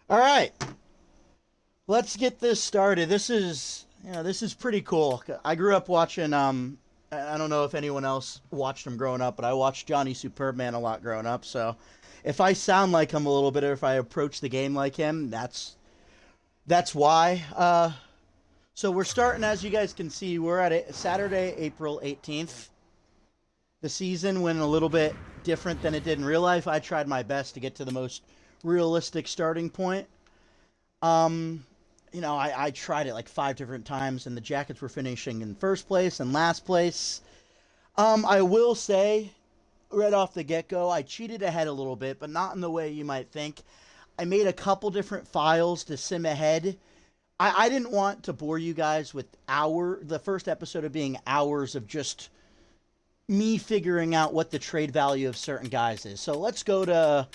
All right, let's get this started. This is pretty cool. I grew up watching. I don't know if anyone else watched him growing up, but I watched Johnny Superbman a lot growing up. So, if I sound like him a little bit, or if I approach the game like him, that's why. So we're starting, as you guys can see, we're at Saturday, April 18th. The season went a little bit different than it did in real life. I tried my best to get to the most realistic starting point. I tried it like 5 different times, and the Jackets were finishing in first place and last place. I will say, right off the get-go, I cheated ahead a little bit, but not in the way you might think. I made a couple different files to sim ahead. I didn't want to bore you guys with the first episode of being hours of just me figuring out what the trade value of certain guys is. So let's go to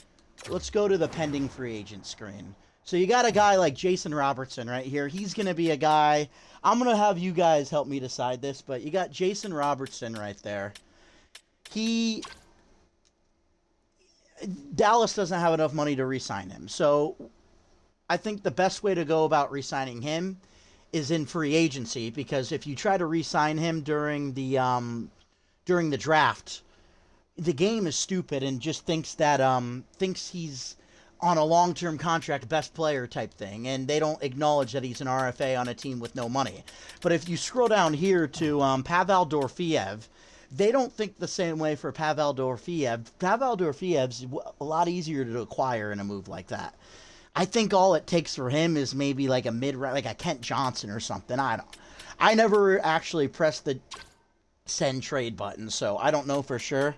the pending free agent screen. So you got a guy like Jason Robertson right here. He's going to be a guy. I'm going to have you guys help me decide this, but you got Jason Robertson right there. Dallas doesn't have enough money to re-sign him. So I think the best way to go about re-signing him is in free agency, because if you try to re-sign him during the draft, the game is stupid and just thinks he's on a long-term contract, best player type thing, and they don't acknowledge that he's an RFA on a team with no money. But if you scroll down here to Pavel Dorofeyev, they don't think the same way for Pavel Dorofeyev. Pavel Dorofeyev's a lot easier to acquire in a move like that. I think all it takes for him is maybe like a mid-round, like a Kent Johnson or something. I never actually pressed the send trade button, so I don't know for sure.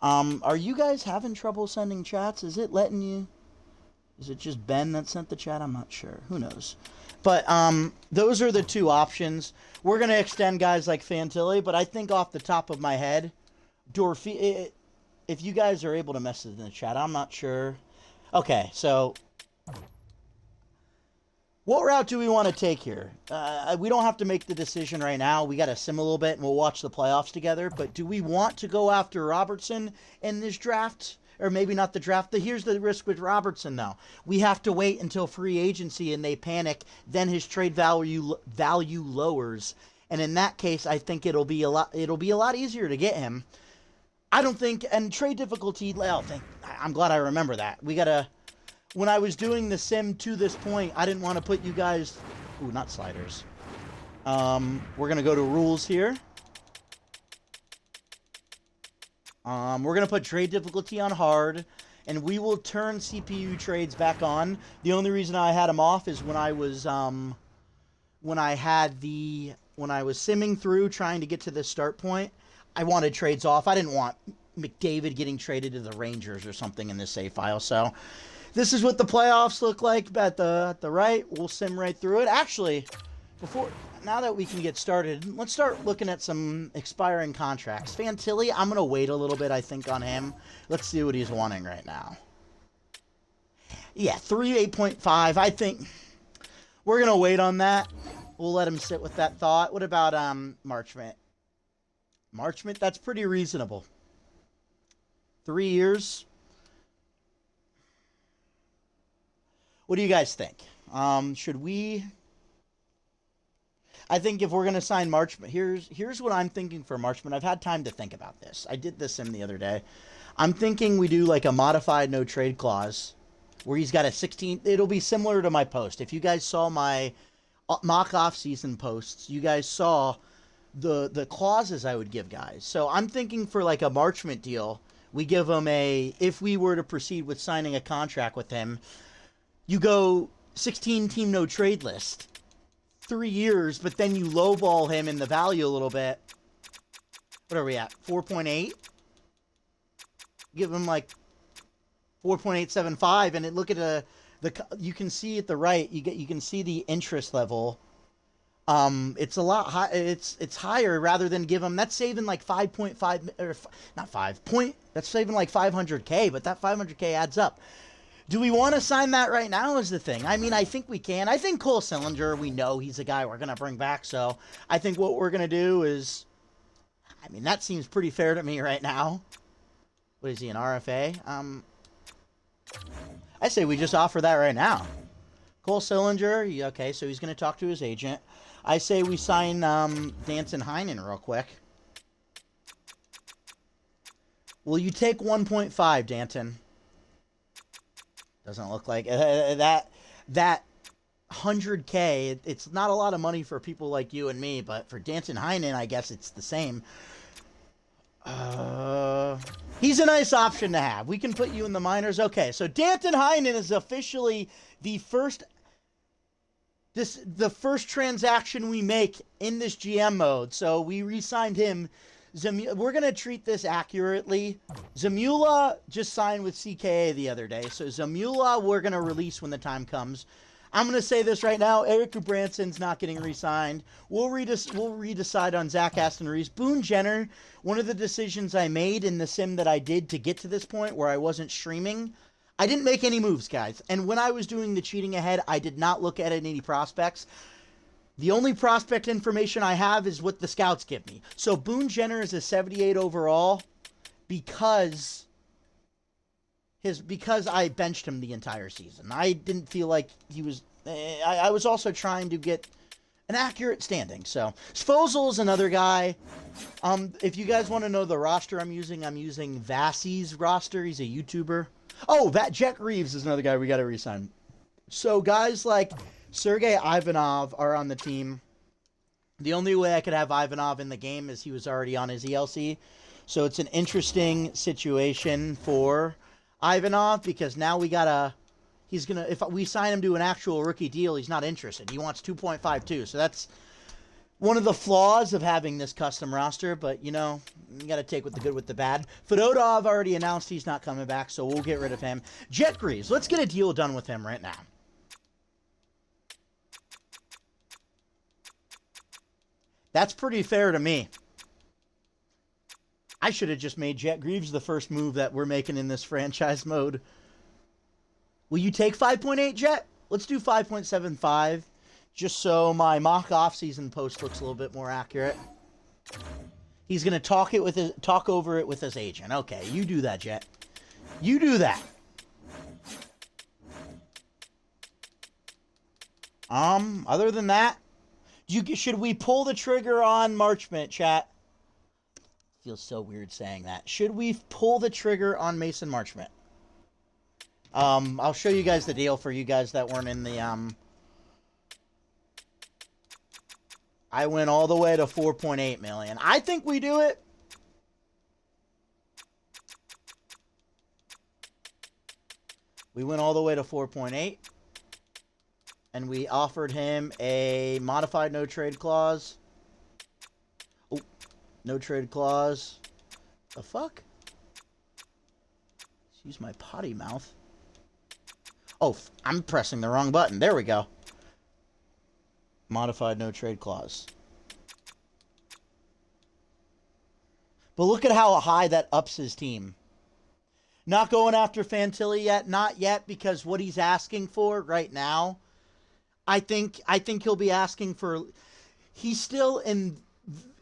Are you guys having trouble sending chats? Is it letting you? Is it just Ben that sent the chat? I'm not sure. Who knows? But those are the two options. We're going to extend guys like Fantilli, but I think off the top of my head, if you guys are able to message in the chat, I'm not sure. Okay, so what route do we want to take here? We don't have to make the decision right now. We got to sim a little bit, and we'll watch the playoffs together. But do we want to go after Robertson in this draft? Or maybe not the draft. Here's the risk with Robertson, though. We have to wait until free agency and they panic. Then his trade value lowers. And in that case, I think it'll be a lot easier to get him. I don't think, and trade difficulty, I'm glad I remember that. When I was doing the sim to this point, I didn't want to put you guys, not sliders. We're going to go to rules here. We're going to put trade difficulty on hard, and we will turn CPU trades back on. The only reason I had them off is when I was simming through trying to get to the start point, I wanted trades off. I didn't want McDavid getting traded to the Rangers or something in this save file. So this is what the playoffs look like at the right. We'll sim right through it. Actually, now that we can get started, let's start looking at some expiring contracts. Fantilli, I'm going to wait a little bit, I think, on him. Let's see what he's wanting right now. Yeah, 8.5. I think we're going to wait on that. We'll let him sit with that thought. What about Marchment? Marchment, that's pretty reasonable. 3 years. What do you guys think? Should we... I think if we're going to sign Marchment, here's what I'm thinking for Marchment. I've had time to think about this. I did this sim the other day. I'm thinking we do like a modified no trade clause where he's got a 16. It'll be similar to my post. If you guys saw my mock off-season posts, you guys saw the clauses I would give guys. So I'm thinking for like a Marchment deal, we give him if we were to proceed with signing a contract with him, you go 16 team no trade list. 3 years, but then you lowball him in the value a little bit. What are we at? 4.8? Give him like 4.875, and look at you can see at the right, you can see the interest level. It's a lot high. It's higher rather than give him. That's saving like 5.5 or not 5 point. That's saving like 500K, but that 500K adds up. Do we want to sign that right now is the thing. I mean, I think we can. I think Cole Sillinger, we know he's a guy we're going to bring back. So I think what we're going to do is, I mean, that seems pretty fair to me right now. What is he, an RFA? I say we just offer that right now. Cole Sillinger, okay, so he's going to talk to his agent. I say we sign Danton Heinen real quick. Will you take 1.5, Danton? Doesn't look like that 100K. It's not a lot of money for people like you and me, but for Danton Heinen, I guess it's the same. He's a nice option to have. We can put you in the minors. Okay, so Danton Heinen is officially the first transaction we make in this GM mode. So we re-signed him. We're going to treat this accurately. Zamula just signed with CKA the other day. So Zamula we're going to release when the time comes. I'm going to say this right now. Eric Branson's not getting re-signed. We'll redecide on Zach Aston Reese. Boone Jenner, one of the decisions I made in the sim that I did to get to this point where I wasn't streaming, I didn't make any moves, guys. And when I was doing the cheating ahead, I did not look at any prospects. The only prospect information I have is what the scouts give me. So Boone Jenner is a 78 overall because I benched him the entire season. I didn't feel like he was... I was also trying to get an accurate standing. So Sposal is another guy. If you guys want to know the roster I'm using Vassie's roster. He's a YouTuber. Oh, Jet Reeves is another guy we got to re-sign. So guys like Sergei Ivanov are on the team. The only way I could have Ivanov in the game is he was already on his ELC. So it's an interesting situation for Ivanov because now if we sign him to an actual rookie deal, he's not interested. He wants 2.52. So that's one of the flaws of having this custom roster, but you got to take with the good with the bad. Fedotov already announced he's not coming back, so we'll get rid of him. Jet Greaves, let's get a deal done with him right now. That's pretty fair to me. I should have just made Jet Greaves the first move that we're making in this franchise mode. Will you take 5.8, Jet? Let's do 5.75, just so my mock offseason post looks a little bit more accurate. He's going to talk over it with his agent. Okay, you do that, Jet. You do that. Other than that, should we pull the trigger on Marchment, chat? Feels so weird saying that. Should we pull the trigger on Mason Marchment? I'll show you guys the deal for you guys that weren't in the, I went all the way to 4.8 million. I think we do it. We went all the way to 4.8. And we offered him a modified no-trade clause. Oh, no-trade clause. The fuck? Excuse my potty mouth. Oh, I'm pressing the wrong button. There we go. Modified no-trade clause. But look at how high that ups his team. Not going after Fantilli yet. Not yet, because what he's asking for right now, I think he'll be asking for... He's still in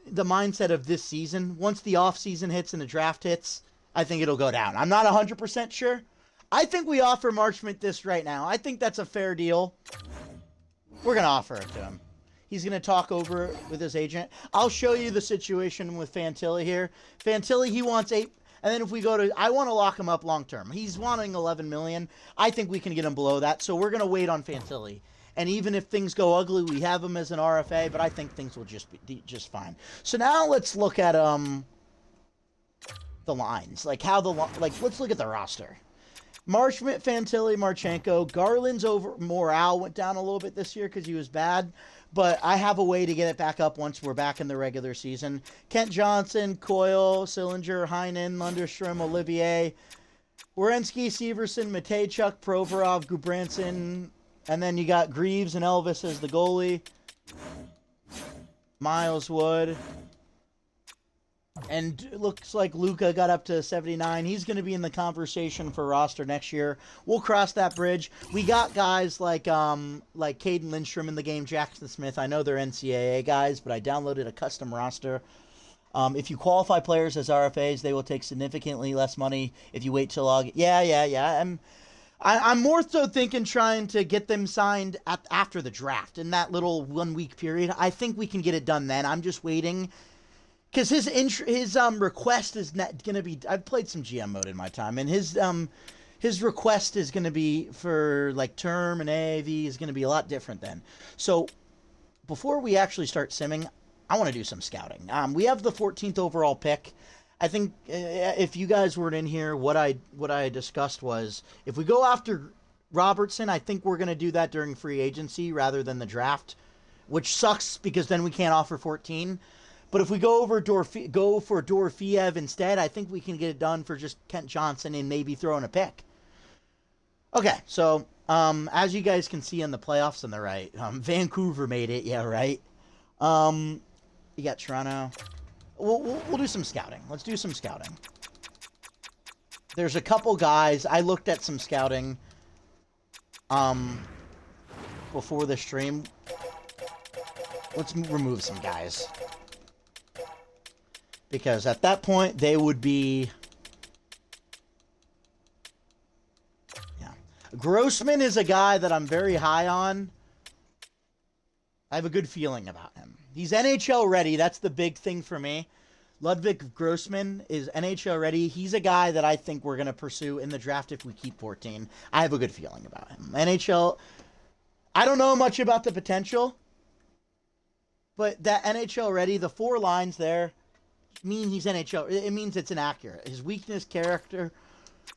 the mindset of this season. Once the offseason hits and the draft hits, I think it'll go down. I'm not 100% sure. I think we offer Marchment this right now. I think that's a fair deal. We're going to offer it to him. He's going to talk over it with his agent. I'll show you the situation with Fantilli here. Fantilli, he wants 8... And then if we go to... I want to lock him up long term. He's wanting 11 million. I think we can get him below that. So we're going to wait on Fantilli. And even if things go ugly, we have him as an RFA. But I think things will just be just fine. So now let's look at the lines. Like how the... let's look at the roster. Marchment, Fantilli, Marchenko. Garland's morale went down a little bit this year because he was bad. But I have a way to get it back up once we're back in the regular season. Kent Johnson, Coyle, Sillinger, Heinen, Lundestrom, Olivier, Werenski, Severson, Matejchuk, Provorov, Gudbranson. And then you got Greaves and Elvis as the goalie. Miles Wood. And it looks like Luka got up to 79. He's going to be in the conversation for roster next year. We'll cross that bridge. We got guys like Caden Lindstrom in the game, Jackson Smith. I know they're NCAA guys, but I downloaded a custom roster. If you qualify players as RFAs, they will take significantly less money if you wait till August. Yeah. I'm more so thinking trying to get them signed after the draft in that little 1 week period. I think we can get it done then. I'm just waiting because his request is not gonna be. I've played some GM mode in my time, and his request is gonna be for like term and AAV is gonna be a lot different then. So before we actually start simming, I want to do some scouting. We have the 14th overall pick. I think if you guys weren't in here, what I discussed was if we go after Robertson, I think we're going to do that during free agency rather than the draft, which sucks because then we can't offer 14. But if we go for Dorofeyev instead, I think we can get it done for just Kent Johnson and maybe throw in a pick. Okay, so as you guys can see in the playoffs on the right, Vancouver made it. Yeah, right. You got Toronto. We'll do some scouting. Let's do some scouting. There's a couple guys. I looked at some scouting before the stream. Let's remove some guys. Because at that point, they would be... Yeah. Grossman is a guy that I'm very high on. I have a good feeling about him. He's NHL ready. That's the big thing for me. Ludwig Grossman is NHL ready. He's a guy that I think we're going to pursue in the draft if we keep 14. I have a good feeling about him. NHL, I don't know much about the potential, but that NHL ready, the 4 lines there, mean he's NHL. It means it's inaccurate. His weakness, character,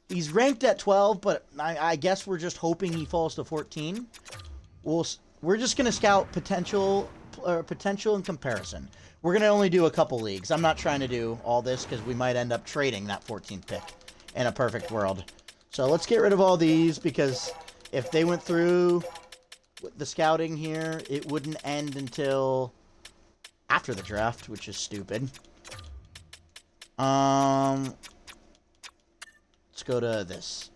he's ranked at 12, but I guess we're just hoping he falls to 14. We're just going to scout potential and comparison. We're going to only do a couple leagues. I'm not trying to do all this because we might end up trading that 14th pick in a perfect world. So let's get rid of all these because if they went through the scouting here, it wouldn't end until after the draft, which is stupid. Let's go to this.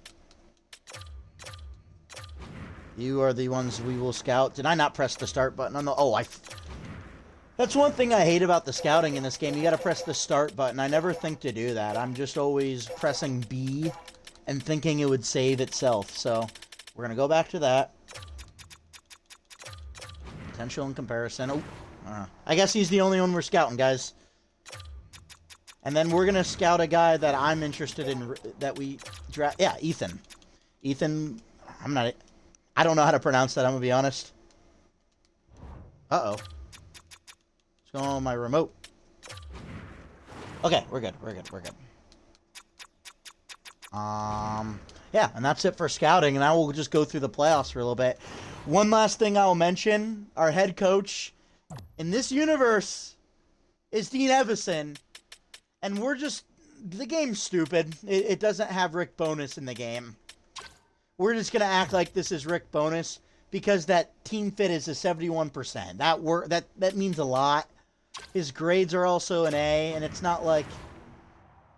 You are the ones we will scout. Did I not press the start button on the... Oh, that's one thing I hate about the scouting in this game. You got to press the start button. I never think to do that. I'm just always pressing B and thinking it would save itself. So we're going to go back to that. Potential and comparison. Oh, I guess he's the only one we're scouting, guys. And then we're going to scout a guy that I'm interested in that we draft. Yeah, Ethan. Ethan, I don't know how to pronounce that, I'm going to be honest. Uh-oh. What's going on with my remote? Okay, we're good. Yeah, and that's it for scouting, and now we'll just go through the playoffs for a little bit. One last thing I will mention, our head coach in this universe is Dean Evison, and the game's stupid. It doesn't have Rick Bonus in the game. We're just going to act like this is Rick Bonus because that team fit is a 71%. That means a lot. His grades are also an A, and it's not like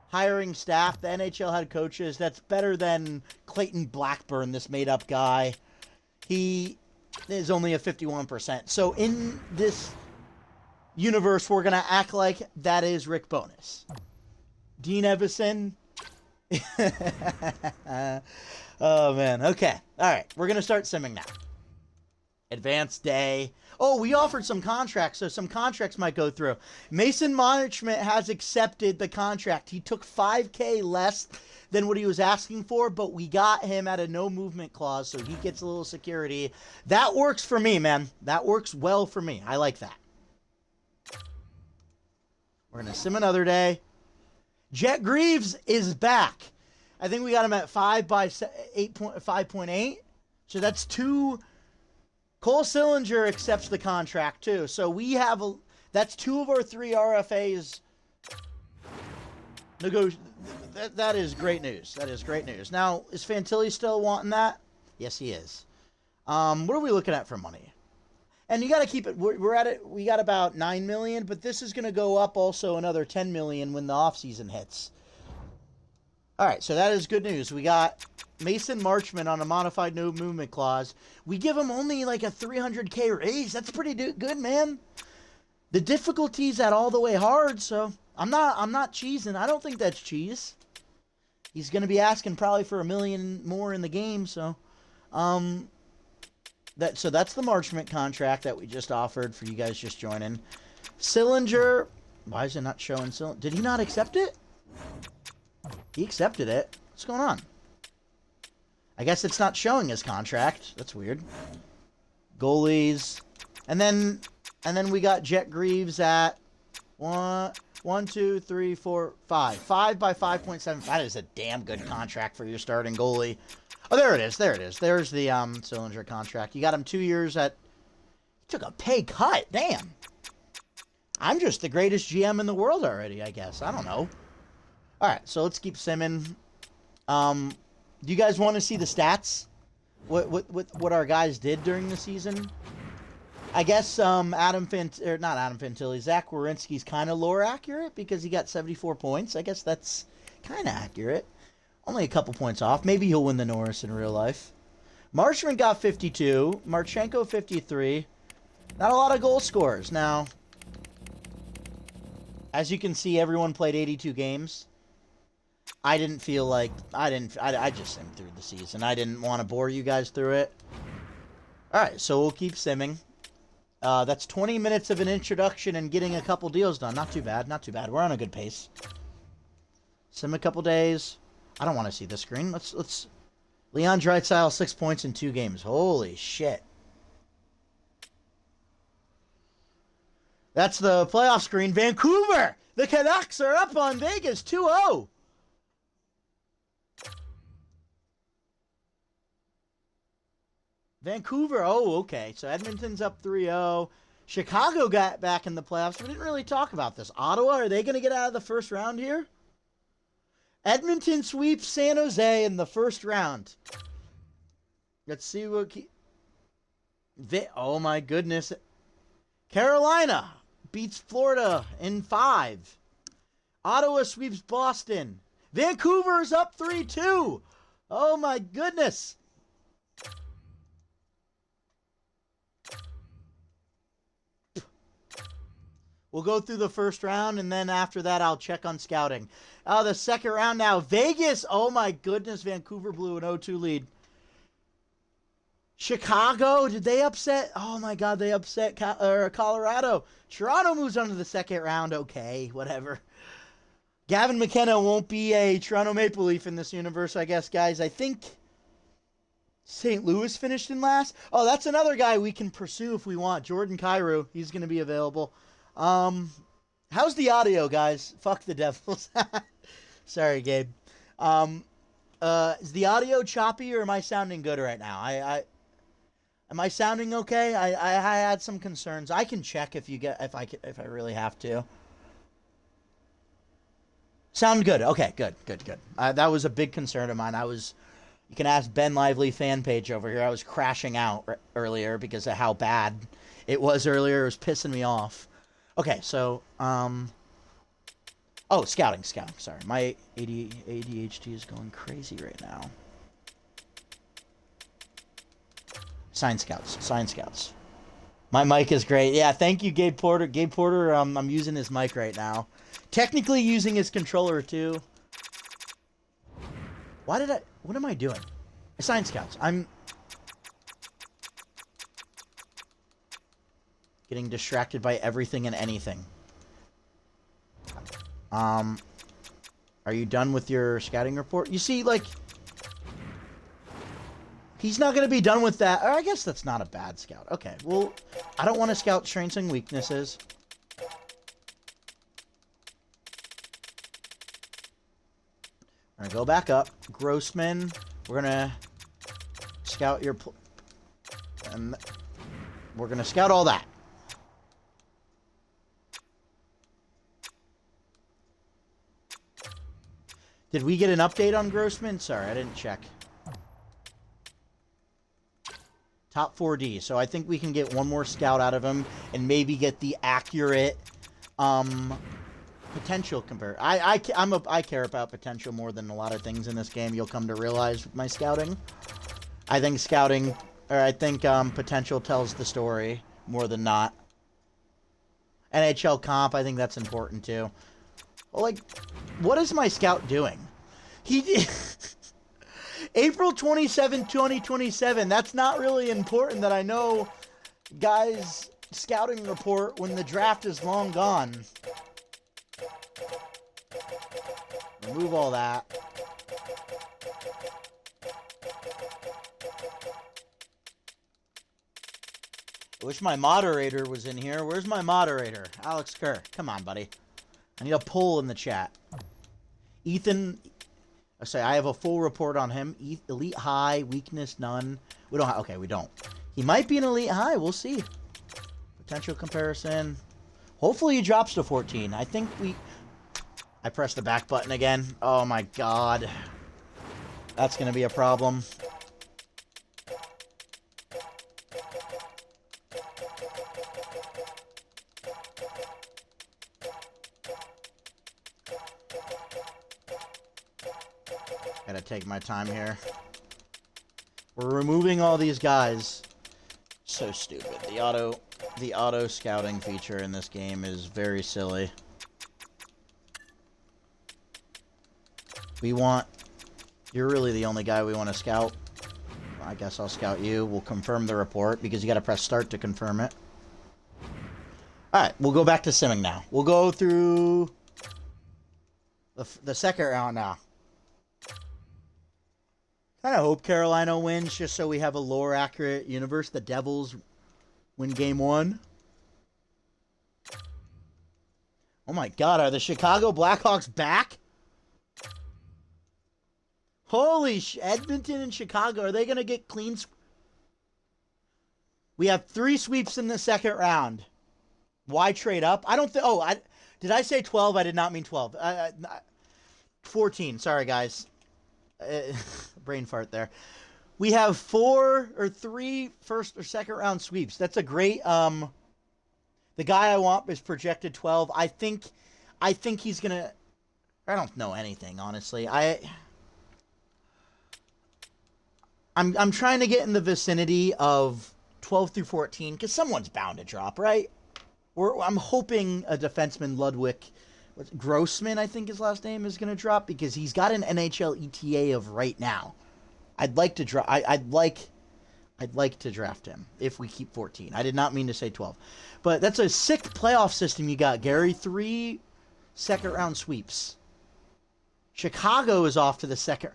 hiring staff, the NHL head coaches, that's better than Clayton Blackburn, this made-up guy. He is only a 51%. So in this universe, we're going to act like that is Rick Bonus. Dean Evison. Oh, man. Okay. All right. We're going to start simming now. Advanced day. Oh, we offered some contracts, so some contracts might go through. Mason Management has accepted the contract. He took $5,000 less than what he was asking for, but we got him at a no movement clause, so he gets a little security. That works for me, man. That works well for me. I like that. We're going to sim another day. Jet Greaves is back. I think we got him at 5.8. So that's 2... Cole Sillinger accepts the contract, too. So we have... That's 2 of our 3 RFAs. That is great news. That is great news. Now, is Fantilli still wanting that? Yes, he is. What are we looking at for money? And you got to keep it... We're at it... We got about $9 million, but this is going to go up also another $10 million when the offseason hits. All right, so that is good news. We got Mason Marchment on a modified no movement clause. We give him only like a $300K raise. That's pretty good, man. The difficulty's at all the way hard, so I'm not cheesing. I don't think that's cheese. He's going to be asking probably for $1 million more in the game, so that's the March Mint contract that we just offered for you guys just joining. Sillinger, why is it not showing? Did he not accept it? He accepted it. What's going on? I guess it's not showing his contract. That's weird. Goalies, and then we got Jet Greaves at 1, 2, 3, 4, 5. 5 by 5.7. That is a damn good contract for your starting goalie. Oh, there it is. There it is. There's the Sillinger contract. You got him 2 years at... He took a pay cut. Damn. I'm just the greatest GM in the world already, I guess. I don't know. All right, so let's keep simming. Do you guys want to see the stats? What our guys did during the season? I guess Zach Werenski's kind of lore accurate because he got 74 points. I guess that's kind of accurate. Only a couple points off. Maybe he'll win the Norris in real life. Marchman got 52. Marchenko 53. Not a lot of goal scorers. Now, as you can see, everyone played 82 games. I didn't feel like... I just simmed through the season. I didn't want to bore you guys through it. Alright, so we'll keep simming. That's 20 minutes of an introduction and getting a couple deals done. Not too bad, not too bad. We're on a good pace. Sim a couple days. I don't want to see this screen. Let's... Leon Draisaitl, 6 points in 2 games. Holy shit. That's the playoff screen. Vancouver! The Canucks are up on Vegas 2-0. Vancouver, oh, okay. So Edmonton's up 3-0. Chicago got back in the playoffs. We didn't really talk about this. Ottawa, are they going to get out of the first round here? Edmonton sweeps San Jose in the first round. Let's see what... Oh, my goodness. Carolina beats Florida in 5. Ottawa sweeps Boston. Vancouver's up 3-2. Oh, my goodness. We'll go through the first round, and then after that, I'll check on scouting. Oh, the second round now. Vegas. Oh, my goodness. Vancouver blew an 0-2 lead. Chicago. Did they upset? Oh, my God. They upset Colorado. Toronto moves on to the second round. Okay, whatever. Gavin McKenna won't be a Toronto Maple Leaf in this universe, I guess, guys. I think St. Louis finished in last. Oh, that's another guy we can pursue if we want. Jordan Kyrou. He's going to be available. How's the audio, guys? Fuck the Devils. Sorry, Gabe. Is the audio choppy or am I sounding good right now? Am I sounding okay? I had some concerns. I can check if I really have to. Sound good. Okay, good. That was a big concern of mine. You can ask Ben Lively fan page over here. I was crashing out earlier because of how bad it was earlier. It was pissing me off. Okay, so, oh, scouting. Sorry, my ADHD is going crazy right now. Sign scouts. My mic is great. Yeah, thank you, Gabe Porter. Gabe Porter, I'm using his mic right now. Technically using his controller, too. What am I doing? Sign scouts. I'm getting distracted by everything and anything. Are you done with your scouting report? You see, like, he's not going to be done with that. Or I guess that's not a bad scout. Okay, well, I don't want to scout strengths and weaknesses. We're going to go back up. Grossman, we're going to scout your... And we're going to scout all that. Did we get an update on Grossman? Sorry, I didn't check. Top 4D. So I think we can get one more scout out of him and maybe get the accurate potential compare. I care about potential more than a lot of things in this game. You'll come to realize with my scouting. I think potential tells the story more than not. NHL comp, I think that's important too. Well, like, what is my scout doing? He did. April 27, 2027. That's not really important that I know guys' scouting report when the draft is long gone. Remove all that. I wish my moderator was in here. Where's my moderator? Alex Kerr. Come on, buddy. I need a poll in the chat. Ethan, I have a full report on him. Elite high, weakness none. We don't have, okay, we don't. He might be an elite high. We'll see. Potential comparison. Hopefully he drops to 14. I think I pressed the back button again. Oh my god. That's going to be a problem. Gotta take my time here. We're removing all these guys. So stupid. The auto scouting feature in this game is very silly. You're really the only guy we want to scout. I guess I'll scout you. We'll confirm the report because you gotta press start to confirm it. Alright, we'll go back to simming now. We'll go through the second round now. I hope Carolina wins just so we have a lore-accurate universe. The Devils win game 1. Oh my god, are the Chicago Blackhawks back? Holy Edmonton and Chicago, are they going to get clean? We have 3 sweeps in the second round. Why trade up? I don't think... Oh, did I say 12? I did not mean 12. 14. Sorry, guys. Brain fart there. We have 4 or 3 first or second round sweeps. That's a great the guy I want is projected 12. I think he's gonna I don't know anything, honestly. I'm trying to get in the vicinity of 12 through 14 because someone's bound to drop, right? I'm hoping a defenseman, Ludwig Grossman, I think his last name, is going to drop because he's got an NHL ETA of right now. I'd like to draft him if we keep 14. I did not mean to say 12. But that's a sick playoff system you got, Gary. 3 second round sweeps. Chicago is off to the second.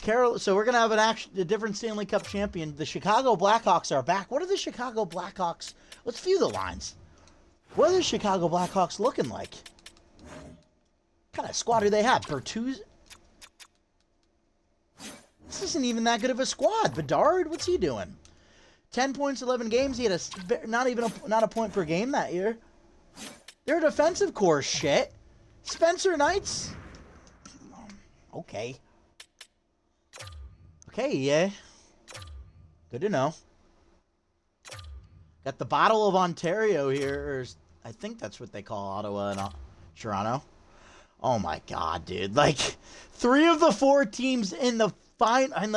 So we're going to have a different Stanley Cup champion. The Chicago Blackhawks are back. What are the Chicago Blackhawks? Let's view the lines. What are the Chicago Blackhawks looking like? What kind of squad do they have? Bertuzzi? This isn't even that good of a squad. Bedard, what's he doing? 10 points, 11 games. He had not a point per game that year. They're a defensive core shit. Spencer Knights? Okay. Okay, yeah. Good to know. Got the Bottle of Ontario here. Or I think that's what they call Ottawa and Toronto. Oh my god, dude. Like, 3 of the 4 teams in the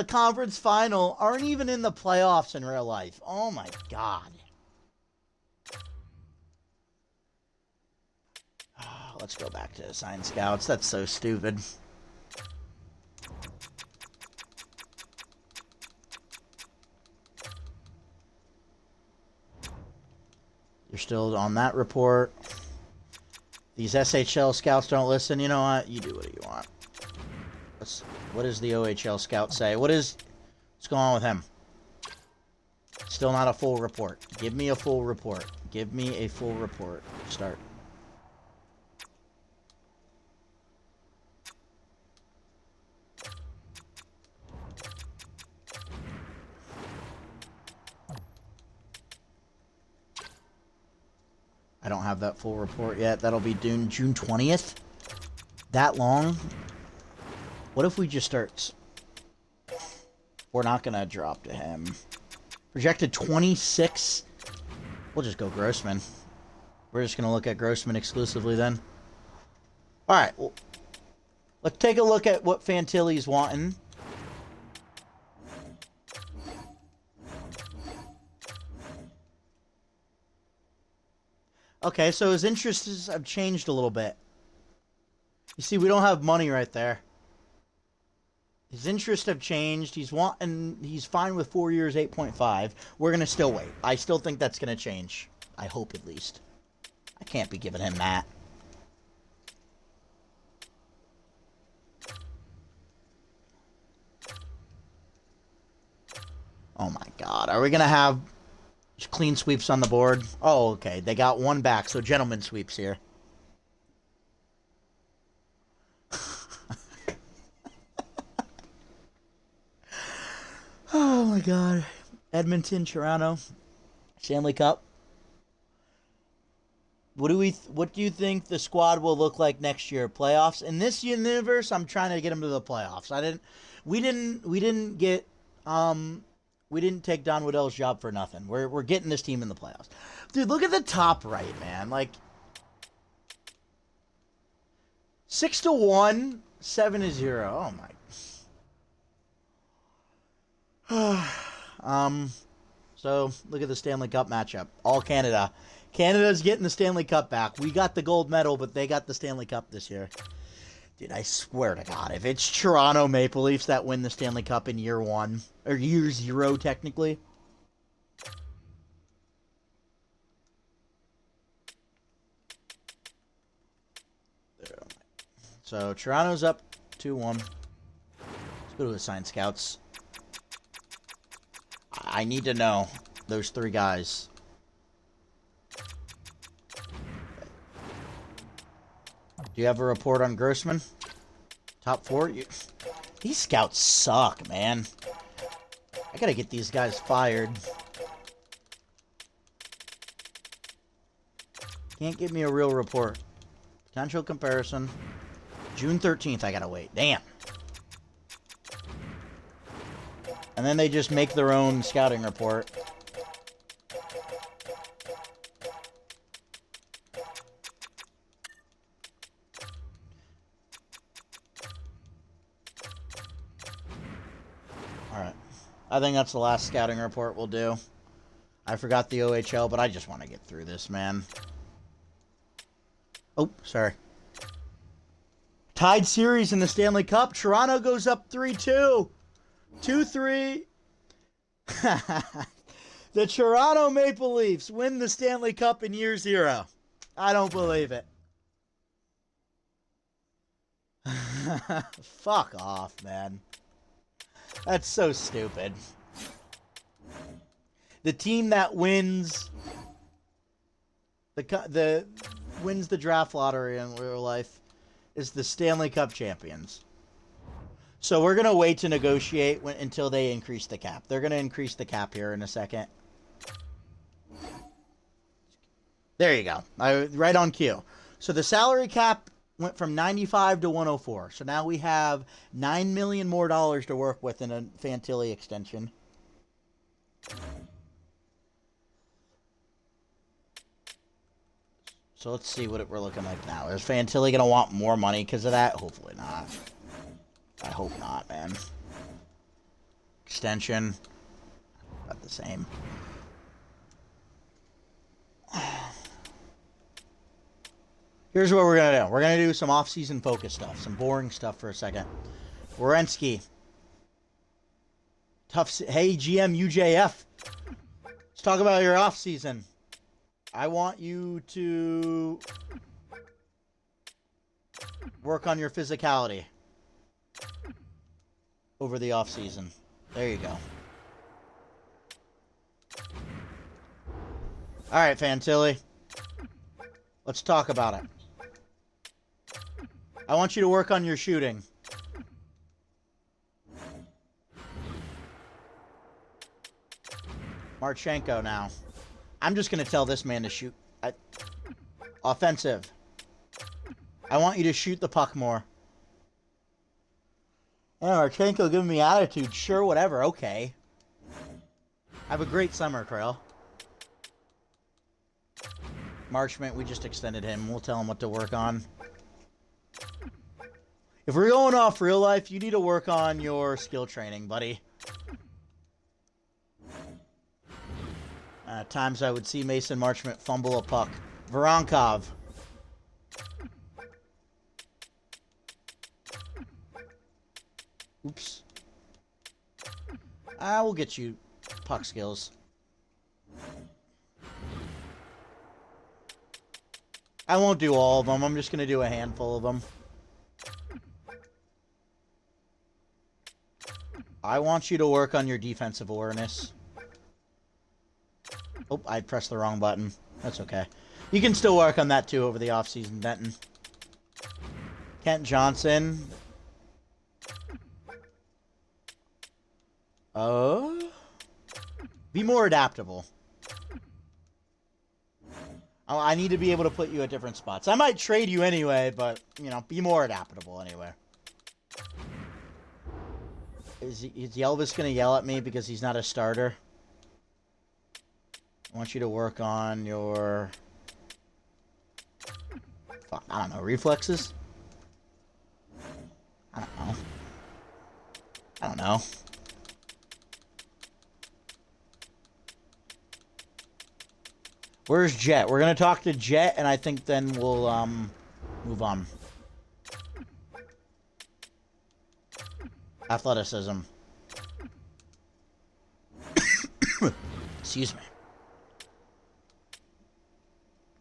conference final aren't even in the playoffs in real life. Oh my god. Oh, let's go back to assign scouts. That's so stupid. You're still on that report. These SHL scouts don't listen. You know what? You do what you want. What does the OHL scout say? What's going on with him? Still not a full report. Give me a full report. Give me a full report. Start. I don't have that full report yet. That'll be June 20th. That long? What if we just start... We're not going to drop to him. Projected 26. We'll just go Grossman. We're just going to look at Grossman exclusively then. Alright. Well, let's take a look at what Fantilli's wanting. Okay, so his interests have changed a little bit. You see, we don't have money right there. His interests have changed. He's fine with 4 years, 8.5. We're gonna still wait. I still think that's gonna change. I hope at least. I can't be giving him that. Oh my God. Are we gonna have clean sweeps on the board? Oh, okay. They got one back, so gentlemen sweeps here. Oh my God. Edmonton, Toronto, Stanley Cup. What do you think the squad will look like next year? Playoffs? In this universe, I'm trying to get them to the playoffs. We didn't take Don Waddell's job for nothing. We're getting this team in the playoffs. Dude, look at the top right, man. Like 6-1, 7-0. Oh my. So look at the Stanley Cup matchup. All Canada. Canada's getting the Stanley Cup back. We got the gold medal, but they got the Stanley Cup this year. Dude, I swear to God, if it's Toronto Maple Leafs that win the Stanley Cup in year 1, or year 0 technically. So Toronto's up 2-1. Let's go to assign scouts. I need to know those 3 guys. Do you have a report on Grossman? Top 4? These scouts suck, man. I gotta get these guys fired. Can't give me a real report. Potential comparison. June 13th, I gotta wait. Damn. And then they just make their own scouting report. Alright. I think that's the last scouting report we'll do. I forgot the OHL, but I just want to get through this, man. Oh, sorry. Tied series in the Stanley Cup. Toronto goes up 3-2. 2-3. The Toronto Maple Leafs win the Stanley Cup in year 0. I don't believe it. Fuck off, man. That's so stupid. The team that wins wins the draft lottery in real life is the Stanley Cup champions. So we're going to wait to negotiate until they increase the cap. They're going to increase the cap here in a second. There you go. Right on cue. So the salary cap went from 95 to 104. So now we have $9 million more to work with in a Fantilli extension. So let's see what we're looking like now. Is Fantilli going to want more money because of that? Hopefully not. I hope not, man. Extension. About the same. Here's what we're going to do. We're going to do some off-season focus stuff. Some boring stuff for a second. Werenski. Hey, GM UJF. Let's talk about your off-season. I want you to work on your physicality over the off-season. There you go. All right, Fantilli. Let's talk about it. I want you to work on your shooting. Marchenko now. I'm just going to tell this man to shoot. Offensive. I want you to shoot the puck more. Yeah, Marchenko giving me attitude. Sure, whatever. Okay. Have a great summer, Trail. Marchment, we just extended him. We'll tell him what to work on. If we're going off real life, you need to work on your skill training, buddy. Times I would see Mason Marchment fumble a puck. Voronkov. Oops. We'll get you puck skills. I won't do all of them. I'm just going to do a handful of them. I want you to work on your defensive awareness. Oh, I pressed the wrong button. That's okay. You can still work on that too over the offseason, Denton. Kent Johnson. Be more adaptable. Oh, I need to be able to put you at different spots. I might trade you anyway, but, you know, be more adaptable anyway. Is Elvis going to yell at me because he's not a starter? I want you to work on your... Fuck, I don't know, reflexes? I don't know. I don't know. Where's Jet? We're going to talk to Jet, and I think then we'll move on. Athleticism. Excuse me.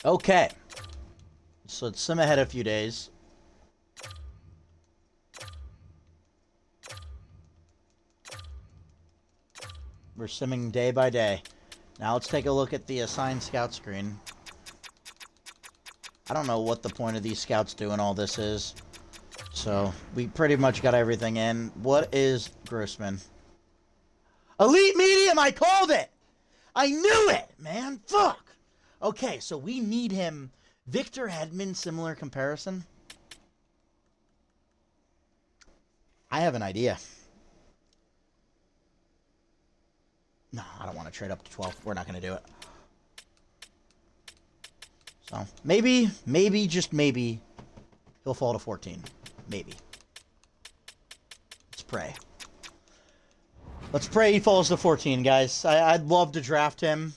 Okay. So let's sim ahead a few days. We're simming day by day. Now let's take a look at the assigned scout screen. I don't know what the point of these scouts doing all this is. So, we pretty much got everything in. What is Grossman? Elite medium! I called it! I knew it, man! Fuck! Okay, so we need him. Victor Hedman, similar comparison? I have an idea. No, I don't want to trade up to 12. We're not going to do it. So, maybe, just maybe, he'll fall to 14. Maybe. Let's pray. Let's pray he falls to 14, guys. I'd love to draft him.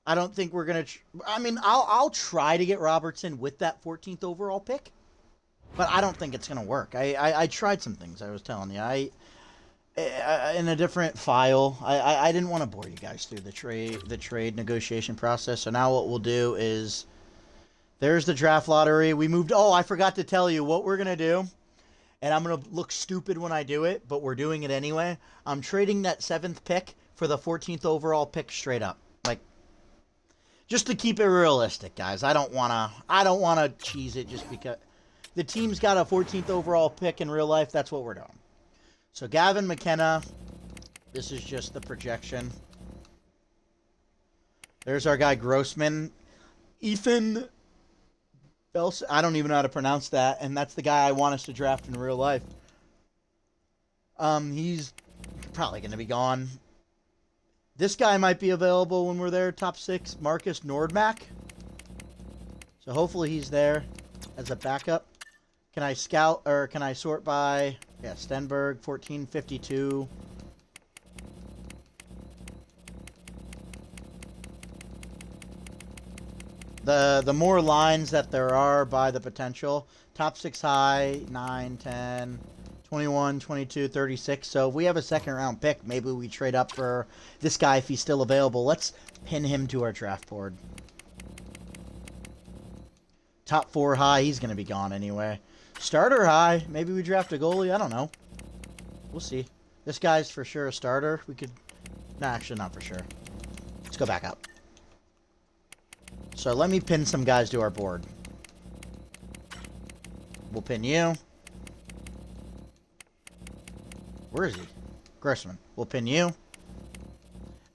I don't think we're going to... I mean, I'll try to get Robertson with that 14th overall pick. But I don't think it's going to work. I tried some things, I was telling you. In a different file. I didn't want to bore you guys through the trade negotiation process. So now what we'll do is... There's the draft lottery. We moved... Oh, I forgot to tell you what we're going to do. And I'm going to look stupid when I do it, but we're doing it anyway. I'm trading that 7th pick for the 14th overall pick straight up. Like, just to keep it realistic, guys. I don't want to cheese it just because... The team's got a 14th overall pick in real life. That's what we're doing. So, Gavin McKenna. This is just the projection. There's our guy, Grossman. Ethan... I don't even know how to pronounce that, and that's the guy I want us to draft in real life. He's probably going to be gone. This guy might be available when we're there, top 6, Marcus Nordmack. So hopefully he's there as a backup. Can I scout, or can I sort by, yeah, Stenberg, 1452. The more lines that there are by the potential. Top 6 high, 9, 10, 21, 22, 36. So if we have a second round pick, maybe we trade up for this guy if he's still available. Let's pin him to our draft board. Top 4 high, he's going to be gone anyway. Starter high, maybe we draft a goalie. I don't know. We'll see. This guy's for sure a starter. We could... No, actually not for sure. Let's go back up. So let me pin some guys to our board. We'll pin you. Where is he? Grossman. We'll pin you.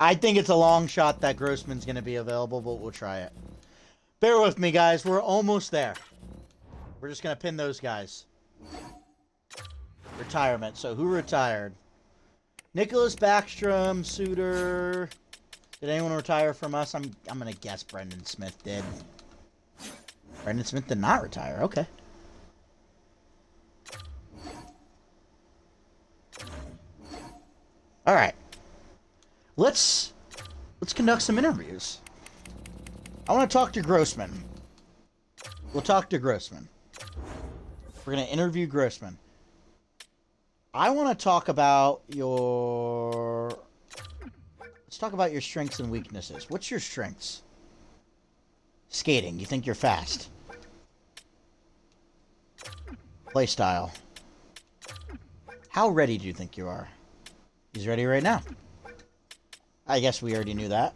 I think it's a long shot that Grossman's going to be available, but we'll try it. Bear with me, guys. We're almost there. We're just going to pin those guys. Retirement. So who retired? Nicholas Backstrom, Suter... Did anyone retire from us? I'm going to guess Brendan Smith did. Brendan Smith did not retire. Okay. All right. Let's conduct some interviews. I want to talk to Grossman. We'll talk to Grossman. We're going to interview Grossman. I want to talk about your... Let's talk about your strengths and weaknesses. What's your strengths? Skating. You think you're fast. Play style. How ready do you think you are? He's ready right now. I guess we already knew that.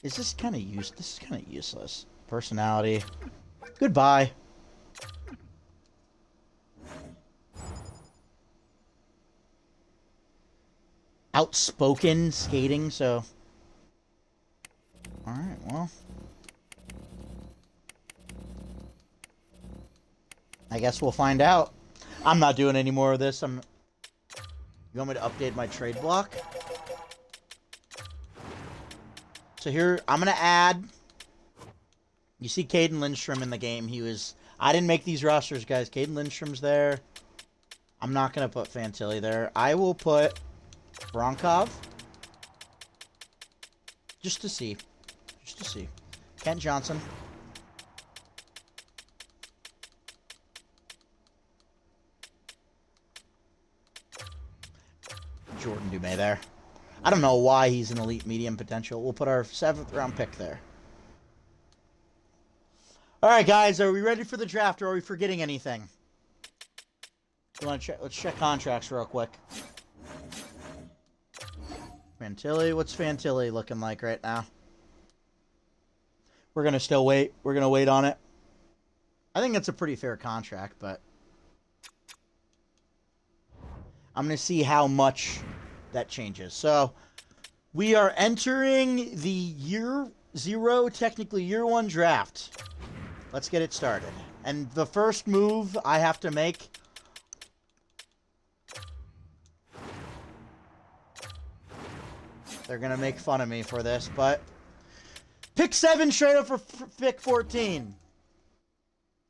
Is this kind of This is kind of useless. Personality. Goodbye. Outspoken skating, so... Alright, well... I guess we'll find out. I'm not doing any more of this. You want me to update my trade block? So here, I'm going to add... You see Caden Lindstrom in the game. I didn't make these rosters, guys. Caden Lindstrom's there. I'm not going to put Fantilli there. I will put... Bronkov. Just to see. Kent Johnson. Jordan Dumais there. I don't know why he's an elite medium potential. We'll put our 7th round pick there. Alright, guys. Are we ready for the draft, or are we forgetting anything? You want to check? Let's check contracts real quick. Fantilli, what's Fantilli looking like right now? We're going to still wait. We're going to wait on it. I think it's a pretty fair contract, but... I'm going to see how much that changes. So, we are entering the year 0, technically year 1 draft. Let's get it started. And the first move I have to make... They're going to make fun of me for this, but... Pick 7 straight up for pick 14.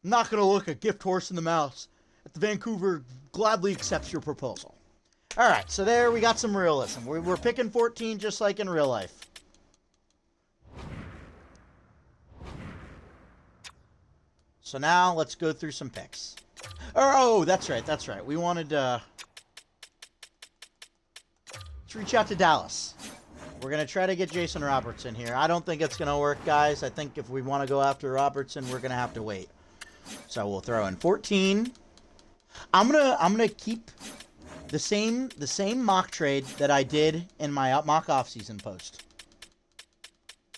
I'm not going to look a gift horse in the mouth. If the Vancouver gladly accepts your proposal. Alright, so there we got some realism. We're picking 14 just like in real life. So now, let's go through some picks. Oh, that's right. We wanted to... Let's reach out to Dallas. We're going to try to get Jason Robertson here. I don't think it's going to work, guys. I think if we want to go after Robertson, we're going to have to wait. So we'll throw in 14. I'm gonna keep the same mock trade that I did in my mock offseason post.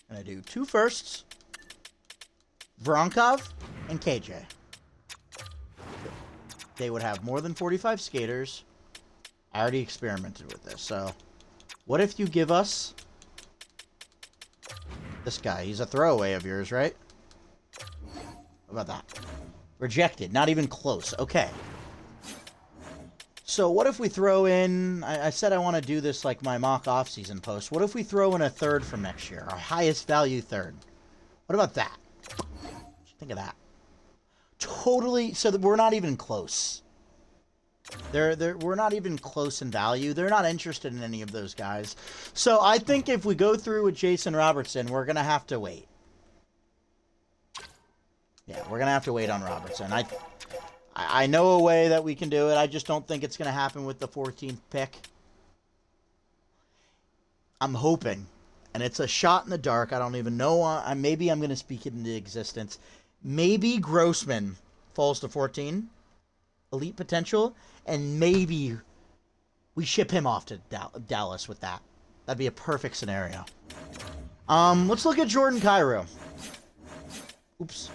I'm going to do 2 firsts, Voronkov, and KJ. They would have more than 45 skaters. I already experimented with this, so... What if you give us this guy? He's a throwaway of yours, right? What about that? Rejected. Not even close. Okay. So what if we throw in... I said I want to do this like my mock off-season post. What if we throw in a 3rd from next year? Our highest value 3rd. What about that? What you think of that? Totally... So that we're not even close. We're not even close in value. They're not interested in any of those guys. So I think if we go through with Jason Robertson, we're going to have to wait. Yeah, we're going to have to wait on Robertson. I know a way that we can do it. I just don't think it's going to happen with the 14th pick. I'm hoping. And it's a shot in the dark. I don't even know. Maybe I'm going to speak it into existence. Maybe Grossman falls to 14. Elite potential. And maybe we ship him off to Dallas with that. That'd be a perfect scenario. Let's look at Jordan Kyrou. Oops.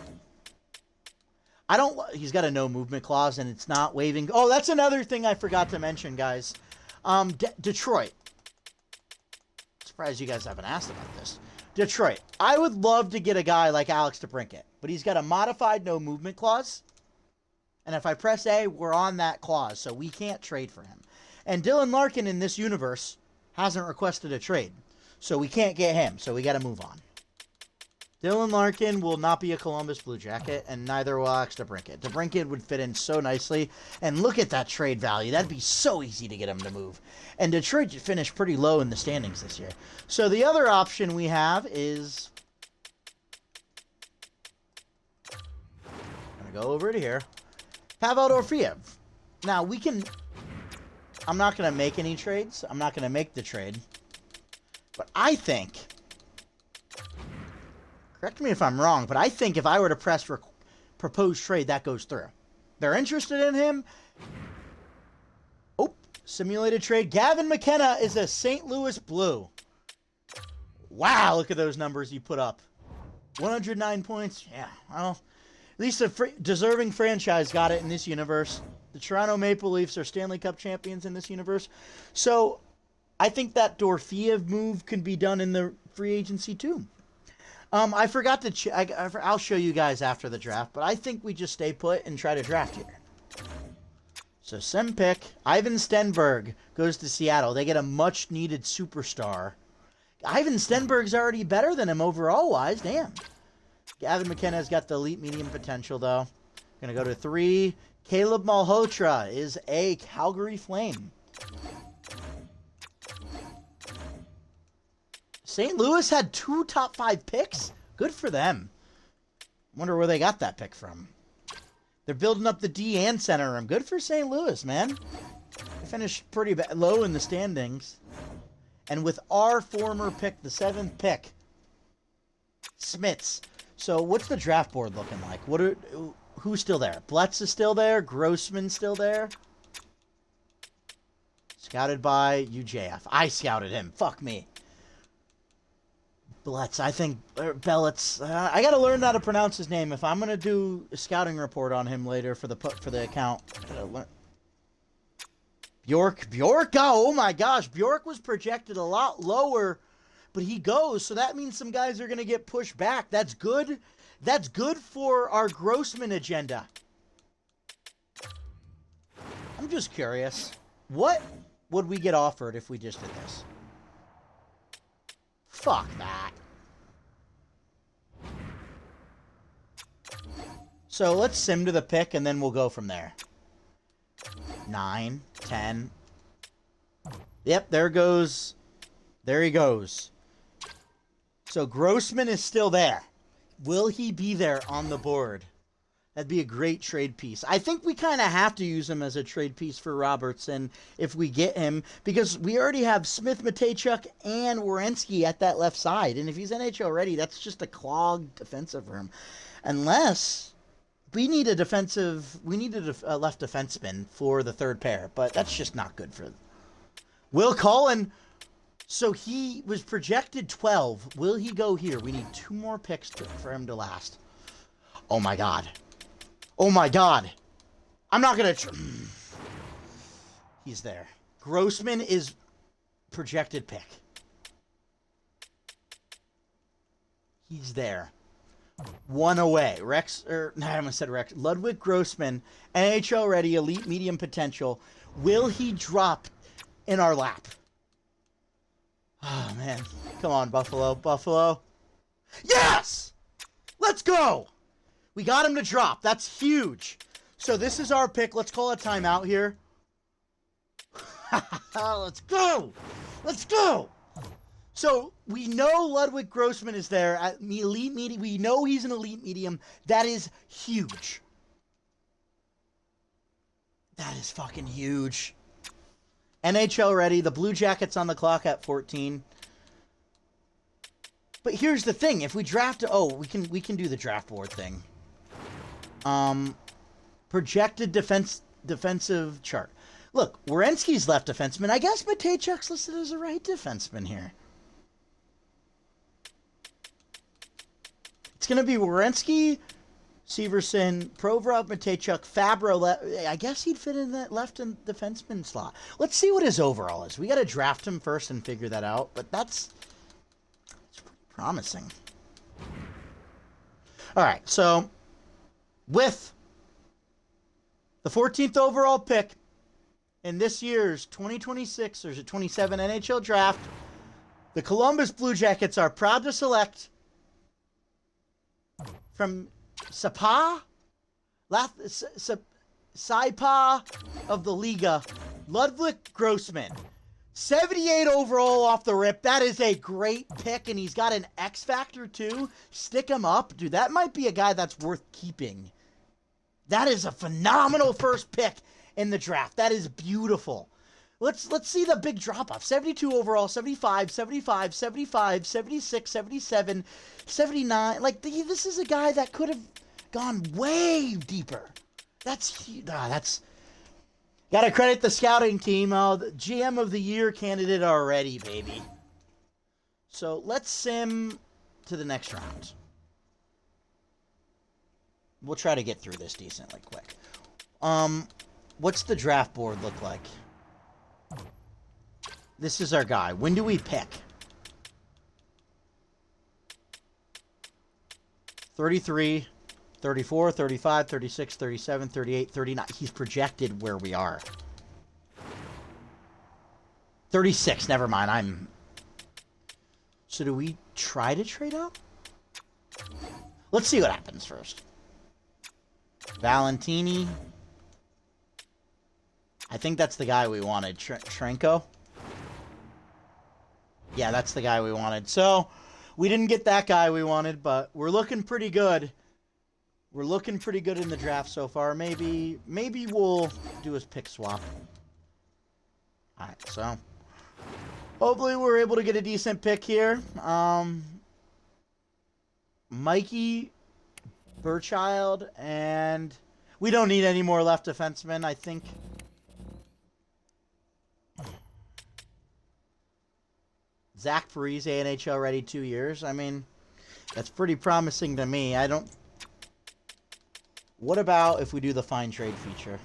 He's got a no movement clause and it's not waiving. Oh, that's another thing I forgot to mention, guys. Detroit. Surprised you guys haven't asked about this. Detroit. I would love to get a guy like Alex DeBrincat, but he's got a modified no movement clause. And if I press A, we're on that clause, so we can't trade for him. And Dylan Larkin in this universe hasn't requested a trade, so we can't get him, so we got to move on. Dylan Larkin will not be a Columbus Blue Jacket, and neither will Alex DeBrincat. DeBrincat would fit in so nicely, and look at that trade value. That'd be so easy to get him to move. And Detroit finished pretty low in the standings this year. So the other option we have is... I'm going to go over to here. Pavel Dorofeev. Now, we can I'm not going to make any trades. I'm not going to make the trade. But I think, correct me if I'm wrong, but I think if I were to press propose trade, that goes through. They're interested in him. Oh, simulated trade. Gavin McKenna is a St. Louis Blue. Wow, look at those numbers you put up. 109 points. Yeah, well, at least a deserving franchise got it in this universe. The Toronto Maple Leafs are Stanley Cup champions in this universe. So I think that Dorofeyev move can be done in the free agency too. I forgot to I'll show you guys after the draft, but I think we just stay put and try to draft here. So sim pick. Ivan Stenberg goes to Seattle. They get a much-needed superstar. Ivan Stenberg's already better than him overall-wise. Damn. Gavin McKenna's got the elite medium potential, though. Going to go to 3. Caleb Malhotra is a Calgary Flame. St. Louis had 2 top 5 picks. Good for them. Wonder where they got that pick from. They're building up the D and center room. Good for St. Louis, man. They finished pretty low in the standings. And with our former pick, the 7th pick, Smits. So what's the draft board looking like? Who's still there? Bletz is still there. Grossman's still there. Scouted by UJF. I scouted him. Fuck me. Bletz, I think, Belletz. I got to learn how to pronounce his name. If I'm going to do a scouting report on him later for the account. Bjork, oh my gosh. Bjork was projected a lot lower, but he goes. So that means some guys are going to get pushed back. That's good. That's good for our Grossman agenda. I'm just curious. What would we get offered if we just did this? Fuck that. So let's sim to the pick and then we'll go from there. 9, 10. Yep, there goes. There he goes. So Grossman is still there. Will he be there on the board? That'd be a great trade piece. I think we kind of have to use him as a trade piece for Robertson if we get him, because we already have Smith, Matejchuk, and Werenski at that left side. And if he's NHL ready, that's just a clogged defensive room. Unless we need a left defenseman for the third pair, but that's just not good for Will Cullen. So he was projected 12. Will he go here? We need 2 more picks for him to last. Oh my God. Oh my God. I'm not going to... He's there. Grossman is projected pick. He's there. 1 away. Ludwig Grossman, NHL ready, elite medium potential. Will he drop in our lap? Oh, man. Come on, Buffalo. Buffalo. Yes! Let's go! We got him to drop. That's huge. So this is our pick. Let's call a timeout here. Let's go. Let's go. So we know Ludwig Grossman is there at elite medium. We know he's an elite medium. That is huge. That is fucking huge. NHL ready. The Blue Jackets on the clock at 14. But here's the thing. If we draft... Oh, we can do the draft board thing. Projected defensive chart. Look, Werenski's left defenseman. I guess Matejchuk's listed as a right defenseman here. It's going to be Werenski, Severson, Provorov, Matejchuk, Fabro. I guess he'd fit in that left defenseman slot. Let's see what his overall is. We got to draft him first and figure that out, but that's promising. All right, so with the 14th overall pick in this year's 2026 or 27 NHL draft, the Columbus Blue Jackets are proud to select from Saipa of the Liga, Ludwig Grossman. 78 overall off the rip. That is a great pick, and he's got an X factor too. Stick him up. Dude, that might be a guy that's worth keeping. That is a phenomenal first pick in the draft. That is beautiful. Let's see the big drop off. 72 overall, 75, 75, 75, 76, 77, 79. Like this is a guy that could have gone way deeper. That's gotta credit the scouting team. The GM of the year candidate already, baby. So let's sim to the next round. We'll try to get through this decently quick. What's the draft board look like? This is our guy. When do we pick? 33, 34, 35, 36, 37, 38, 39. He's projected where we are. 36, never mind. So do we try to trade up? Let's see what happens first. Valentini. I think that's the guy we wanted. Trenko. Yeah, that's the guy we wanted. So, we didn't get that guy we wanted, but we're looking pretty good. We're looking pretty good in the draft so far. Maybe we'll do a pick swap. Alright, so hopefully we're able to get a decent pick here. Mikey, Burchild, and we don't need any more left defensemen, I think. Zach Parise, NHL ready 2 years. I mean, that's pretty promising to me. What about if we do the fine trade feature?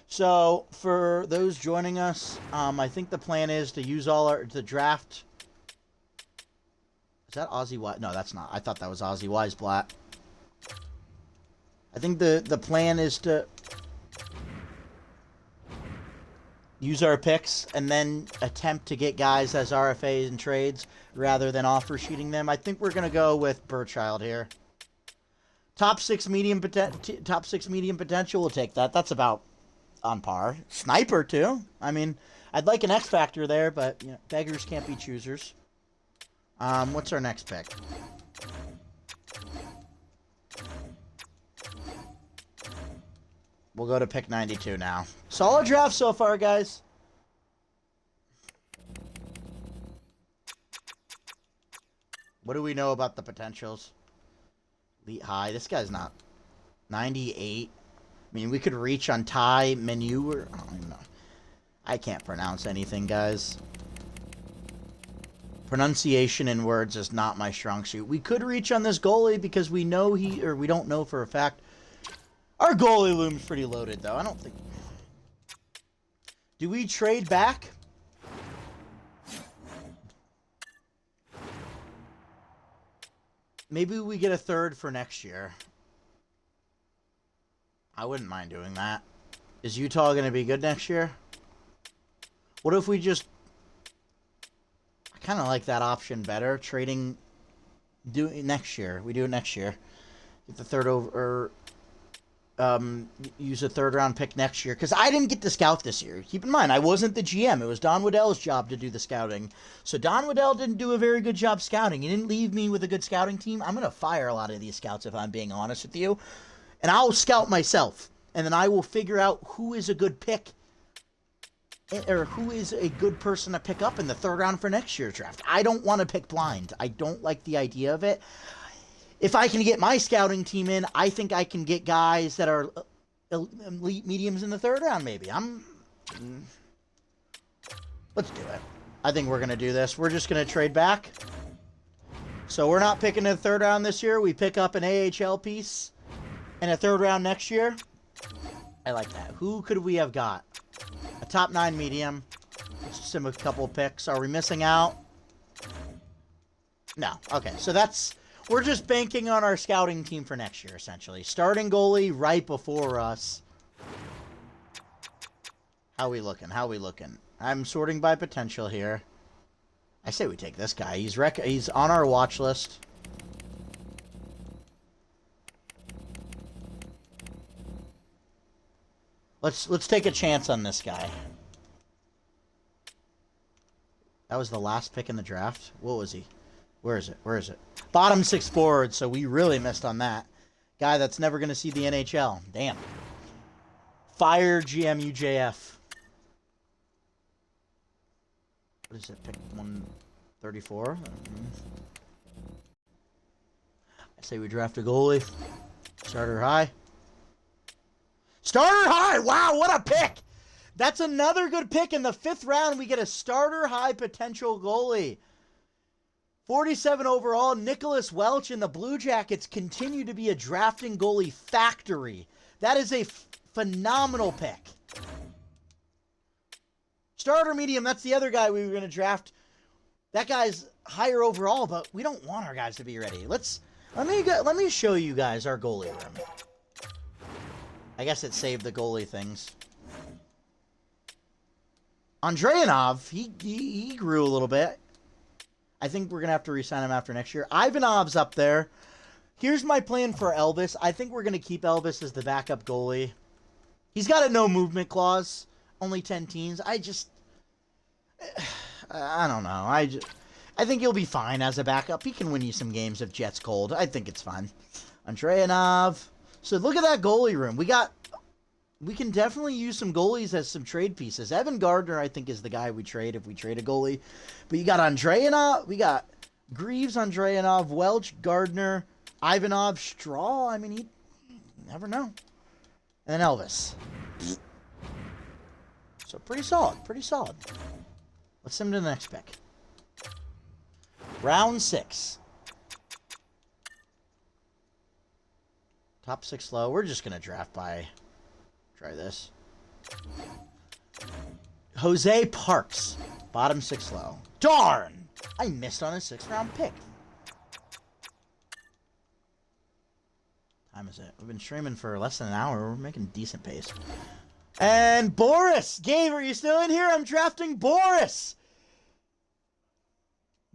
So, for those joining us, I think the plan is to use the draft. Is that Ozzy Wise? No, that's not. I thought that was Ozzy Weisblatt. I think the plan is to use our picks and then attempt to get guys as RFAs and trades rather than offer sheeting them. I think we're going to go with Burchild here. Top six medium potential. We'll take that. That's about on par. Sniper too. I mean, I'd like an X factor there, but you know, beggars can't be choosers. What's our next pick? We'll go to pick 92 now. Solid draft so far, guys. What do we know about the potentials? Elite high. This guy's not 98. I mean, we could reach on Ty Menu or I don't even know. I can't pronounce anything, guys. Pronunciation in words is not my strong suit. We could reach on this goalie because we know we don't know for a fact. Our goalie loom's pretty loaded, though. I don't think... Do we trade back? Maybe we get a third for next year. I wouldn't mind doing that. Is Utah going to be good next year? What if we just... I kind of like that option better. Trading... Do it next year. We do it next year. Get the third over... use a third-round pick next year. Because I didn't get to scout this year. Keep in mind, I wasn't the GM. It was Don Waddell's job to do the scouting. So Don Waddell didn't do a very good job scouting. He didn't leave me with a good scouting team. I'm going to fire a lot of these scouts if I'm being honest with you. And I'll scout myself. And then I will figure out who is a good pick. Or who is a good person to pick up in the third round for next year's draft. I don't want to pick blind. I don't like the idea of it. If I can get my scouting team in, I think I can get guys that are elite mediums in the third round, maybe. Let's do it. I think we're going to do this. We're just going to trade back. So we're not picking in the third round this year. We pick up an AHL piece in a third round next year. I like that. Who could we have got? A top 9 medium. Let's sim a couple picks. Are we missing out? No. Okay, so that's... We're just banking on our scouting team for next year, essentially. Starting goalie right before us. How we looking? How we looking? I'm sorting by potential here. I say we take this guy. He's on our watch list. Let's take a chance on this guy. That was the last pick in the draft. What was he? Where is it? Where is it? Bottom 6 forward, so we really missed on that. Guy that's never going to see the NHL. Damn. Fire GMUJF. What is it? Pick 134? I say we draft a goalie. Starter high. Starter high! Wow, what a pick! That's another good pick. In the 5th round, we get a starter high potential goalie. 47 overall, Nicholas Welch, and the Blue Jackets continue to be a drafting goalie factory. That is a phenomenal pick. Starter medium, that's the other guy we were going to draft. That guy's higher overall, but we don't want our guys to be ready. Let me show you guys our goalie room. I guess it saved the goalie things. Andreanov, he grew a little bit. I think we're going to have to re-sign him after next year. Ivanov's up there. Here's my plan for Elvis. I think we're going to keep Elvis as the backup goalie. He's got a no movement clause. Only 10 teams. I don't know. I think he'll be fine as a backup. He can win you some games if Jet's cold. I think it's fine. Andreanov. So look at that goalie room. We can definitely use some goalies as some trade pieces. Evan Gardner, I think, is the guy we trade if we trade a goalie. But you got Andreanov. We got Greaves, Andreanov, Welch, Gardner, Ivanov, Straw. I mean, you never know. And then Elvis. So pretty solid. Pretty solid. Let's send him to the next pick. Round 6. Top 6 low. We're just going to draft by... Try this. Jose Parks. Bottom 6 low. Darn! I missed on a 6th round pick. Time is it? We've been streaming for less than an hour. We're making decent pace. And Boris! Gabe, are you still in here? I'm drafting Boris!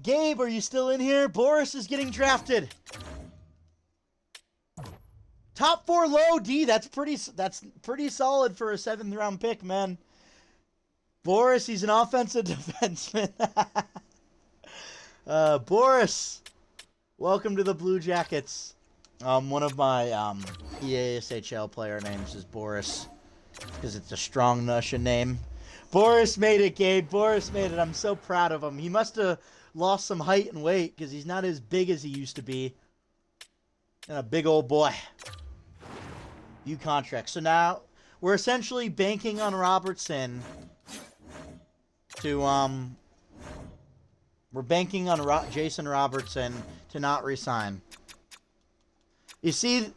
Gabe, are you still in here? Boris is getting drafted. Top 4 low D. That's pretty solid for a 7th round pick, man. Boris, he's an offensive defenseman. Boris, welcome to the Blue Jackets. One of my EASHL player names is Boris because it's a strong Russian name. Boris made it, Gabe. Boris made it. I'm so proud of him. He must have lost some height and weight because he's not as big as he used to be. And a big old boy. New contract. So now we're essentially banking on Robertson to we're banking on Jason Robertson to not resign. You see,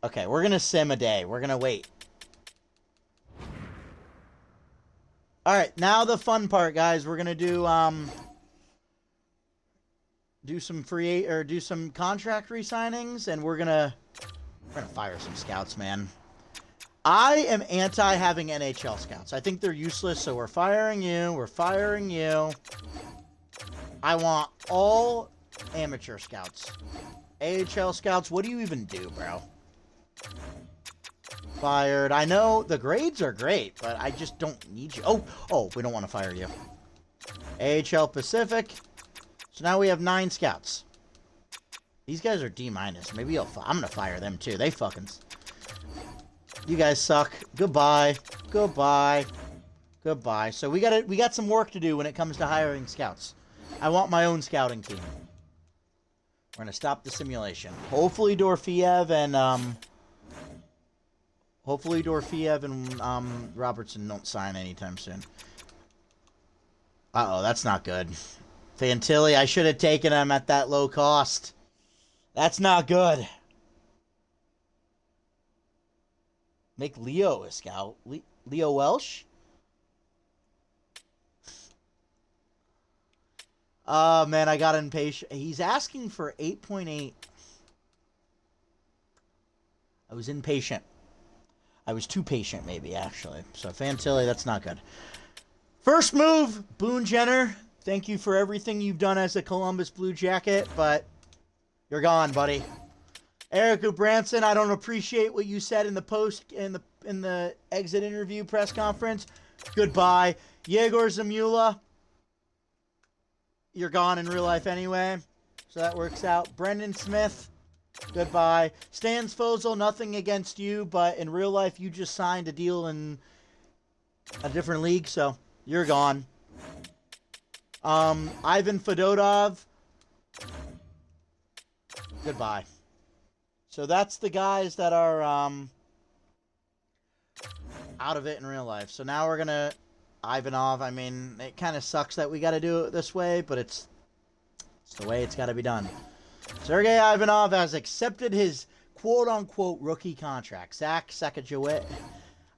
okay, we're gonna sim a day. We're gonna wait. All right, now the fun part, guys. We're gonna do some contract re-signings, and we're gonna fire some scouts, man. I am anti having NHL scouts. I think they're useless, so we're firing you. We're firing you. I want all amateur scouts. AHL scouts, what do you even do, bro? Fired. I know the grades are great, but I just don't need you. Oh, we don't want to fire you. AHL Pacific. So now we have 9 scouts. These guys are D-. Maybe I'm going to fire them too. They fucking... You guys suck. Goodbye. Goodbye. Goodbye. So we got some work to do when it comes to hiring scouts. I want my own scouting team. We're going to stop the simulation. Hopefully Dorofeyev and Robertson don't sign anytime soon. Uh-oh, that's not good. Fantilli, I should have taken him at that low cost. That's not good. Make Leo a scout. Leo Welsh? Oh, man, I got impatient. He's asking for 8.8. I was impatient. I was too patient, maybe, actually. So, Fantilli, that's not good. First move, Boone Jenner. Thank you for everything you've done as a Columbus Blue Jacket, but you're gone, buddy. Eric Branson, I don't appreciate what you said in the post in the exit interview press conference. Goodbye. Yegor Zamula, you're gone in real life anyway, so that works out. Brendan Smith, Goodbye. Stan Svozil, nothing against you, but in real life, you just signed a deal in a different league, so you're gone. Ivan Fedotov. Goodbye. So that's the guys that are out of it in real life. So now we're going to Ivanov. I mean, it kind of sucks that we got to do it this way, but it's the way it's got to be done. Sergei Ivanov has accepted his quote-unquote rookie contract. Zach Sakajewicz.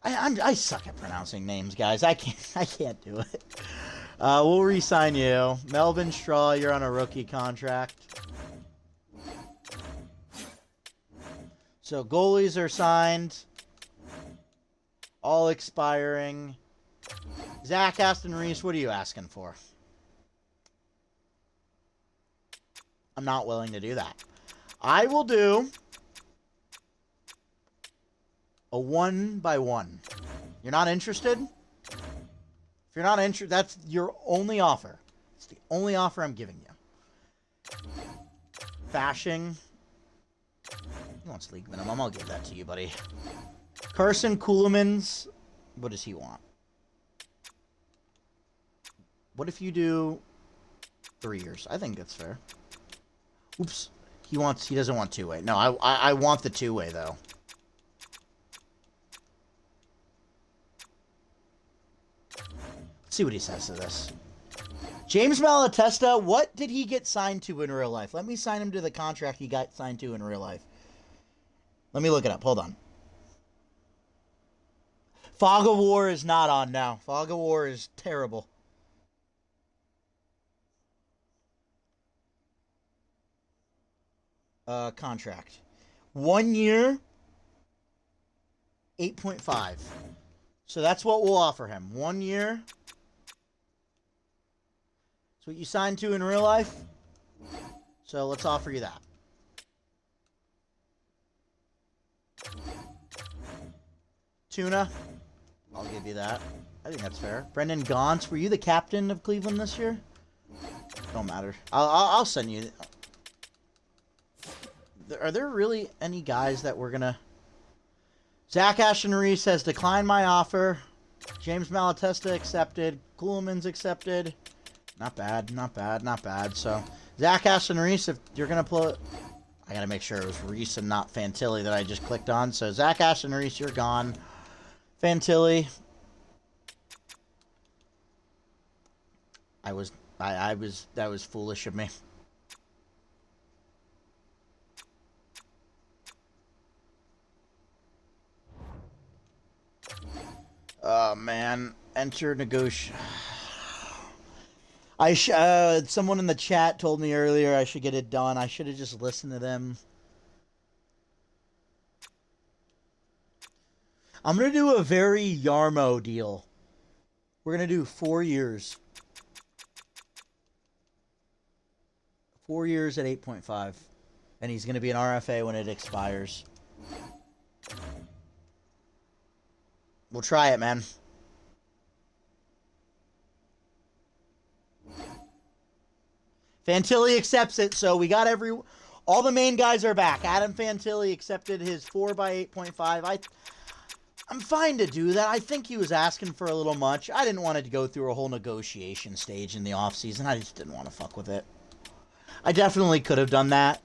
I suck at pronouncing names, guys. I can't do it. We'll re-sign you. Melvin Straw, you're on a rookie contract. So goalies are signed. All expiring. Zach Aston Reese, what are you asking for? I'm not willing to do that. I will do a 1-by-1. You're not interested? If you're not interested, that's your only offer. It's the only offer I'm giving you. Fashing. He wants league minimum. I'll give that to you, buddy. Carson Kuhlman's. What does he want? What if you do 3 years? I think that's fair. Oops. He doesn't want two-way. No, I want the two-way, though. Let's see what he says to this. James Malatesta, what did he get signed to in real life? Let me sign him to the contract he got signed to in real life. Let me look it up. Hold on. Fog of War is not on now. Fog of War is terrible. Contract. 1 year, 8.5. So that's what we'll offer him. 1 year. That's what you signed to in real life. So let's offer you that. Tuna. I'll give you that. I think that's fair. Brendan Gaunce, were you the captain of Cleveland this year? Don't matter. I'll send you. Are there really any guys that we're gonna... Zach Ashton Reese has declined my offer. James Malatesta accepted. Kuhlman's accepted. Not bad, not bad, not bad. So, Zach Ashton Reese, if you're gonna put... I gotta make sure it was Reese and not Fantilli that I just clicked on. So, Zach Ashton Reese, you're gone. Fantilli. That was foolish of me. Oh, man. Enter negotiation. Someone in the chat told me earlier I should get it done. I should have just listened to them. I'm going to do a very Yarmo deal. We're going to do 4 years. 4 years at 8.5. And he's going to be an RFA when it expires. We'll try it, man. Fantilli accepts it, so we got all the main guys are back. Adam Fantilli accepted his 4x8.5. I'm fine to do that. I think he was asking for a little much. I didn't want to go through a whole negotiation stage in the offseason. I just didn't want to fuck with it. I definitely could have done that,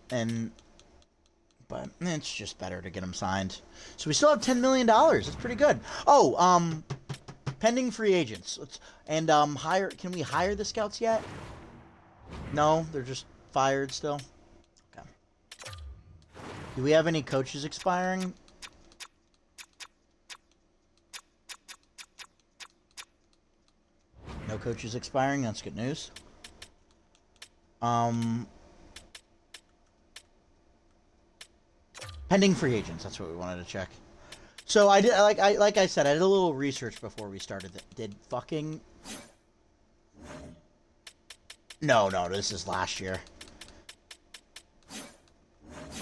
but it's just better to get him signed. So we still have $10 million. That's pretty good. Oh, pending free agents. Hire. Can we hire the scouts yet? No, they're just fired still. Okay. Do we have any coaches expiring? No coaches expiring. That's good news. Pending free agents. That's what we wanted to check. So I did, like I said, I did a little research before we started. Did fucking... No, this is last year.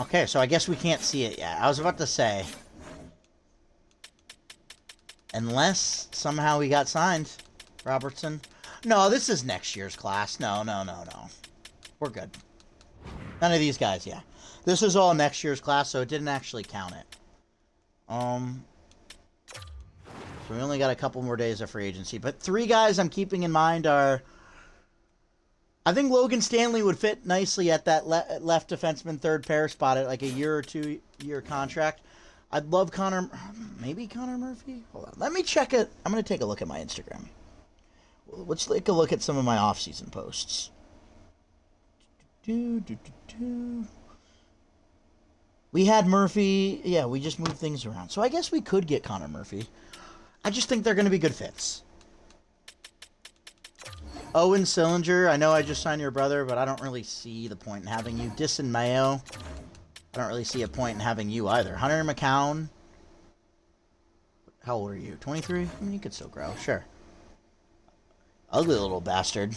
Okay, so I guess we can't see it yet. I was about to say, unless somehow we got signed, Robertson. No, this is next year's class. No. We're good. None of these guys, yeah. This is all next year's class, so it didn't actually count it. So we only got a couple more days of free agency. But 3 guys I'm keeping in mind are... I think Logan Stanley would fit nicely at that left defenseman third pair spot at like a year or 2 year contract. I'd love maybe Connor Murphy? Hold on. Let me check it. I'm going to take a look at my Instagram. Let's take a look at some of my off-season posts. We had Murphy. Yeah, we just moved things around. So I guess we could get Connor Murphy. I just think they're going to be good fits. Owen Sillinger. I know I just signed your brother, but I don't really see the point in having you. Dyson Mayo. I don't really see a point in having you either. Hunter McCown. How old are you? 23? I mean, you could still grow. Sure. Ugly little bastard.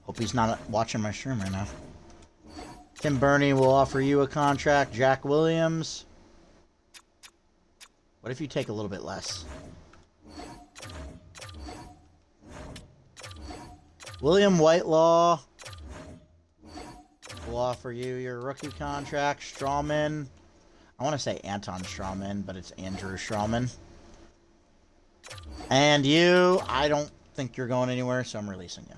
Hope he's not watching my stream right now. Tim Burney will offer you a contract. Jack Williams. What if you take a little bit less? William Whitelaw will offer you your rookie contract. Strawman. I want to say Anton Strawman, but it's Andrew Strawman. And you, I don't think you're going anywhere, so I'm releasing you.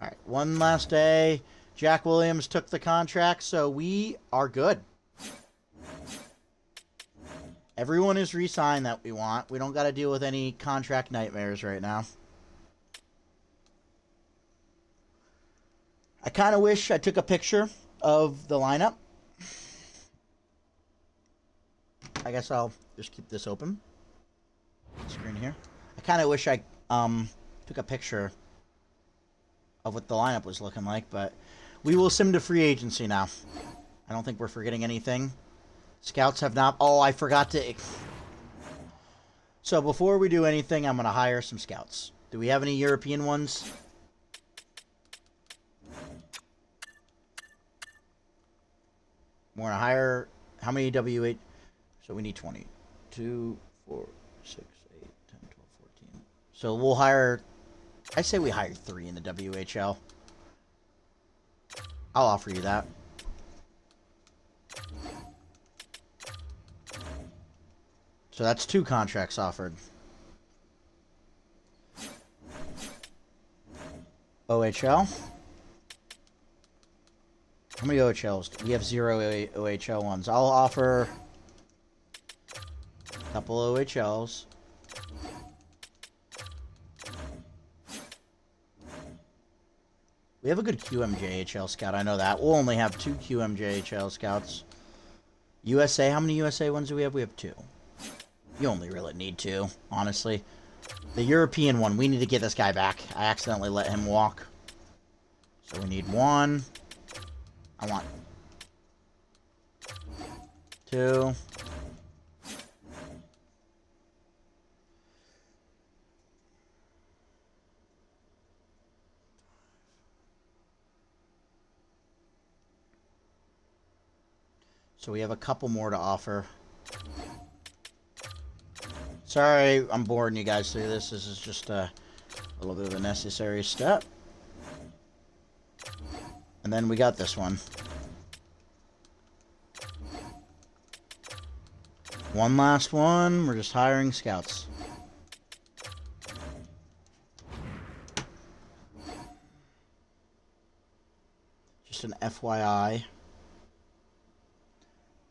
All right, one last day. Jack Williams took the contract, so we are good. Everyone is re-signed that we want. We don't got to deal with any contract nightmares right now. I kind of wish I took a picture of the lineup. I guess I'll just keep this open. Screen here. I kind of wish I took a picture of what the lineup was looking like, but we will sim to free agency now. I don't think we're forgetting anything. Scouts have not... Oh, I forgot to... So before we do anything, I'm going to hire some scouts. Do we have any European ones? We're going to hire... How many W8? So we need 20. 2, 4, 6, 8, 10, 12, 14. So we'll hire... I say we hire 3 in the WHL. I'll offer you that. So that's 2 contracts offered. OHL. How many OHLs? We have 0 OHL ones. I'll offer a couple OHLs. We have a good QMJHL scout. I know that. We'll only have 2 QMJHL scouts. USA. How many USA ones do we have? We have 2. You only really need 2, honestly. The European one, we need to get this guy back. I accidentally let him walk. So we need 1. I want 2. So we have a couple more to offer. Sorry, I'm boring you guys through this. This is just a little bit of a necessary step. And then we got this one. One last one. We're just hiring scouts. Just an FYI.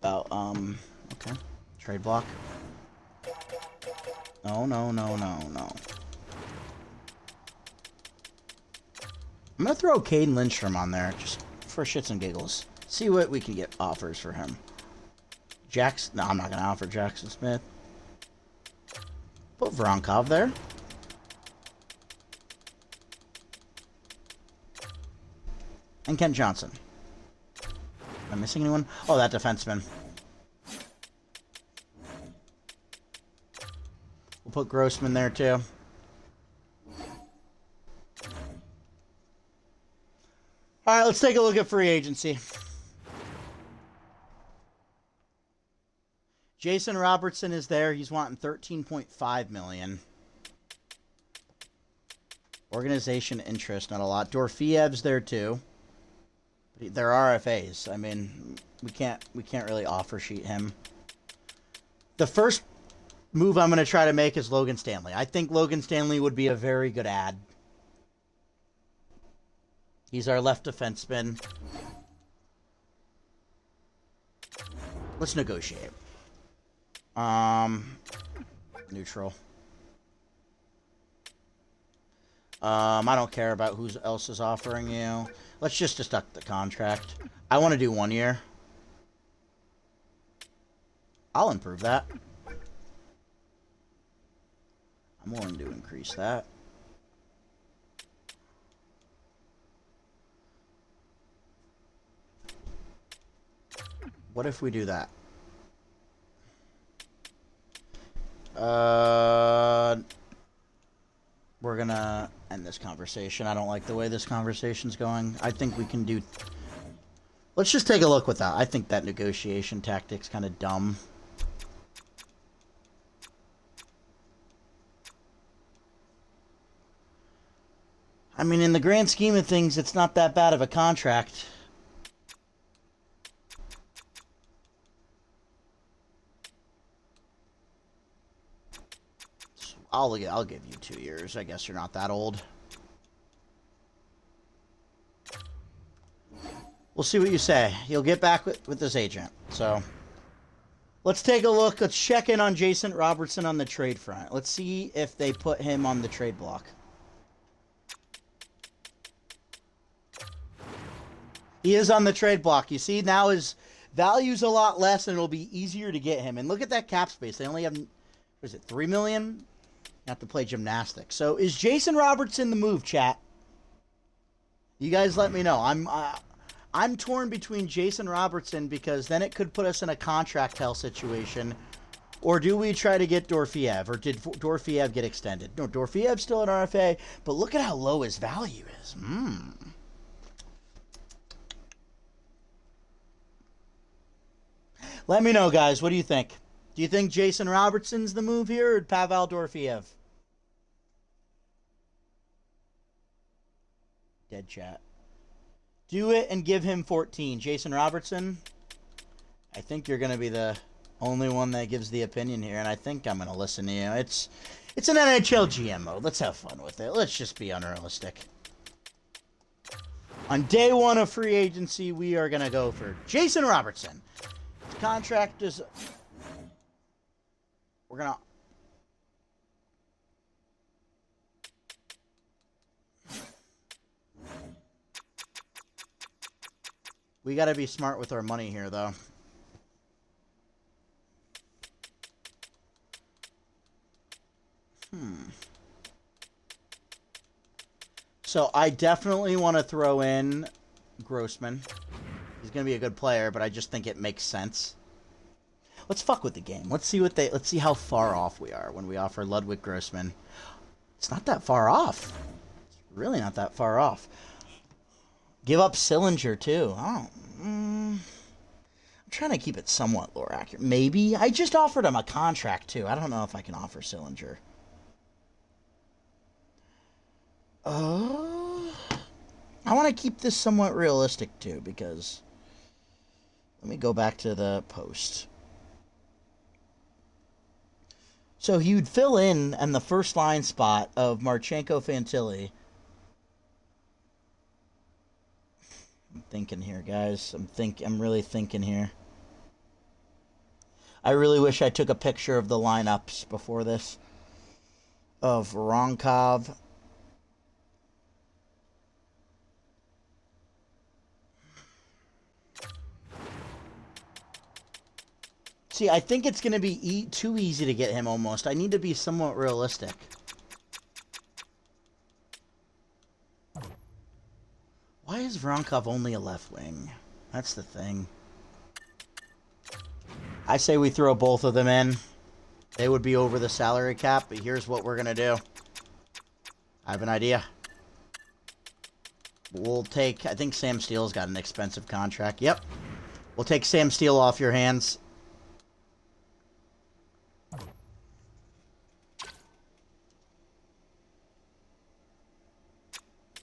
About, okay. Trade block. No, no, no, no, no. I'm going to throw Caden Lindstrom on there, just for shits and giggles. See what we can get offers for him. Jackson. No, I'm not going to offer Jackson Smith. Put Voronkov there. And Kent Johnson. Am I missing anyone? Oh, that defenseman. We'll put Grossman there, too. All right, let's take a look at free agency. Jason Robertson is there. He's wanting $13.5 million. Organization interest, not a lot. Dorfiev's there, too. They're RFAs. I mean, we can't really offer sheet him. The first move I'm going to try to make is Logan Stanley. I think Logan Stanley would be a very good ad. He's our left defenseman. Let's negotiate. Neutral. I don't care about who else is offering you. Let's just deduct the contract. I want to do 1 year. I'll improve that. I'm willing to increase that. What if we do that? We're gonna end this conversation. I don't like the way this conversation's going. I think we can do... Let's just take a look with that. I think that negotiation tactic's kind of dumb. I mean, in the grand scheme of things, it's not that bad of a contract. I'll give you 2 years. I guess you're not that old. We'll see what you say. You'll get back with this agent. So, let's take a look. Let's check in on Jason Robertson on the trade front. Let's see if they put him on the trade block. He is on the trade block. You see, now his value's a lot less, and it'll be easier to get him. And look at that cap space. They only have, what is it, $3 million? You have to play gymnastics. So, is Jason Robertson the move, chat? You guys let me know. I'm torn between Jason Robertson because then it could put us in a contract hell situation. Or do we try to get Dorofeyev? Or did Dorofeyev get extended? No, Dorofeyev's still an RFA, but look at how low his value is. Let me know, guys. What do you think? Do you think Jason Robertson's the move here or Pavel Dorofeyev? Dead chat. Do it and give him 14. Jason Robertson, I think you're going to be the only one that gives the opinion here, and I think I'm going to listen to you. It's an NHL GM mode. Let's have fun with it. Let's just be unrealistic. On day 1 of free agency, we are going to go for Jason Robertson. His contract is... We're going to... We got to be smart with our money here, though. So I definitely want to throw in Grossman. He's going to be a good player, but I just think it makes sense. Let's fuck with the game. Let's see how far off we are when we offer Ludwig Grossman. It's not that far off. It's really not that far off. Give up Sillinger, too. Oh, I'm trying to keep it somewhat lore accurate. Maybe. I just offered him a contract, too. I don't know if I can offer Sillinger. I want to keep this somewhat realistic, too, because... Let me go back to the post. So he would fill in the first line spot of Marchenko Fantilli. I'm thinking here, guys. I'm really thinking here. I really wish I took a picture of the lineups before this. Of Ronkov. See, I think it's going to be too easy to get him almost. I need to be somewhat realistic. Why is Vronkov only a left wing? That's the thing. I say we throw both of them in. They would be over the salary cap, but here's what we're going to do. I have an idea. We'll take... I think Sam Steele's got an expensive contract. Yep. We'll take Sam Steele off your hands.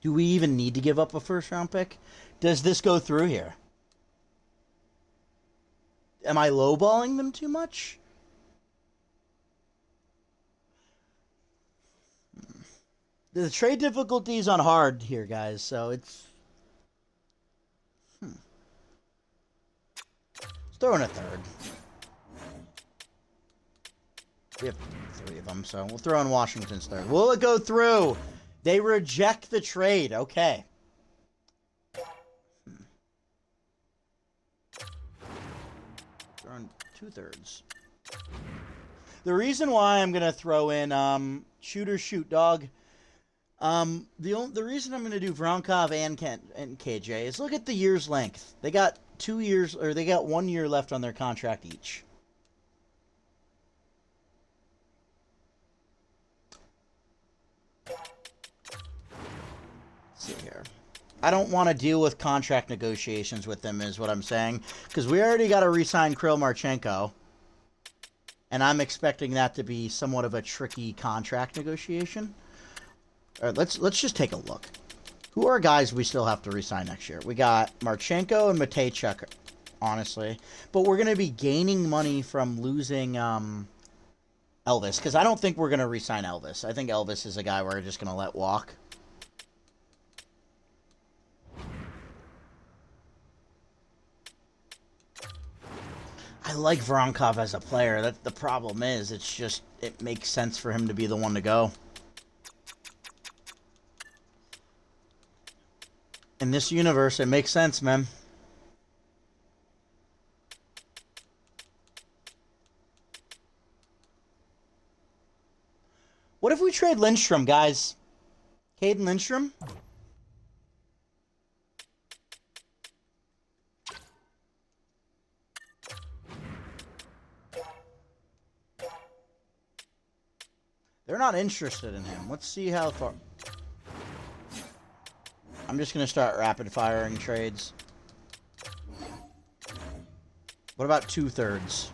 Do we even need to give up a first-round pick? Does this go through here? Am I lowballing them too much? The trade difficulty is on hard here, guys, so it's... Let's throw in a third. We have 3 of them, so we'll throw in Washington's third. Will it go through? They reject the trade. Okay. Throw in 2/3. The reason why I'm going to throw in shoot or shoot dog, the reason I'm going to do Voronkov and KJ is look at the year's length. They got 2 years, or they got 1 year left on their contract each. Let's see here. I don't want to deal with contract negotiations with them, is what I'm saying, because we already got to re-sign Kirill Marchenko, and I'm expecting that to be somewhat of a tricky contract negotiation. All right, let's just take a look. Who are guys we still have to re-sign next year? We got Marchenko and Matejchuk, honestly, but we're going to be gaining money from losing Elvis, because I don't think we're going to re-sign Elvis. I think Elvis is a guy we're just going to let walk. I like Voronkov as a player. That's the problem is, it's just, it makes sense for him to be the one to go. In this universe, it makes sense, man. What if we trade Lindstrom, guys? Caden Lindstrom? They're not interested in him. Let's see how far... I'm just going to start rapid-firing trades. What about 2/3?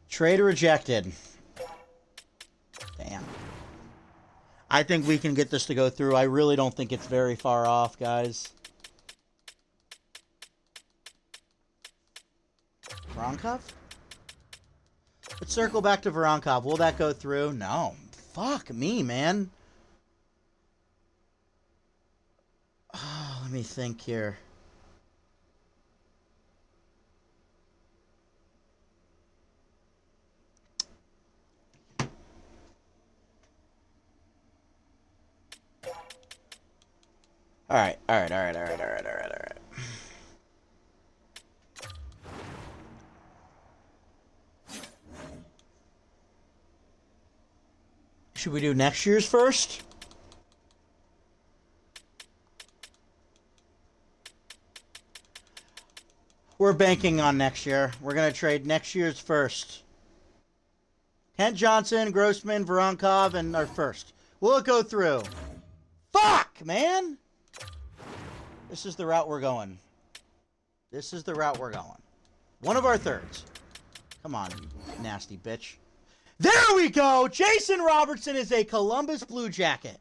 Trade rejected. Damn. I think we can get this to go through. I really don't think it's very far off, guys. Voronkov? Let's circle back to Voronkov. Will that go through? No. Fuck me, man. Oh, let me think here. All right. Should we do next year's first? We're banking on next year. We're going to trade next year's first. Kent Johnson, Grossman, Voronkov, and our first. Will it go through? Fuck, man! This is the route we're going. This is the route we're going. One of our thirds. Come on, you nasty bitch. There we go! Jason Robertson is a Columbus Blue Jacket.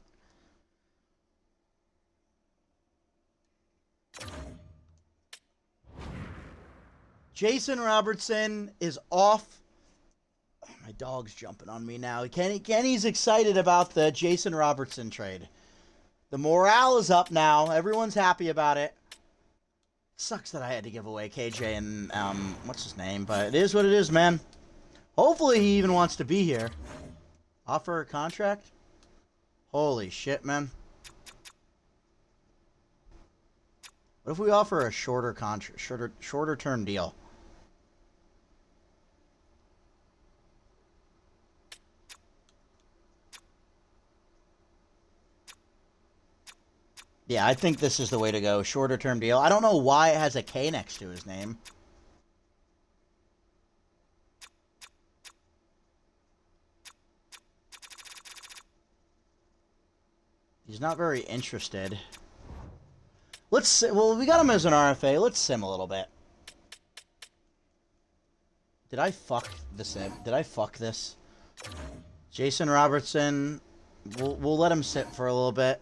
Jason Robertson is off. Oh, my dog's jumping on me now. Kenny's excited about the Jason Robertson trade. The morale is up now. Everyone's happy about it. Sucks that I had to give away KJ and, what's his name? But it is what it is, man. Hopefully he even wants to be here. Offer a contract? Holy shit, man. What if we offer a shorter contract, shorter term deal? Yeah, I think this is the way to go. Shorter term deal. I don't know why it has a K next to his name. He's not very interested. Let's well, we got him as an RFA. Let's sim a little bit. Did I fuck the sim? Did I fuck this? Jason Robertson, we'll let him sit for a little bit,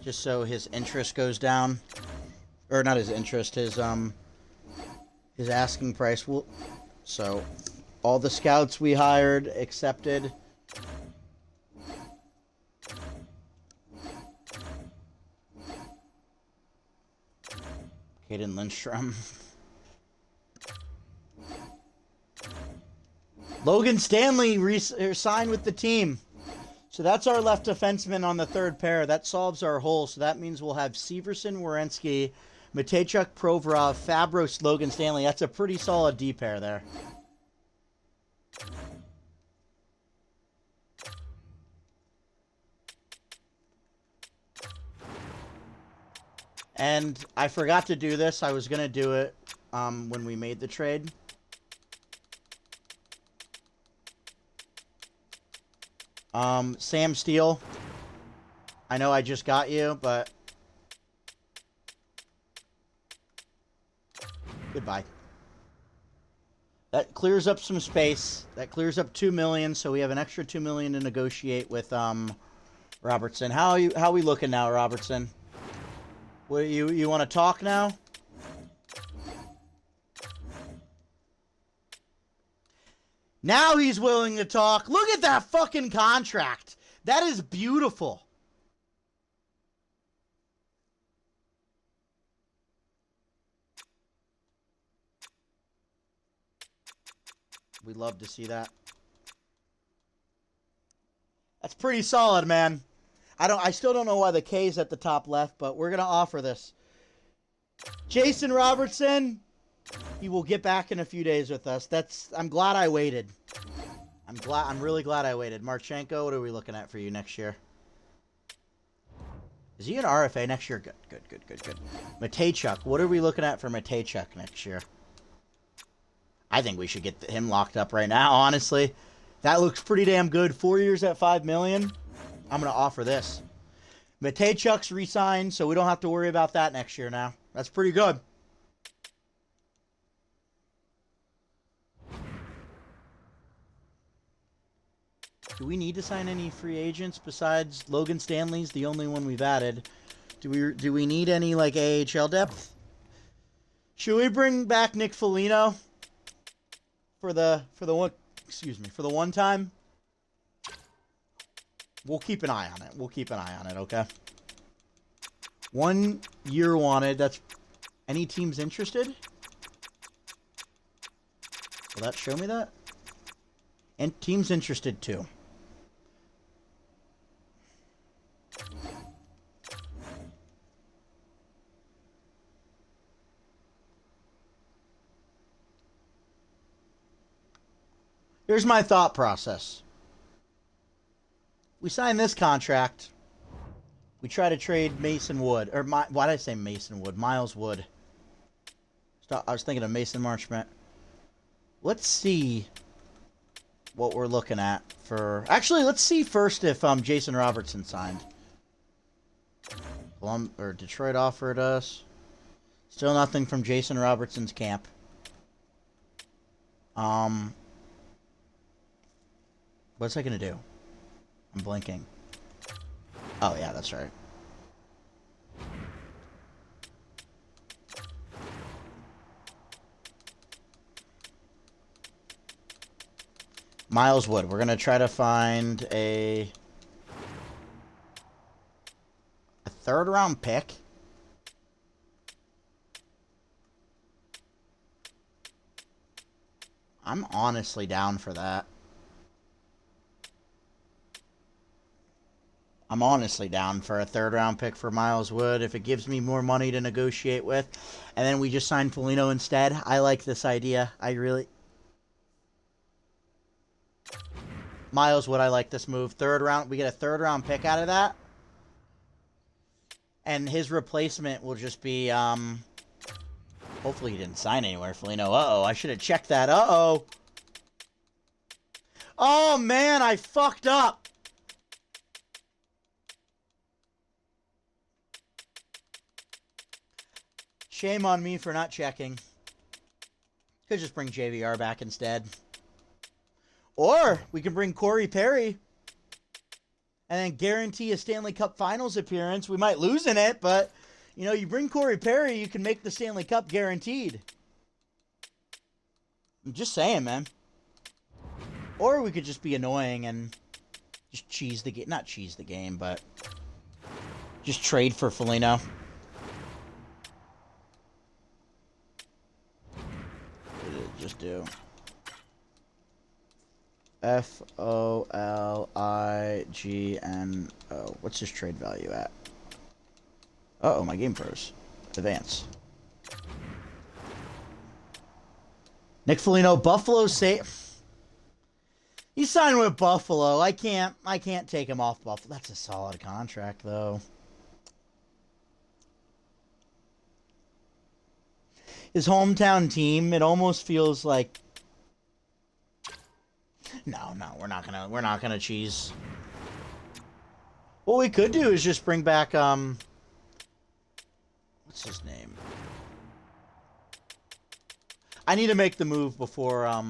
just so his interest goes down, or not his interest, his asking price. So all the scouts we hired accepted. Caden Lindstrom. Logan Stanley signed with the team. So that's our left defenseman on the third pair. That solves our hole. So that means we'll have Severson, Werenski, Matejchuk, Provorov, Fabros, Logan Stanley. That's a pretty solid D pair there. And I forgot to do this. I was going to do it when we made the trade. Sam Steele. I know I just got you, but goodbye. That clears up some space. That clears up $2 million, so we have an extra $2 million to negotiate with Robertson. How are we looking now, Robertson? What you want to talk now? Now he's willing to talk. Look at that fucking contract. That is beautiful. We love to see that. That's pretty solid, man. I still don't know why the K is at the top left, but we're going to offer this. Jason Robertson, he will get back in a few days with us. I'm glad I waited. I'm really glad I waited. Marchenko, what are we looking at for you next year? Is he an RFA next year? Good. Matejchuk, what are we looking at for Matejchuk next year? I think we should get him locked up right now, honestly. That looks pretty damn good. 4 years at $5 million. I'm going to offer this. Matejchuk's re-signed, so we don't have to worry about that next year now. That's pretty good. Do we need to sign any free agents besides Logan Stanley's the only one we've added? Do we need any like AHL depth? Should we bring back Nick Foligno for the one time? We'll keep an eye on it. Okay. 1 year wanted. That's any teams interested? Will that show me that? And teams interested too. Here's my thought process. We sign this contract. We try to trade Mason Wood. Why did I say Mason Wood? Miles Wood. I was thinking of Mason Marchment. Let's see what we're looking at for... Actually, let's see first if Jason Robertson signed. Detroit offered us. Still nothing from Jason Robertson's camp. What's I going to do? I'm blinking. Oh, yeah, that's right. Miles Wood. We're going to try to find a third-round pick. I'm honestly down for that. I'm honestly down for a third-round pick for Miles Wood if it gives me more money to negotiate with. And then we just sign Foligno instead. I like this idea. Miles Wood, I like this move. Third round, we get a third-round pick out of that. And his replacement will just be, hopefully he didn't sign anywhere, Foligno. Uh-oh, I should have checked that. Uh-oh. Oh, man, I fucked up. Shame on me for not checking. Could just bring JVR back instead. Or we can bring Corey Perry. and then guarantee a Stanley Cup Finals appearance. We might lose in it, but, you know, you bring Corey Perry, you can make the Stanley Cup guaranteed. I'm just saying, man. Or we could just be annoying and just cheese the game. Not cheese the game, but just trade for Foligno. What did it just do? Foligno. What's his trade value at? Uh-oh, my game froze. Advance. Nick Foligno, Buffalo He signed with Buffalo. I can't take him off Buffalo. That's a solid contract, though. His hometown team, it almost feels like No, we're not gonna cheese. What we could do is just bring back what's his name? I need to make the move before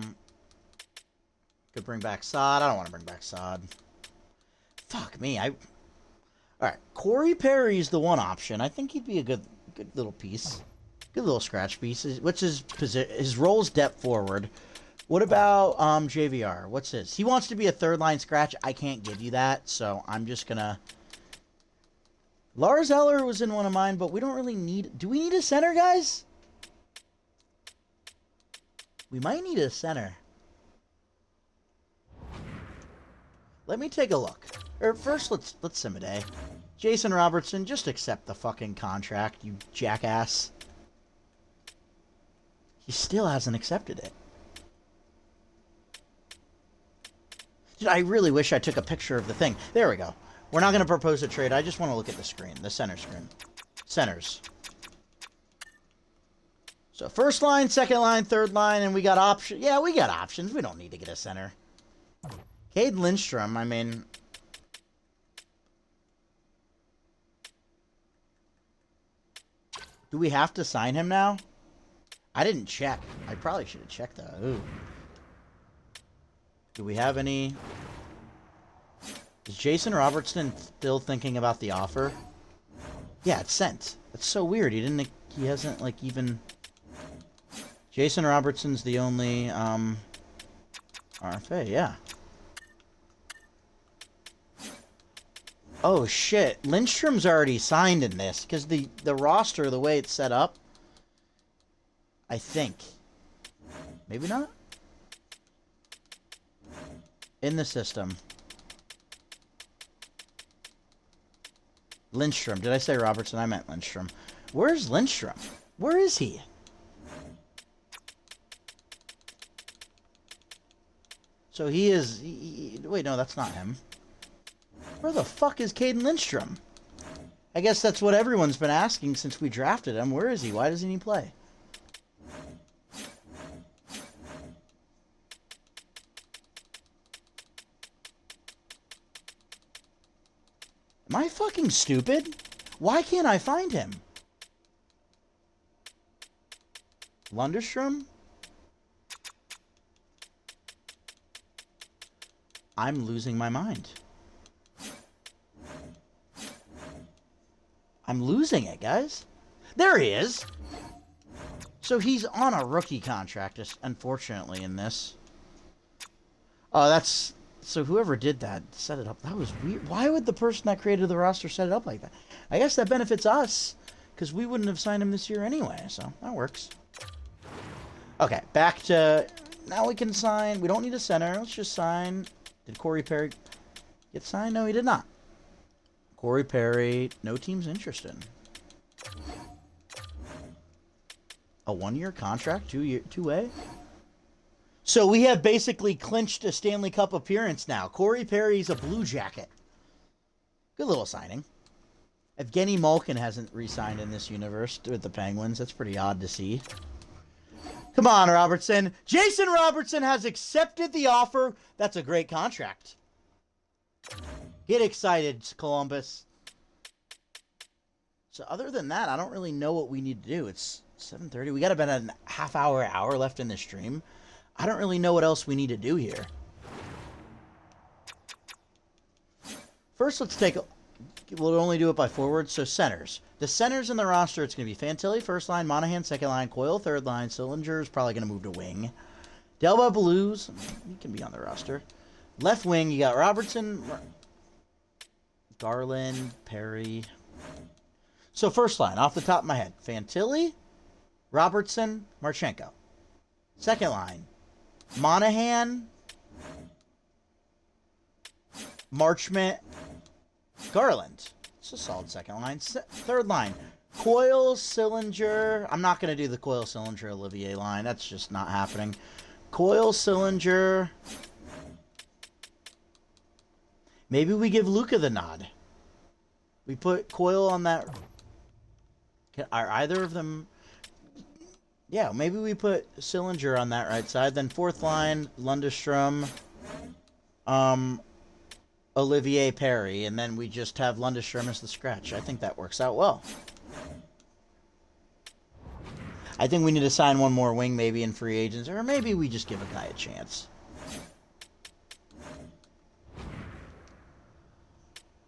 could bring back Sod. I don't want to bring back Sod. Fuck me. Alright, Corey Perry's the one option. I think he'd be a good little piece. Good little scratch piece. What's his position? His role's depth forward. What about JVR? What's his? He wants to be a third-line scratch. I can't give you that, so I'm just gonna... Lars Eller was in one of mine, but we don't really need... Do we need a center, guys? We might need a center. Let me take a look. First, let's sim a day. Jason Robertson, just accept the fucking contract, you jackass. He still hasn't accepted it. Dude, I really wish I took a picture of the thing. There we go. We're not going to propose a trade. I just want to look at the screen, the center screen. Centers. So first line, second line, third line, and we got options. Yeah, we got options. We don't need to get a center. Cade Lindstrom, I mean... Do we have to sign him now? I didn't check. I probably should have checked that. Ooh. Do we have any... Is Jason Robertson still thinking about the offer? Yeah, it's sent. That's so weird. He hasn't, like, even... Jason Robertson's the only, RFA, yeah. Oh, shit. Lindstrom's already signed in this, because the roster, the way it's set up, I think. Maybe not? In the system. Lindstrom. Did I say Robertson? I meant Lindstrom. Where's Lindstrom? Where is he? So he is... wait, no, that's not him. Where the fuck is Caden Lindstrom? I guess that's what everyone's been asking since we drafted him. Where is he? Why doesn't he play? Am I fucking stupid? Why can't I find him? Lundestrom? I'm losing my mind. I'm losing it, guys. There he is. So he's on a rookie contract, unfortunately, in this. Oh, that's... So whoever did that set it up. That was weird. Why would the person that created the roster set it up like that? I guess that benefits us, because we wouldn't have signed him this year anyway, so that works. Okay, back to... Now we can sign... We don't need a center. Let's just sign... Did Corey Perry get signed? No, he did not. Corey Perry, no team's interested. A one-year contract, two-way? So we have basically clinched a Stanley Cup appearance now. Corey Perry's a Blue Jacket. Good little signing. Evgeny Malkin hasn't re-signed in this universe with the Penguins. That's pretty odd to see. Come on, Robertson. Jason Robertson has accepted the offer. That's a great contract. Get excited, Columbus. So other than that, I don't really know what we need to do. It's 7:30. We got about a hour left in the stream. I don't really know what else we need to do here. First, let's take a... We'll only do it by forwards, so centers. The centers in the roster, it's going to be Fantilli, first line, Monahan, second line, Coyle, third line, Sillinger is probably going to move to wing. Delba Blues, he can be on the roster. Left wing, you got Robertson, Garland, Perry. So first line, off the top of my head, Fantilli, Robertson, Marchenko. Second line, Monahan, Marchment, Garland. It's a solid second line. Third line, Coyle, Sillinger. I'm not going to do the Coyle, Sillinger, Olivier line. That's just not happening. Coyle, Sillinger. Maybe we give Luka the nod. We put Coyle on that. Are either of them... Yeah, maybe we put Sillinger on that right side. Then fourth line, Lundestrom, Olivier, Perry. And then we just have Lundestrom as the scratch. I think that works out well. I think we need to sign one more wing maybe in free agents. Or maybe we just give a guy a chance.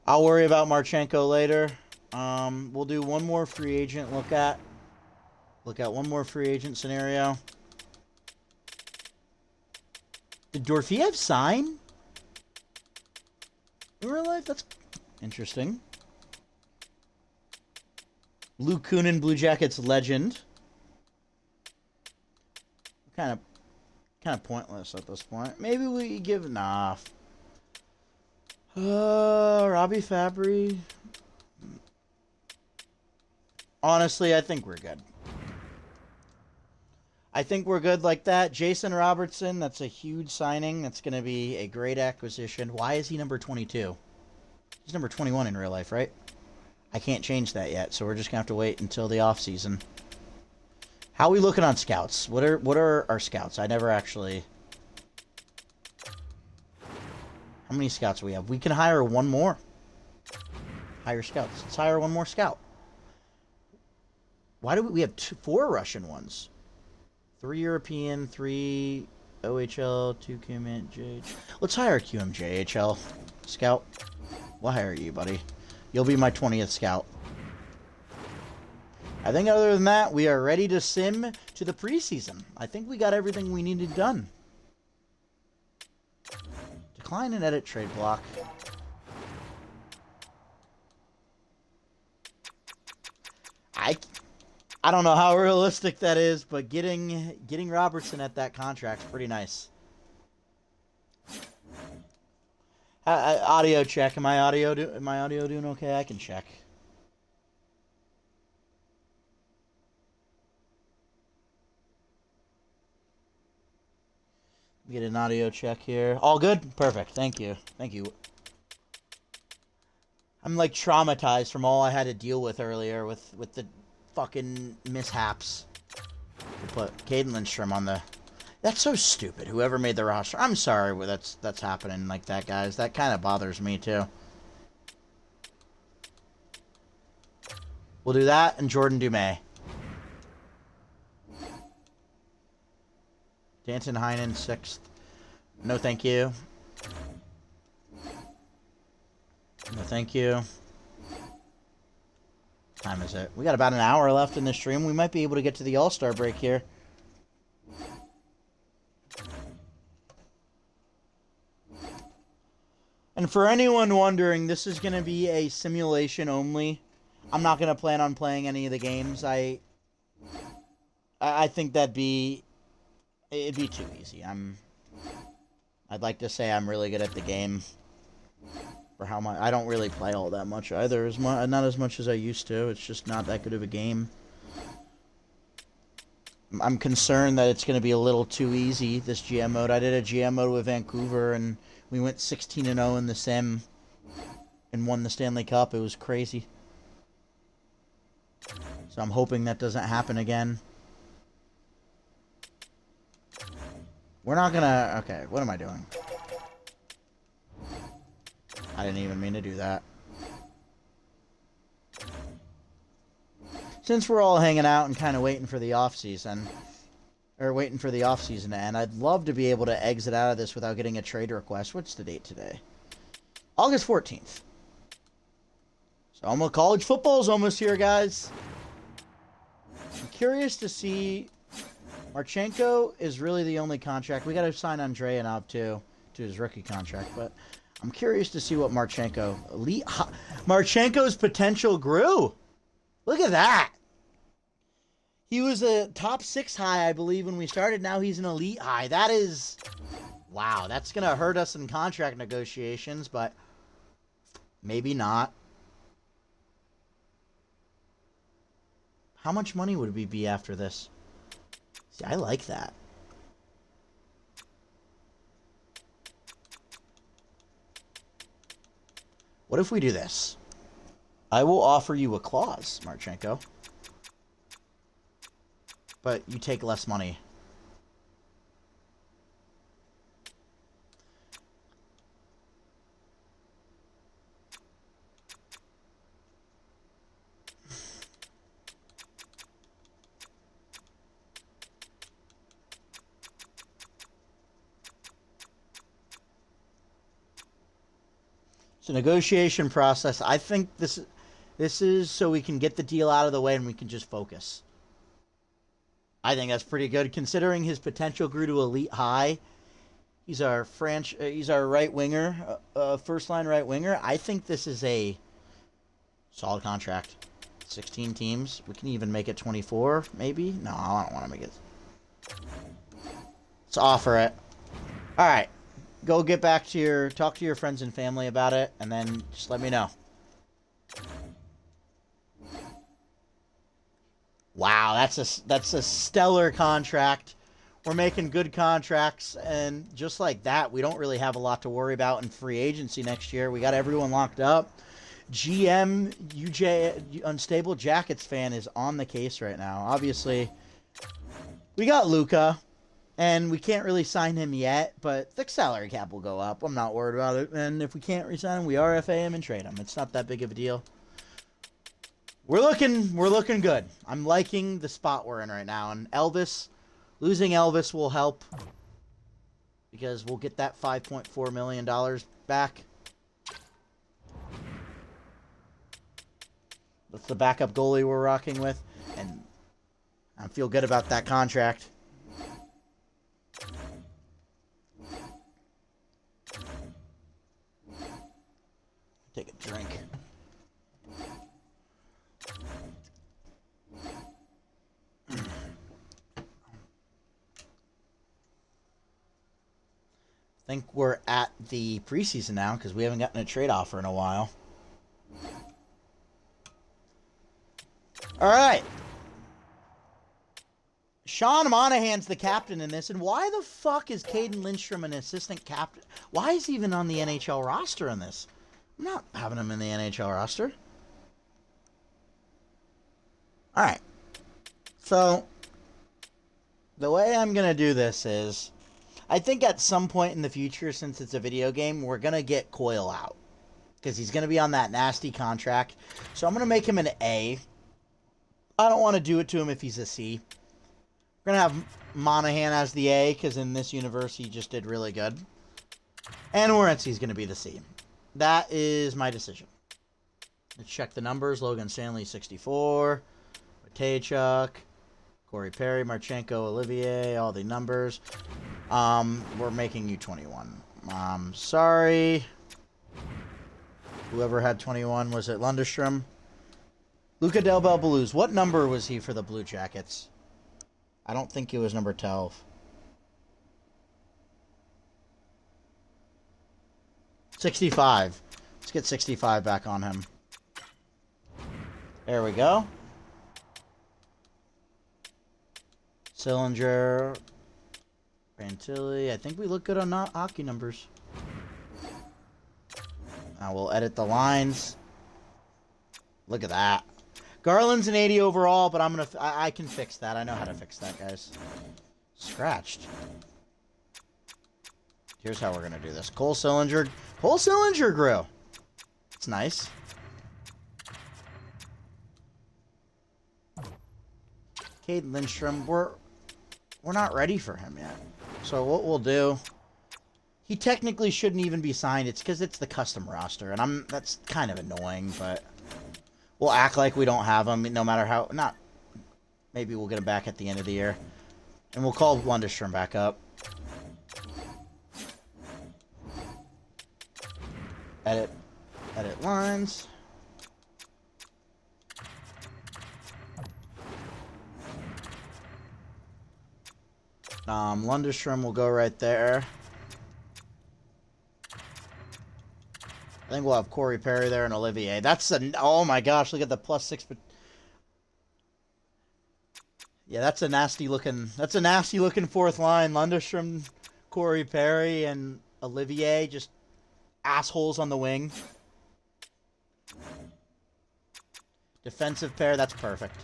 I'll worry about Marchenko later. We'll do one more free agent look at one more free agent scenario. Did Dorofeyev sign in real life? That's interesting. Luke Kunin, Blue Jackets legend. Kind of pointless at this point. Maybe we give Robbie Fabry. Honestly, I think we're good. I think we're good like that. Jason Robertson, that's a huge signing. That's going to be a great acquisition. Why is he number 22? He's number 21 in real life, right? I can't change that yet, so we're just going to have to wait until the offseason. How are we looking on scouts? What are our scouts? I never actually... How many scouts do we have? We can hire one more. Hire scouts. Let's hire one more scout. Why do we have 4 Russian ones? 3 European, 3 OHL, 2 QMJH. Let's hire a QMJHL scout. We'll hire you, buddy. You'll be my 20th scout. I think other than that, we are ready to sim to the preseason. I think we got everything we needed done. Decline and edit trade block. I don't know how realistic that is, but getting Robertson at that contract's pretty nice. Audio check. Am my audio doing okay? I can check. Get an audio check here. All good? Perfect. Thank you. Thank you. I'm like traumatized from all I had to deal with earlier with the fucking mishaps. We'll put Caden Lindstrom on the... That's so stupid. Whoever made the roster. I'm sorry that's happening like that, guys. That kind of bothers me, too. We'll do that and Jordan Dumais. Danton Heinen, 6th. No, thank you. No, thank you. What time is it? We got about an hour left in this stream. We might be able to get to the All-Star break here. And for anyone wondering, this is going to be a simulation only. I'm not going to plan on playing any of the games. I think it'd be too easy. I'd like to say I'm really good at the game. For how much I don't really play all that much either. Not as much as I used to. It's just not that good of a game. I'm concerned that it's going to be a little too easy, this GM mode. I did a GM mode with Vancouver, and we went 16-0 in the sim and won the Stanley Cup. It was crazy. So I'm hoping that doesn't happen again. We're not gonna... Okay, what am I doing? I didn't even mean to do that. Since we're all hanging out and kind of waiting for the off-season, or waiting for the off-season to end, I'd love to be able to exit out of this without getting a trade request. What's the date today? August 14th. So almost college football's almost here, guys. I'm curious to see. Marchenko is really the only contract. We got to sign Andreanov too to his rookie contract, but I'm curious to see what Marchenko's potential grew. Look at that. He was a top 6 high, I believe, when we started. Now he's an elite high. That is, wow. That's gonna hurt us in contract negotiations, but maybe not. How much money would we be after this? See, I like that. What if we do this? I will offer you a clause, Marchenko. But you take less money. It's a negotiation process. I think this is so we can get the deal out of the way and we can just focus. I think that's pretty good considering his potential grew to elite high. He's our right winger, first line right winger. I think this is a solid contract. 16 teams. We can even make it 24, maybe. No, I don't want to make it. Let's offer it. All right. Go get back to talk to your friends and family about it, and then just let me know. Wow, that's a stellar contract. We're making good contracts, and just like that, we don't really have a lot to worry about in free agency next year. We got everyone locked up. GM UJ Unstable Jackets fan is on the case right now. Obviously, we got Luka. And we can't really sign him yet, but the salary cap will go up. I'm not worried about it. And if we can't re-sign him, we RFA him and trade him. It's not that big of a deal. We're looking good. I'm liking the spot we're in right now. And losing Elvis will help because we'll get that $5.4 million back. That's the backup goalie we're rocking with, and I feel good about that contract. Take a drink. I think we're at the preseason now because we haven't gotten a trade offer in a while. All right. Sean Monahan's the captain in this, and why the fuck is Caden Lindstrom an assistant captain? Why is he even on the NHL roster in this? I'm not having him in the NHL roster. All right. So, the way I'm going to do this is, I think at some point in the future, since it's a video game, we're going to get Coyle out. Because he's going to be on that nasty contract. So I'm going to make him an A. I don't want to do it to him if he's a C. We're going to have Monahan as the A, because in this universe he just did really good. And Werenski's going to be the C. That is my decision. Let's check the numbers. Logan Stanley, 64. Matejchuk. Corey Perry, Marchenko, Olivier. All the numbers. We're making you 21. Sorry. Whoever had 21, was it Lundestrom? Luca Del Bel Blues. What number was he for the Blue Jackets? I don't think it was number 12. 65. Let's get 65 back on him. There we go. Sillinger. Rantilli. I think we look good on hockey numbers. Now we'll edit the lines. Look at that. Garland's an 80 overall, but I can fix that. I know how to fix that, guys. Scratched. Here's how we're gonna do this. Cole Sillinger. Cole Sillinger grew. It's nice. Caden Lindstrom. We're not ready for him yet. So what we'll do. He technically shouldn't even be signed. It's because it's the custom roster, and that's kind of annoying, but We'll act like we don't have him, no matter how... Not... Maybe we'll get him back at the end of the year. And we'll call Lundestrom back up. Edit lines. Lundestrom will go right there. I think we'll have Corey Perry there and Olivier. That's a... Oh my gosh, look at the +6. Yeah, that's a nasty looking... That's a nasty looking fourth line. Lundestrom, Corey Perry, and Olivier. Just assholes on the wing. Defensive pair, that's perfect.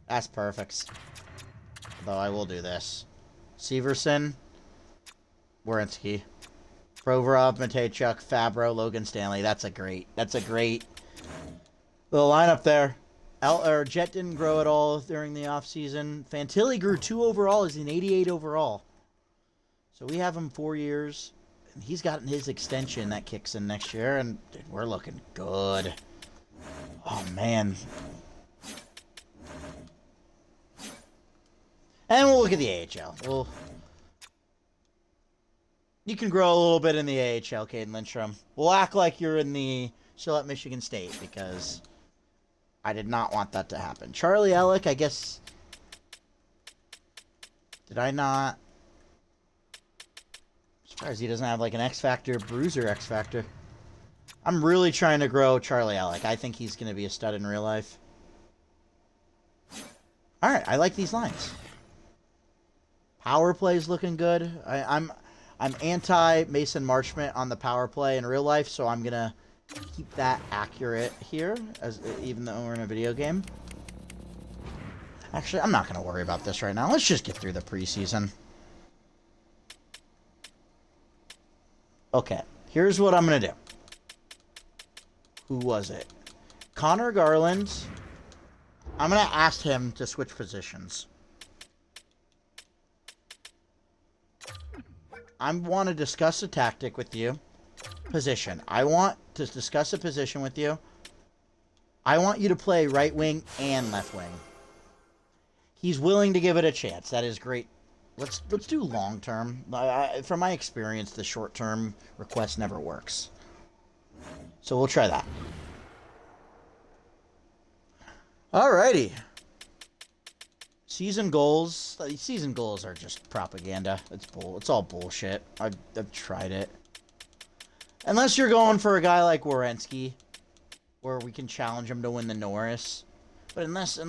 That's perfect. Although I will do this. Severson, Werenski, Provorov, Matejchuk, Fabro, Logan Stanley. That's a great little lineup there. Jet didn't grow at all during the offseason. Fantilli grew 2 overall. He's an 88 overall. So we have him 4 years. And he's gotten his extension that kicks in next year. And dude, we're looking good. Oh, man. And we'll look at the AHL. You can grow a little bit in the AHL, Caden Lindstrom. We'll act like you're still at Michigan State, because I did not want that to happen. Charlie Ellick, I guess... Did I not... I'm surprised he doesn't have like an X Factor, bruiser X Factor. I'm really trying to grow Charlie Ellick. I think he's going to be a stud in real life. Alright, I like these lines. Power play's looking good. I'm anti Mason Marchment on the power play in real life, so I'm gonna keep that accurate here, even though we're in a video game. Actually, I'm not gonna worry about this right now. Let's just get through the preseason. Okay, here's what I'm gonna do. Who was it? Connor Garland. I'm gonna ask him to switch positions. I want to discuss a tactic with you. Position. I want to discuss a position with you. I want you to play right wing and left wing. He's willing to give it a chance. That is great. Let's do long term. From my experience, the short term request never works. So we'll try that. Alrighty. Season goals. Season goals are just propaganda. It's all bullshit. I've tried it. Unless you're going for a guy like Werenski, where we can challenge him to win the Norris. But unless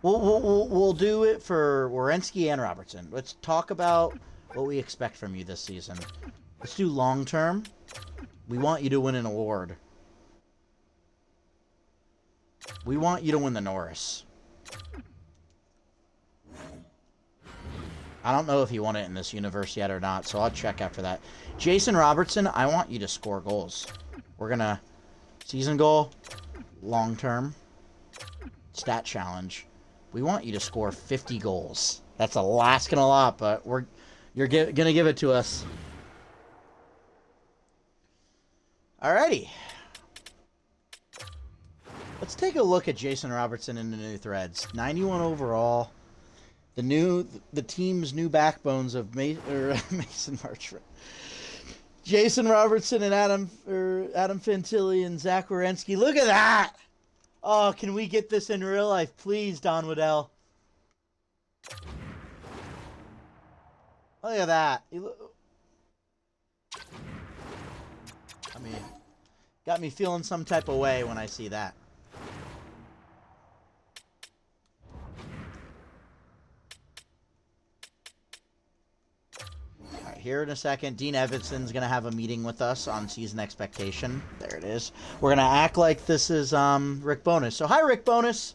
we'll do it for Werenski and Robertson. Let's talk about what we expect from you this season. Let's do long term. We want you to win an award. We want you to win the Norris. I don't know if he won it in this universe yet or not, so I'll check after that. Jason Robertson, I want you to score goals. We're gonna... Season goal. Long term. Stat challenge. We want you to score 50 goals. That's asking a lot, but you're gonna give it to us. Alrighty. Let's take a look at Jason Robertson in the new threads. 91 overall. The team's new backbones of Mason Marchment. Jason Robertson and Adam Fantilli and Zach Werenski. Look at that! Oh, can we get this in real life, please, Don Waddell? Look at that. I mean, got me feeling some type of way when I see that. Here in a second, Dean Evanson's going to have a meeting with us on season expectation. There it is. We're going to act like this is Rick Bonus. So, hi, Rick Bonus.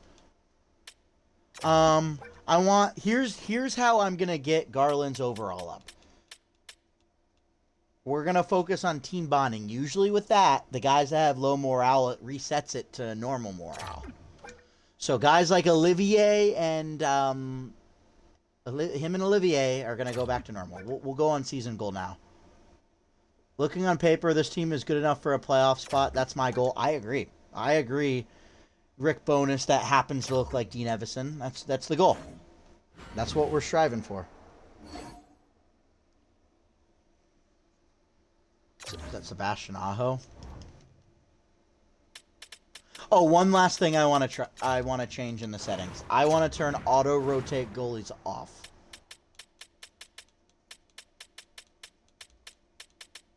Here's how I'm going to get Garland's overall up. We're going to focus on team bonding. Usually with that, the guys that have low morale, it resets it to normal morale. So, guys like Olivier and... him and Olivier are going to go back to normal. We'll go on season goal now. Looking on paper, this team is good enough for a playoff spot. That's my goal. I agree. I agree. Rick Bonus that happens to look like Dean Evison. That's the goal. That's what we're striving for. That's Sebastian Aho. Oh, one last thing I want to try. I want to change in the settings. I want to turn auto rotate goalies off.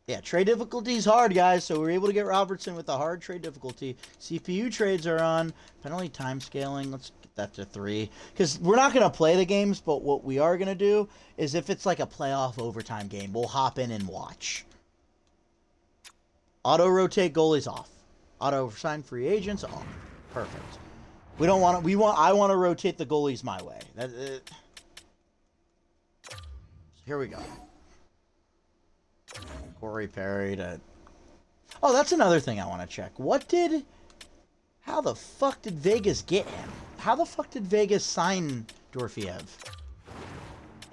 Yeah, trade difficulty is hard, guys. So we're able to get Robertson with a hard trade difficulty. CPU trades are on. Penalty time scaling. Let's get that to 3. Because we're not going to play the games, but what we are going to do is if it's like a playoff overtime game, we'll hop in and watch. Auto rotate goalies off. Auto sign free agents off. Perfect. We don't want to. I want to rotate the goalies my way. Here we go. Corey Perry to... Oh, that's another thing I want to check. How the fuck did Vegas get him? How the fuck did Vegas sign Dorfiev?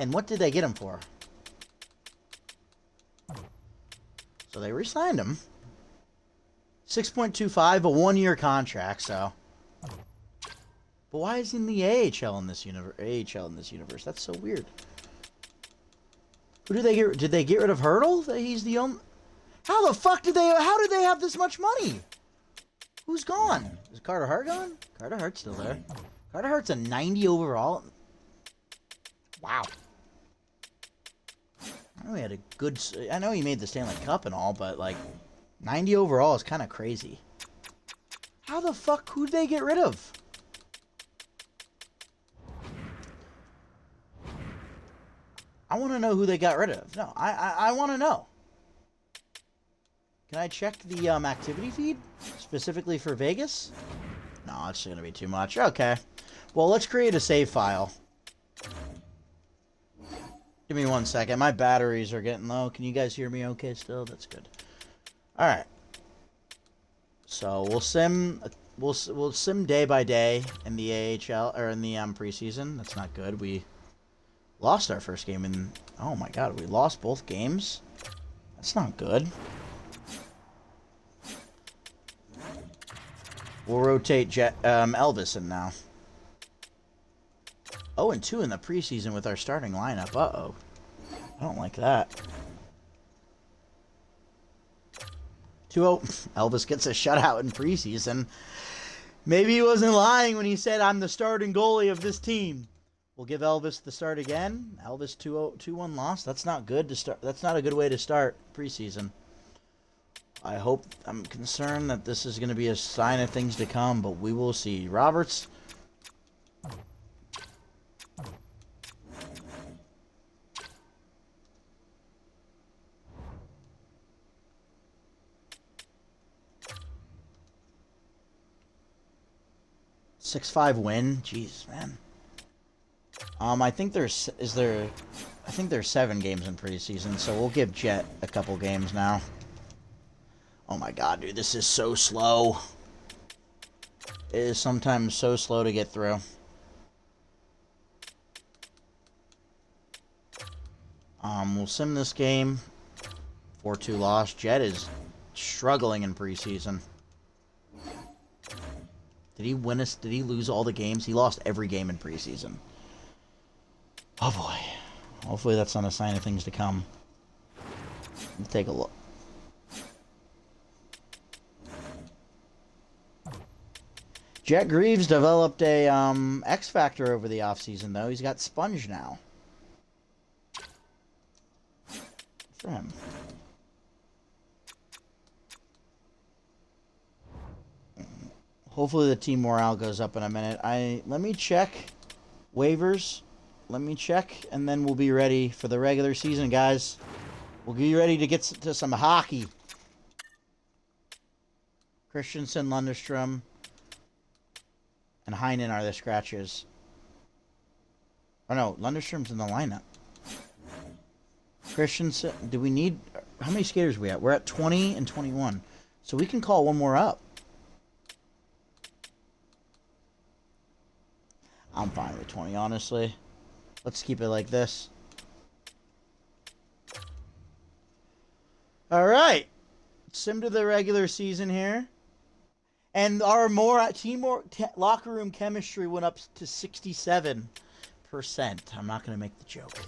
And what did they get him for? So they re-signed him. 6.25, a 1-year contract, so... But why is he in the AHL in this universe? That's so weird. Who did they get? Did they get rid of Hurdle? He's the only. How the fuck did they? How did they have this much money? Who's gone? Is Carter Hart gone? Carter Hart's still there. Carter Hart's a 90 overall. Wow. I know he had a good. I know he made the Stanley Cup and all, but like 90 overall is kind of crazy. How the fuck? Who'd they get rid of? I want to know who they got rid of. No, I want to know. Can I check the activity feed? Specifically for Vegas? No, it's going to be too much. Okay. Well, let's create a save file. Give me 1 second. My batteries are getting low. Can you guys hear me okay still? That's good. Alright. So, we'll sim day by day in the AHL, or in the preseason. That's not good. We lost our first game in... Oh my god, we lost both games? That's not good. We'll rotate Elvis in now. 0-2 in the preseason with our starting lineup. Uh-oh. I don't like that. 2-0. Elvis gets a shutout in preseason. Maybe he wasn't lying when he said, I'm the starting goalie of this team. We'll give Elvis the start again. Elvis 2-1 loss. That's not good to start. That's not a good way to start preseason. I'm concerned that this is going to be a sign of things to come, but we will see. Roberts. (6-5) win. Jeez, man. I think there's 7 games in preseason, so we'll give Jet a couple games now. Oh my god, dude, this is so slow. It is sometimes so slow to get through. We'll sim this game. 4-2 loss. Jet is struggling in preseason. Did he win us? Did he lose all the games? He lost every game in preseason. Oh boy. Hopefully that's not a sign of things to come. Let's take a look. Jet Greaves developed a X Factor over the offseason, though. He's got Sponge now. Good for him. Hopefully the team morale goes up in a minute. Let me check waivers. Let me check, and then we'll be ready for the regular season, guys. We'll be ready to get to some hockey. Christensen, Lundestrom, and Heinen are the scratches. Oh no, Lundestrom's in the lineup. Christensen, do we need... How many skaters are we at? We're at 20 and 21. So we can call one more up. I'm fine with 20, honestly. Let's keep it like this. Alright. Sim to the regular season here. And our locker room chemistry went up to 67%. I'm not going to make the joke.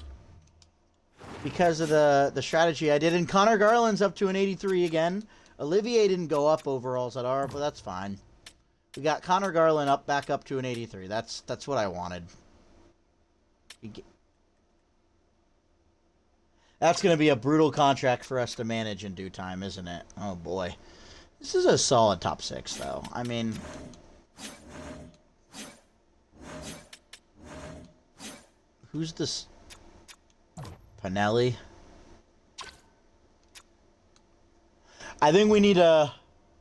Because of the strategy I did. And Connor Garland's up to an 83 again. Olivier didn't go up overalls at our, but that's fine. We got Connor Garland back up to an 83. That's what I wanted. That's going to be a brutal contract for us to manage in due time, isn't it? Oh, boy. This is a solid top 6, though. I mean... Who's this? Pinelli? I think we need a...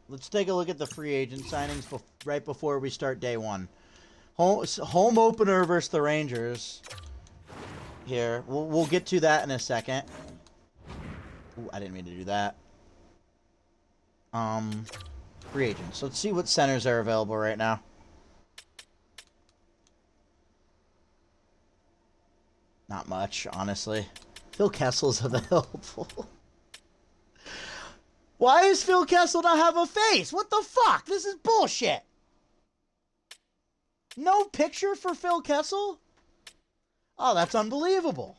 Let's take a look at the free agent signings right before we start day one. Home opener versus the Rangers. Here. We'll get to that in a second. Ooh, I didn't mean to do that. Free agents. Let's see what centers are available right now. Not much, honestly. Phil Kessel's available. Why does Phil Kessel not have a face? What the fuck? This is bullshit. No picture for Phil Kessel? Oh, that's unbelievable.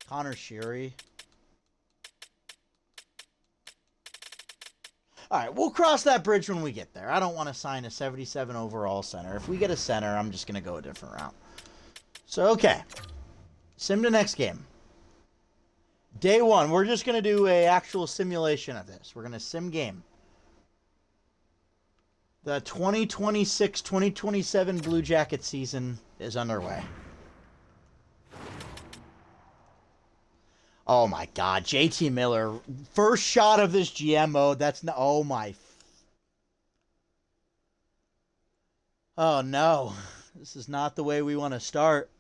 Connor Sheary. All right, we'll cross that bridge when we get there. I don't want to sign a 77 overall center. If we get a center, I'm just going to go a different route. So, okay. Sim to next game. Day one, we're just going to do a actual simulation of this. We're going to sim game. The 2026-2027 Blue Jacket season is underway. Oh my God, JT Miller. First shot of this GM mode. That's not, oh my. Oh no. This is not the way we want to start.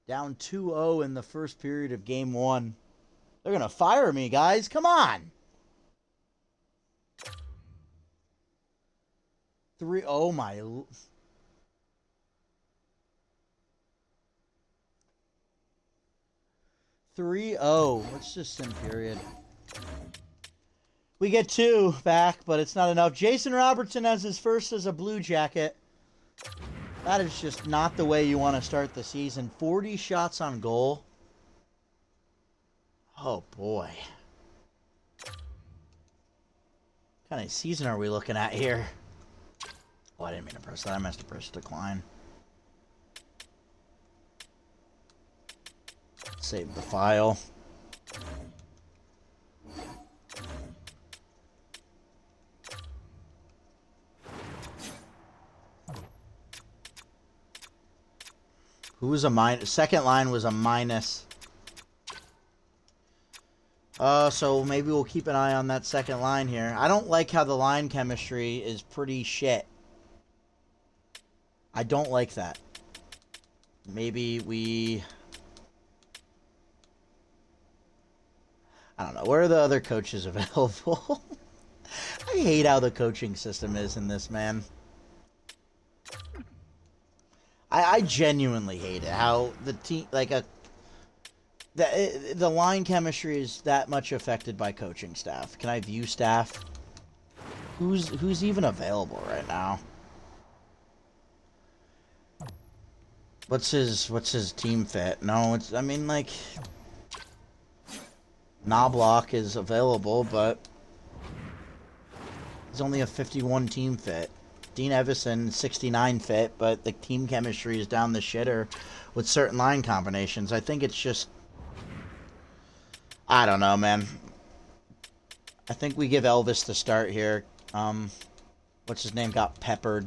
Down 2-0 in the first period of game one. They're going to fire me, guys. Come on. 3-0, oh my. 3-0. Let's just sim period. We get 2 back, but it's not enough. Jason Robertson has his first as a Blue Jacket. That is just not the way you want to start the season. 40 shots on goal. Oh, boy. What kind of season are we looking at here? Oh, I didn't mean to press that. I meant to press decline. Save the file. Who was a minus? Second line was a minus. So maybe we'll keep an eye on that second line here. I don't like how the line chemistry is pretty shit. I don't like that. Maybe we... I don't know. Where are the other coaches available? I hate how the coaching system is in this, man. I genuinely hate it. How the team, like the line chemistry is that much affected by coaching staff. Can I view staff? Who's even available right now? What's his team fit? No, it's, I mean, like, Knobloch is available, but he's only a 51 team fit. Dean Evison, 69 fit, but the team chemistry is down the shitter with certain line combinations. I think it's just... I don't know, man. I think we give Elvis the start here. What's his name got peppered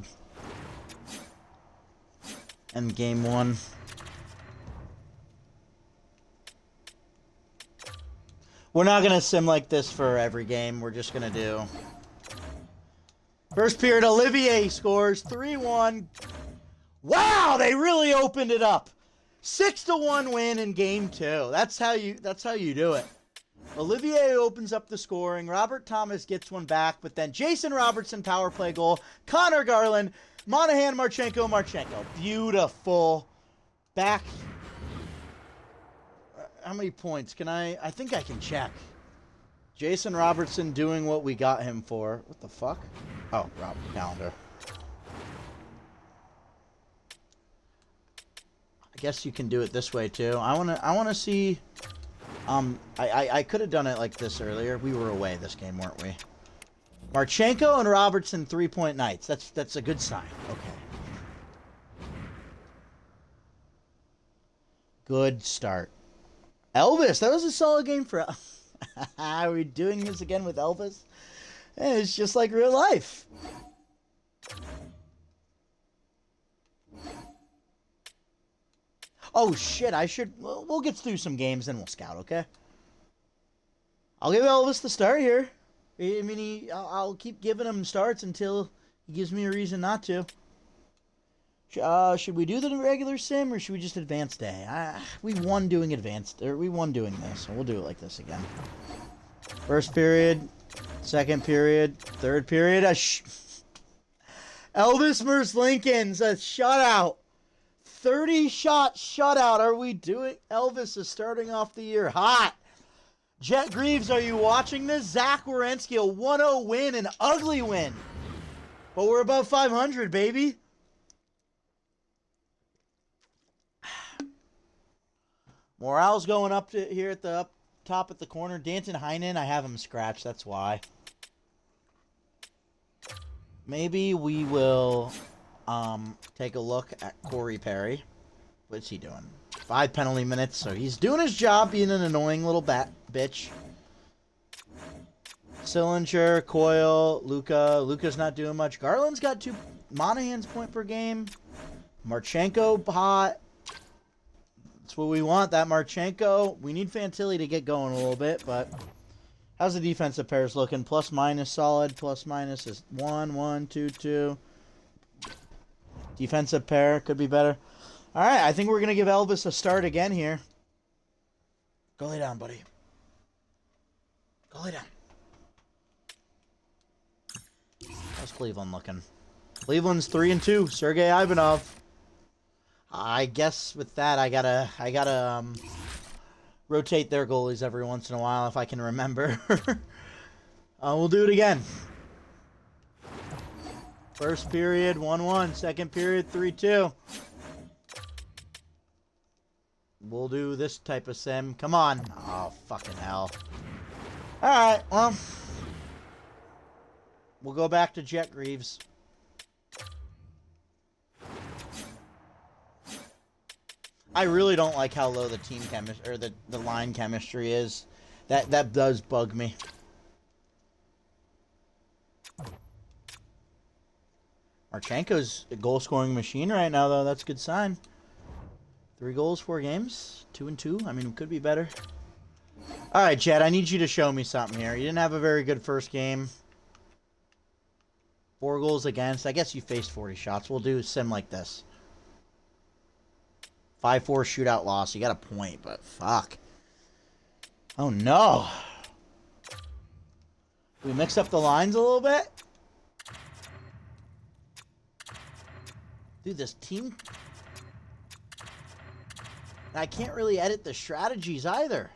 in game one. We're not going to sim like this for every game. We're just going to do... First period, Olivier scores 3-1. Wow, they really opened it up. 6-1 win in game 2. That's how you do it. Olivier opens up the scoring. Robert Thomas gets one back, but then Jason Robertson power play goal. Connor Garland, Monahan, Marchenko. Beautiful. Back. many points? Can I think I can check. Jason Robertson doing what we got him for. What the fuck? Oh, Rob calendar. I guess you can do it this way too. I wanna see. I could have done it like this earlier. We were away this game, weren't we? Marchenko and Robertson 3-point nights. That's a good sign. Okay. Good start. Elvis, that was a solid game for. Are we doing this again with Elvis? It's just like real life. Oh shit! I should. We'll get through some games, then we'll scout. Okay. I'll give Elvis the start here. I mean, I'll keep giving him starts until he gives me a reason not to. Should we do the regular sim, or should we just advance day? We won doing advanced, or we won doing this, so we'll do it like this again. First period, second period, third period. Elvis Merce Lincoln's a shutout. 30-shot shutout. Are we doing? Elvis is starting off the year hot. Jet Greaves, are you watching this? Zach Werenski, a 1-0 win, an ugly win. But we're above 500, baby. Morale's going up to here at the up top at the corner. Danton Heinen, I have him scratched. That's why. Maybe we will take a look at Corey Perry. What's he doing? 5 penalty minutes, so he's doing his job being an annoying little bitch. Sillinger, Coyle, Luca. Luca's not doing much. Garland's got 2. Monahan's point per game. Marchenko hot. That's what we want, that Marchenko. We need Fantilli to get going a little bit, but how's the defensive pairs looking? Plus minus solid. Plus minus is 1, 1, 2, 2. Defensive pair could be better. All right, I think we're going to give Elvis a start again here. Go lay down, buddy. Go lay down. How's Cleveland looking? Cleveland's 3-2. Sergei Ivanov. I guess with that, I gotta rotate their goalies every once in a while if I can remember. We'll do it again. First period, 1-1. Second period, 3-2. We'll do this type of sim. Come on. Oh, fucking hell. Alright, well. We'll go back to Jet Greaves. I really don't like how low the team chemistry, or the line chemistry is. That does bug me. Marchenko's a goal-scoring machine right now, though. That's a good sign. 3 goals, 4 games. 2-2. I mean, it could be better. All right, Jet, I need you to show me something here. You didn't have a very good first game. 4 goals against. I guess you faced 40 shots. We'll do a sim like this. 5-4 shootout loss. You got a point, but fuck. Oh, no. We mix up the lines a little bit? Dude, this team... I can't really edit the strategies either.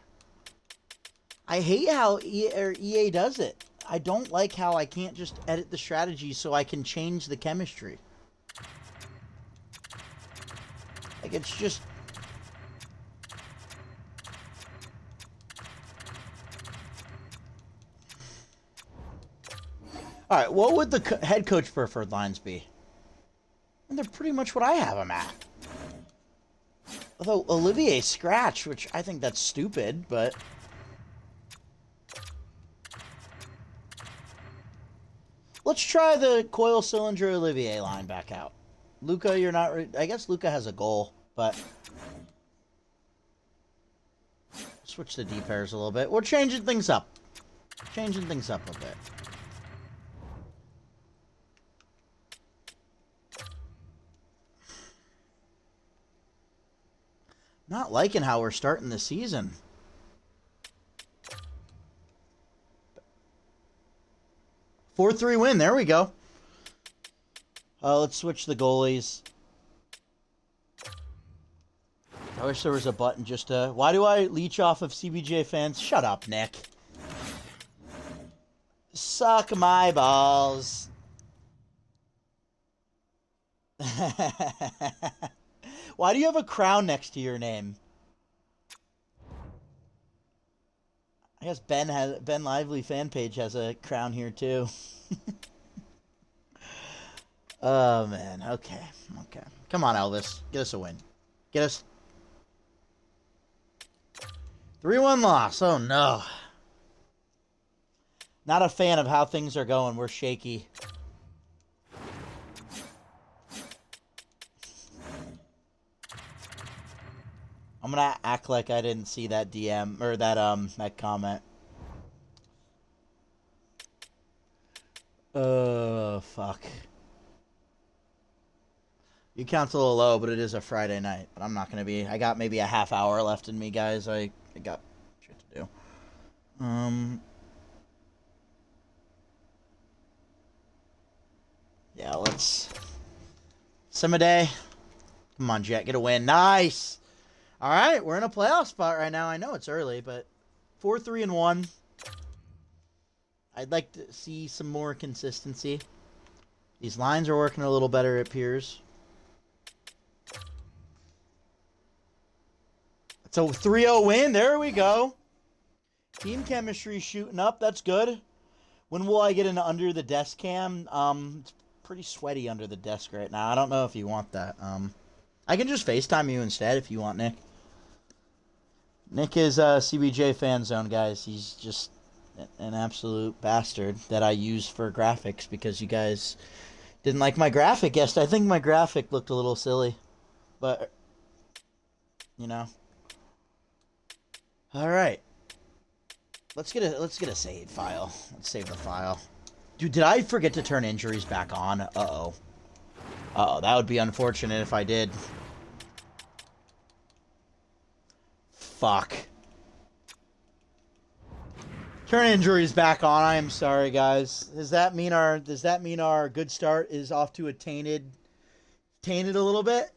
I hate how EA does it. I don't like how I can't just edit the strategies so I can change the chemistry. Like, it's just... Alright, what would the head coach preferred lines be? And they're pretty much what I have them at. Although, Olivier scratch, which I think that's stupid, but... Let's try the Coyle, Sillinger, Olivier line back out. Luca, you're not... I guess Luca has a goal, but... Switch the D pairs a little bit. We're changing things up. Changing things up a bit. Not liking how we're starting the season. Four 4-3 win. There we go. Let's switch the goalies. I wish there was a button just to... Why do I leech off of CBJ fans? Shut up, Nick. Suck my balls. Why do you have a crown next to your name? I guess Ben Lively fan page has a crown here too. Oh man, okay. Come on, Elvis. Get us a win. Get us 3-1 loss. Oh no. Not a fan of how things are going. We're shaky. I'm gonna act like I didn't see that DM or that comment. Fuck. You count's a little low, but it is a Friday night. But I'm not gonna be. I got maybe a half hour left in me, guys. I got shit to do. Yeah, let's. Simade. Come on, Jet. Get a win. Nice. All right, we're in a playoff spot right now. I know it's early, but 4-3-1. I'd like to see some more consistency. These lines are working a little better, it appears. It's a 3-0 win. There we go. Team chemistry shooting up. That's good. When will I get into under the desk cam? It's pretty sweaty under the desk right now. I don't know if you want that. I can just FaceTime you instead if you want, Nick. Nick is CBJ fan zone, guys. He's just an absolute bastard that I use for graphics because you guys didn't like my graphic yesterday. I think my graphic looked a little silly, but you know. All right, let's get a save file. Let's save the file. Dude, did I forget to turn injuries back on? Uh-oh, that would be unfortunate if I did. Fuck. Turn injuries back on. I am sorry, guys. Does that mean our good start is off to a tainted a little bit?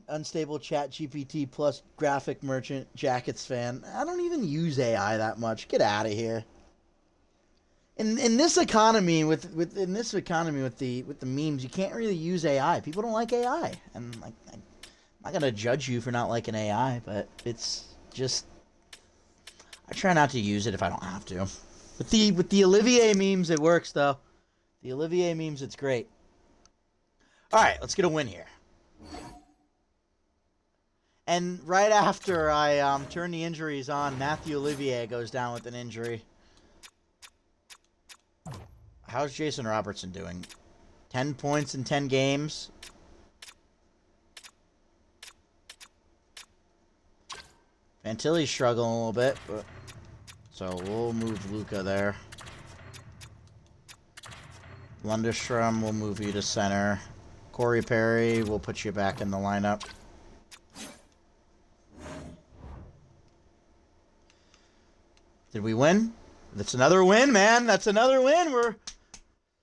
Unstable chat GPT plus graphic merchant jackets fan. I don't even use AI that much. Get out of here. In this economy with the memes, you can't really use AI. People don't like AI, and like I'm not gonna judge you for not liking AI, but it's just I try not to use it if I don't have to. With the Olivier memes, it works though. The Olivier memes, it's great. All right, let's get a win here. And right after I turn the injuries on, Matthew Olivier goes down with an injury. How's Jason Robertson doing? 10 points in 10 games. Fantilli's struggling a little bit, but so we'll move Luka there. Lundestrom, we'll move you to center. Corey Perry, we'll put you back in the lineup. Did we win? That's another win, man. That's another win. We're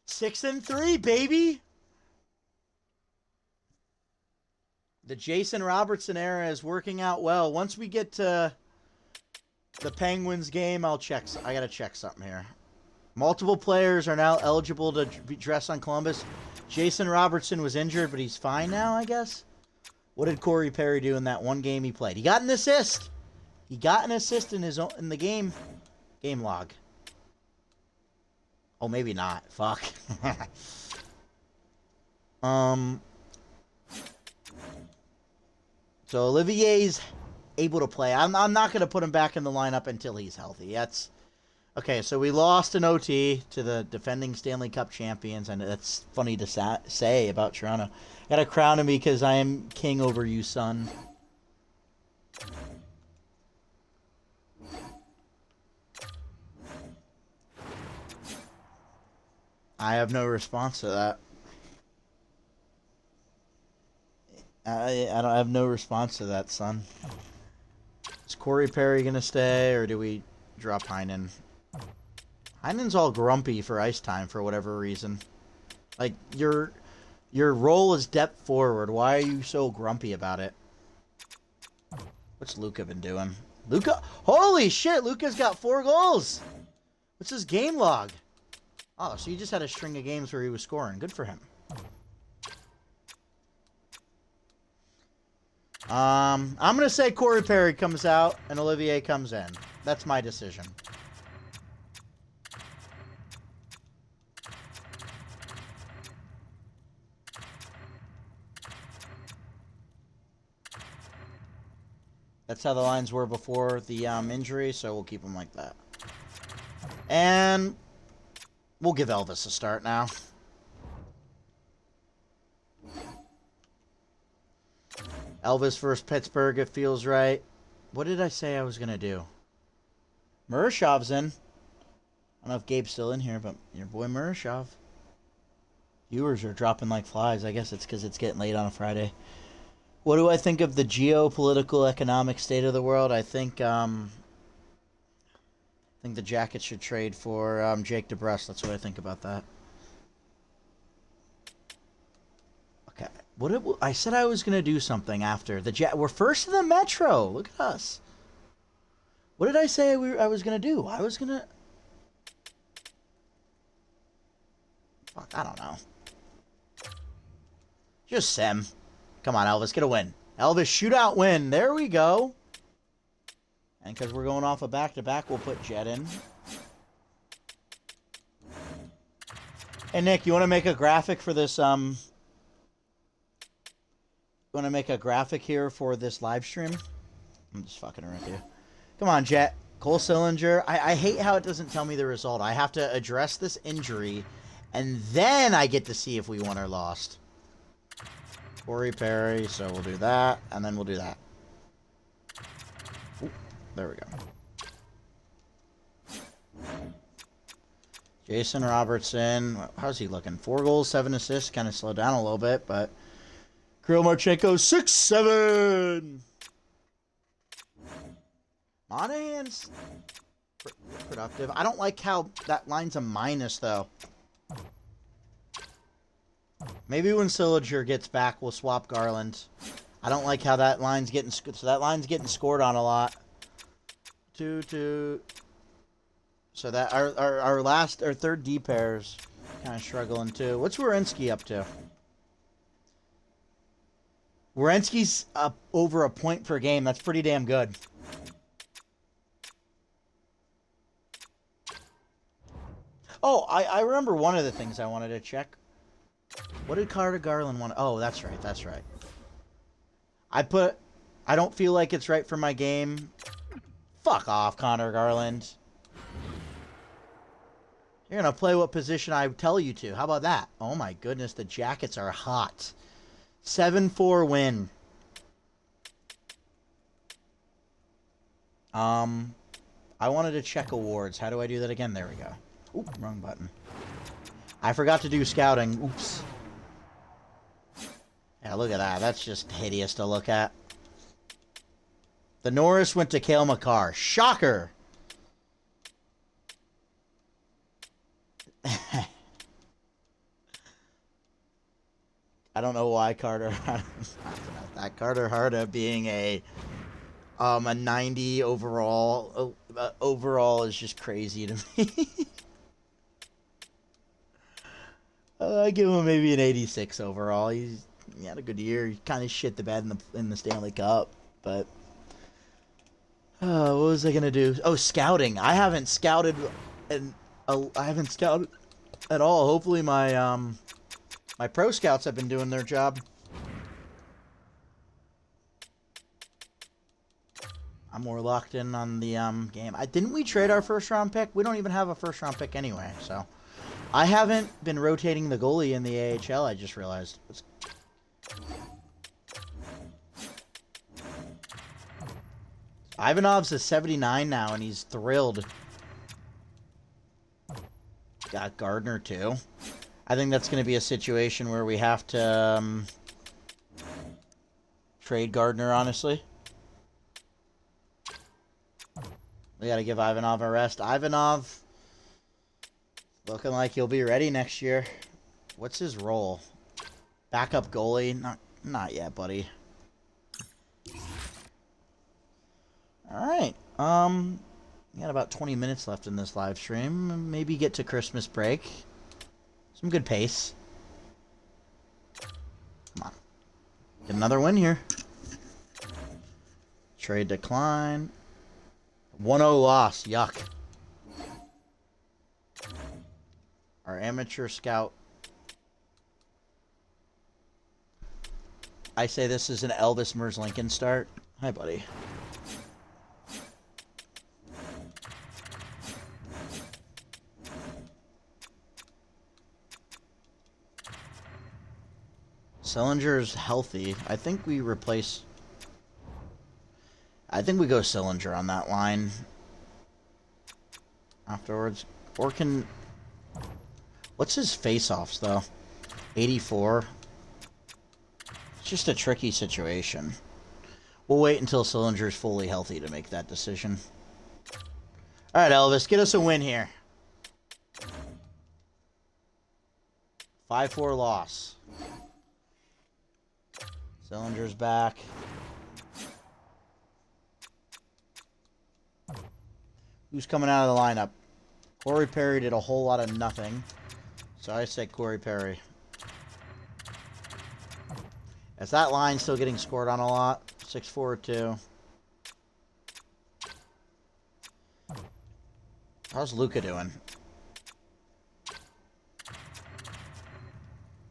6-3, baby. The Jason Robertson era is working out well. Once we get to the Penguins game, I gotta check something here. Multiple players are now eligible to dress on Columbus. Jason Robertson was injured, but he's fine now, I guess. What did Corey Perry do in that one game he played? He got an assist. He got an assist in the game log. Oh, maybe not. Fuck. So Olivier's able to play. I'm not going to put him back in the lineup until he's healthy. That's okay. So we lost an OT to the defending Stanley Cup champions, and that's funny to say about Toronto. Got to crown him because I am king over you, son. I have no response to that. I have no response to that, son. Is Corey Perry gonna stay, or do we drop Heinen? Heinen's all grumpy for ice time for whatever reason. Like your Your role is depth forward. Why are you so grumpy about it? What's Luka been doing? Luka, holy shit! Luka's got 4 goals. What's his game log? Oh, so he just had a string of games where he was scoring. Good for him. I'm gonna say Corey Perry comes out and Olivier comes in. That's my decision. That's how the lines were before the injury, so we'll keep them like that. And we'll give Elvis a start now. Elvis versus Pittsburgh, it feels right. What did I say I was going to do? Murashov's in. I don't know if Gabe's still in here, but your boy Murashov. Viewers are dropping like flies. I guess it's because it's getting late on a Friday. What do I think of the geopolitical economic state of the world? I think the Jackets should trade for Jake DeBrusk. That's what I think about that. Okay. I said I was going to do something after. We're first in the Metro. Look at us. What did I say I was going to do? I was going to... Fuck, I don't know. Just Sim. Come on, Elvis, get a win. Elvis, shootout win. There we go. And because we're going off a back-to-back, we'll put Jet in. Hey, Nick, you want to make a graphic for this, You want to make a graphic here for this live stream? I'm just fucking around with you. Come on, Jet. Cole Sillinger. I hate how it doesn't tell me the result. I have to address this injury, and then I get to see if we won or lost. Corey Perry, so we'll do that, and then we'll do that. Ooh, there we go. Jason Robertson, how's he looking? 4 goals, 7 assists, kind of slowed down a little bit, but Kirill Marchenko, 6-7. Monahan's productive. I don't like how that line's a minus, though. Maybe when Sillinger gets back, we'll swap Garland. I don't like how that line's getting... So that line's getting scored on a lot. 2-2. So that our third D pair's kind of struggling too. What's Werenski up to? Werenski's up over a point per game. That's pretty damn good. Oh, I remember one of the things I wanted to check. What did Carter Garland want? Oh, that's right. That's right. I don't feel like it's right for my game. Fuck off, Connor Garland. You're going to play what position I tell you to. How about that? Oh, my goodness. The Jackets are hot. 7-4 win. I wanted to check awards. How do I do that again? There we go. Oop, wrong button. I forgot to do scouting. Oops. Yeah, look at that. That's just hideous to look at. The Norris went to Cale Makar. Shocker! I don't know why Carter that Carter Harda being a 90 overall is just crazy to me. I give him maybe an 86 overall. He had a good year. He kind of shit the bed in the Stanley Cup, but what was I gonna do? Oh, scouting. I haven't scouted at all. Hopefully my my pro scouts have been doing their job. I'm more locked in on the game. Didn't we trade our first round pick? We don't even have a first round pick anyway, so I haven't been rotating the goalie in the AHL, I just realized. Ivanov's a 79 now, and he's thrilled. Got Gardner, too. I think that's going to be a situation where we have to trade Gardner, honestly. We got to give Ivanov a rest. Ivanov, looking like he'll be ready next year. What's his role? Backup goalie? Not yet, buddy. Alright. We got about 20 minutes left in this live stream. Maybe get to Christmas break. Some good pace. Come on. Get another win here. Trade decline. 1-0 loss. Yuck. Our amateur scout. I say this is an Elvis Merzlinkin start. Hi, buddy. Sillinger's healthy. I think we replace... I think we go Sillinger on that line afterwards. Or can... What's his face-offs, though? 84. It's just a tricky situation. We'll wait until Sillinger's fully healthy to make that decision. Alright, Elvis, get us a win here. 5-4 loss. Sillinger's back. Who's coming out of the lineup? Corey Perry did a whole lot of nothing. So I say Corey Perry. Is that line still getting scored on a lot? 6-4-2. How's Luka doing?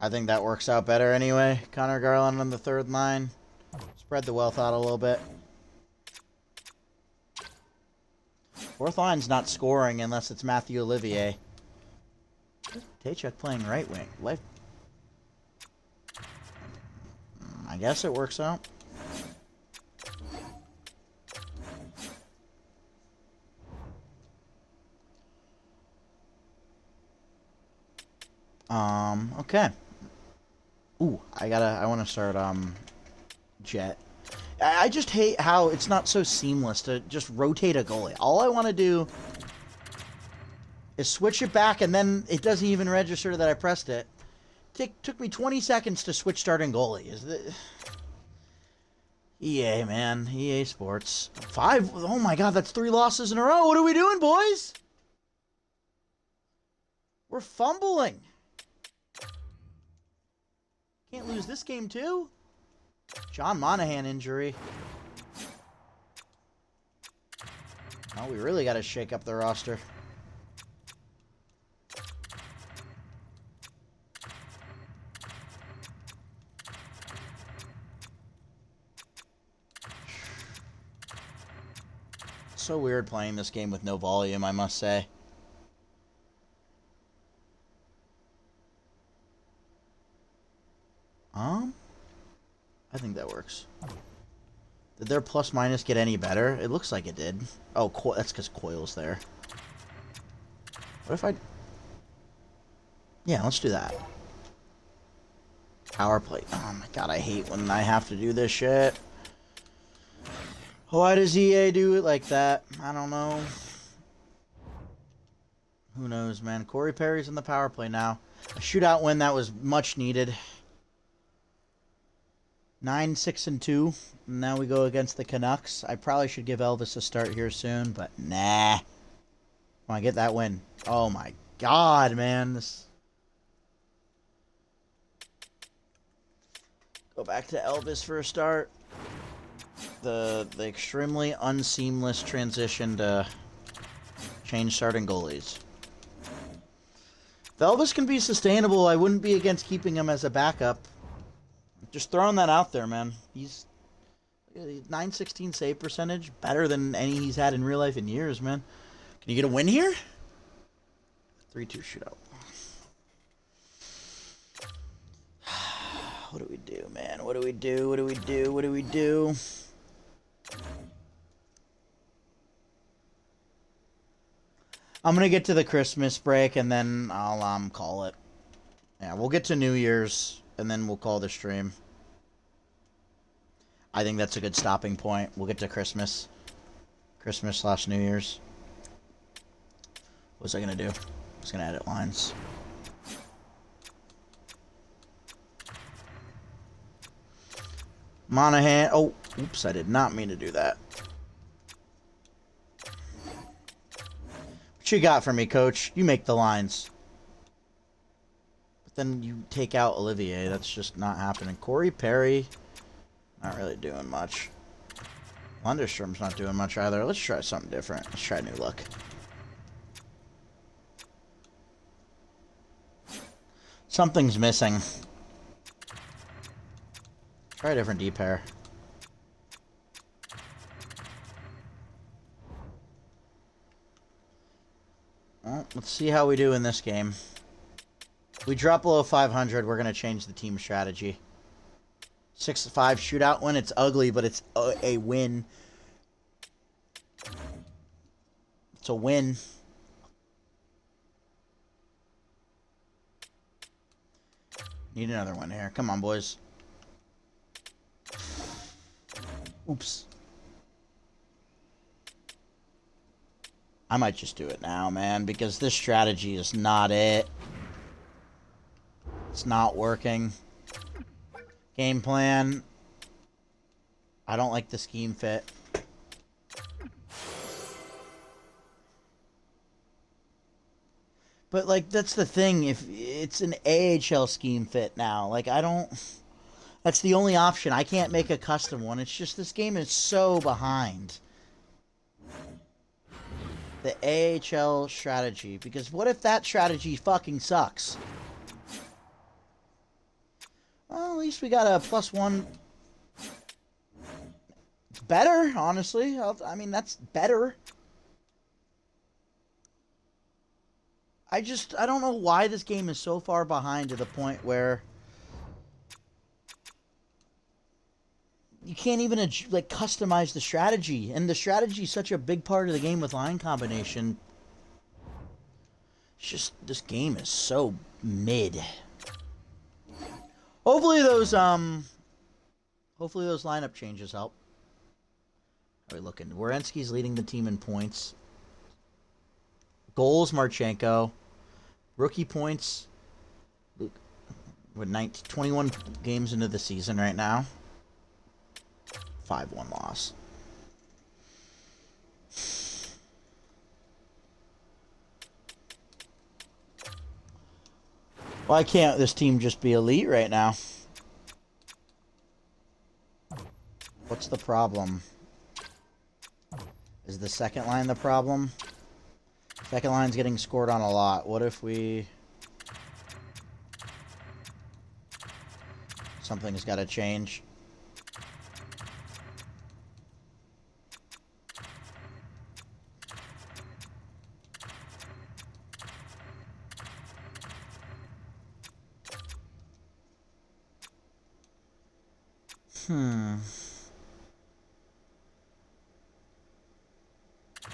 I think that works out better anyway. Connor Garland on the third line. Spread the wealth out a little bit. Fourth line's not scoring unless it's Matthew Olivier. Taychuk playing right wing. I guess it works out. Okay. Ooh, I want to start, Jet. I just hate how it's not so seamless to just rotate a goalie. All I want to do is switch it back, and then it doesn't even register that I pressed it. Took me 20 seconds to switch starting goalie. EA, man. EA Sports. 5. Oh, my God. That's 3 losses in a row. What are we doing, boys? We're fumbling. Can't lose this game, too. John Monahan injury. Oh, we really got to shake up the roster. So weird playing this game with no volume, I must say. I think that works. Did their plus minus get any better? It looks like it did. Oh, that's because Coil's there. What if I... Yeah, let's do that. Power play. Oh my God, I hate when I have to do this shit. Why does EA do it like that? I don't know. Who knows, man. Corey Perry's in the power play now. A shootout win that was much needed. 9-6-2. Now we go against the Canucks. I probably should give Elvis a start here soon, but nah. Come on, get that win. Oh my God, man. This... Go back to Elvis for a start. The extremely unseamless transition to change starting goalies. If Elvis can be sustainable, I wouldn't be against keeping him as a backup. Just throwing that out there, man. He's 916 save percentage, better than any he's had in real life in years, man. Can you get a win here? 3-2 shootout. What do we do, man? What do we do? What do we do? What do we do? I'm going to get to the Christmas break, and then I'll call it. Yeah, we'll get to New Year's, and then we'll call the stream. I think that's a good stopping point. We'll get to Christmas. Christmas/New Year's. What was I going to do? I was going to edit lines. Monahan. Oh, oops, I did not mean to do that. What you got for me, coach? You make the lines. But then you take out Olivier. That's just not happening. Corey Perry, not really doing much. Lunderstrom's not doing much either. Let's try something different. Let's try a new look. Something's missing. Try a different D pair. Well, let's see how we do in this game. If we drop below 500, we're going to change the team strategy. 6-5 shootout win. It's ugly, but it's a win. It's a win. Need another one here. Come on, boys. Oops. I might just do it now, man, because this strategy is not it. It's not working. Game plan. I don't like the scheme fit. But, like, that's the thing. If it's an AHL scheme fit now, like, I don't... That's the only option. I can't make a custom one. It's just this game is so behind. The AHL strategy. Because what if that strategy fucking sucks? Well, at least we got a +1. It's better, honestly. I mean, that's better. I don't know why this game is so far behind to the point where you can't even, like, customize the strategy. And the strategy is such a big part of the game with line combination. It's just, this game is so mid. Hopefully those lineup changes help. How are we looking? Werenski's leading the team in points. Goals, Marchenko. Rookie points. We're 21 games into the season right now. 5-1 loss. Why can't this team just be elite right now? What's the problem? Is the second line the problem? Second line's getting scored on a lot. What if we... Something's got to change.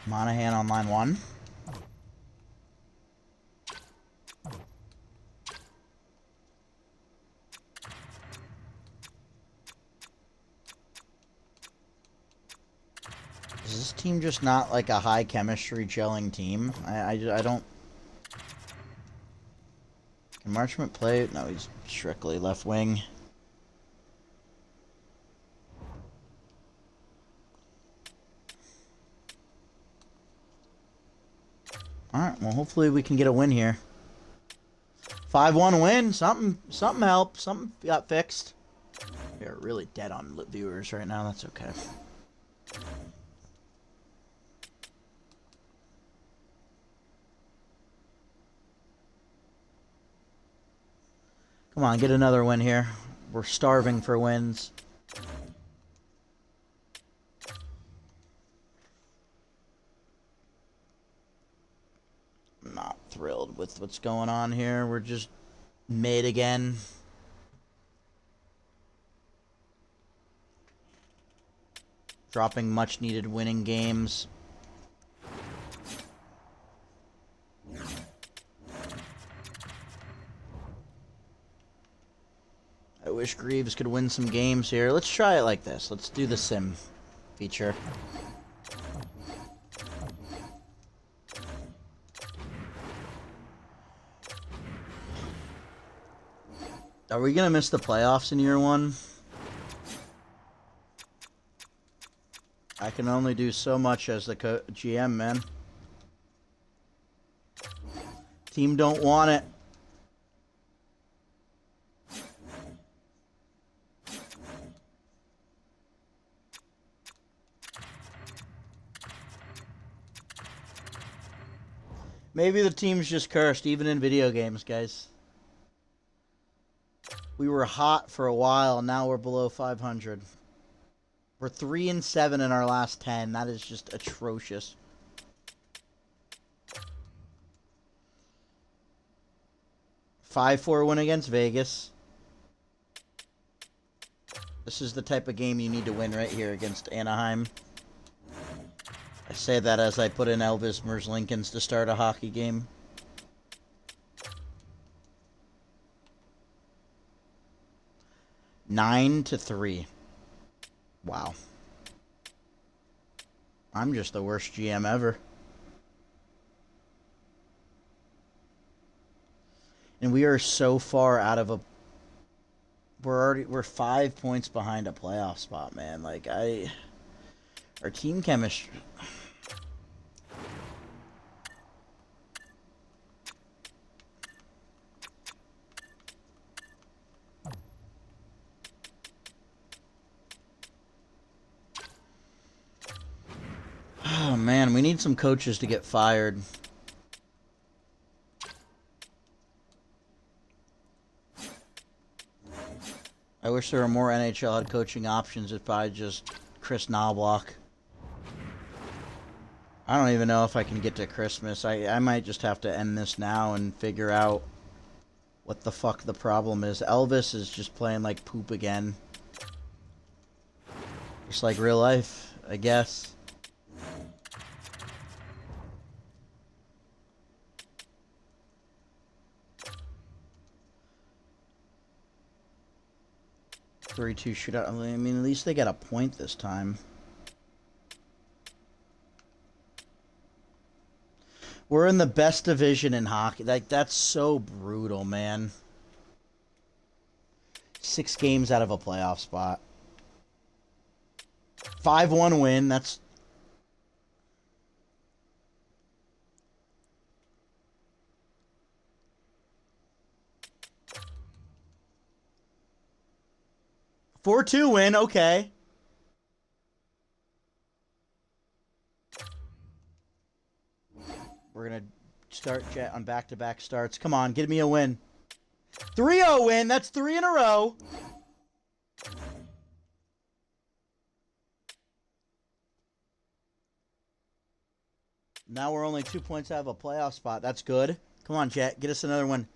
Monahan on line 1. Is this team just not like a high chemistry gelling team? I don't... Can Marchment play? No, he's strictly left wing. Alright, well, hopefully we can get a win here. 5-1 win. Something helped. Something got fixed. We're really dead on viewers right now. That's okay. Come on, get another win here. We're starving for wins. I'm not thrilled with what's going on here. We're just mid again. Dropping much needed winning games. I wish Greaves could win some games here. Let's try it like this. Let's do the sim feature. Are we going to miss the playoffs in year 1? I can only do so much as the GM, man. Team don't want it. Maybe the team's just cursed, even in video games, guys. We were hot for a while, now we're below 500. We're 3-7 in our last 10. That is just atrocious. (5-4) win against Vegas. This is the type of game you need to win right here against Anaheim. I say that as I put in Elvis Merzlikins to start a hockey game. (9-3). Wow. I'm just the worst GM ever. And we are so far out of a... We're 5 points behind a playoff spot, man. Like, our team chemistry... Oh, man, we need some coaches to get fired. I wish there were more NHL head coaching options if I just Chris Knobloch. I don't even know if I can get to Christmas. I might just have to end this now and figure out what the fuck the problem is. Elvis is just playing like poop again. Just like real life, I guess. (3-2) shootout. I mean, at least they got a point this time. We're in the best division in hockey. Like, that's so brutal, man. 6 games out of a playoff spot. 5-1 win. That's... (4-2) win, okay. We're going to start Jet on back-to-back starts. Come on, give me a win. 3-0 win, that's 3 in a row. Now we're only 2 points out of a playoff spot. That's good. Come on, Jet, get us another one.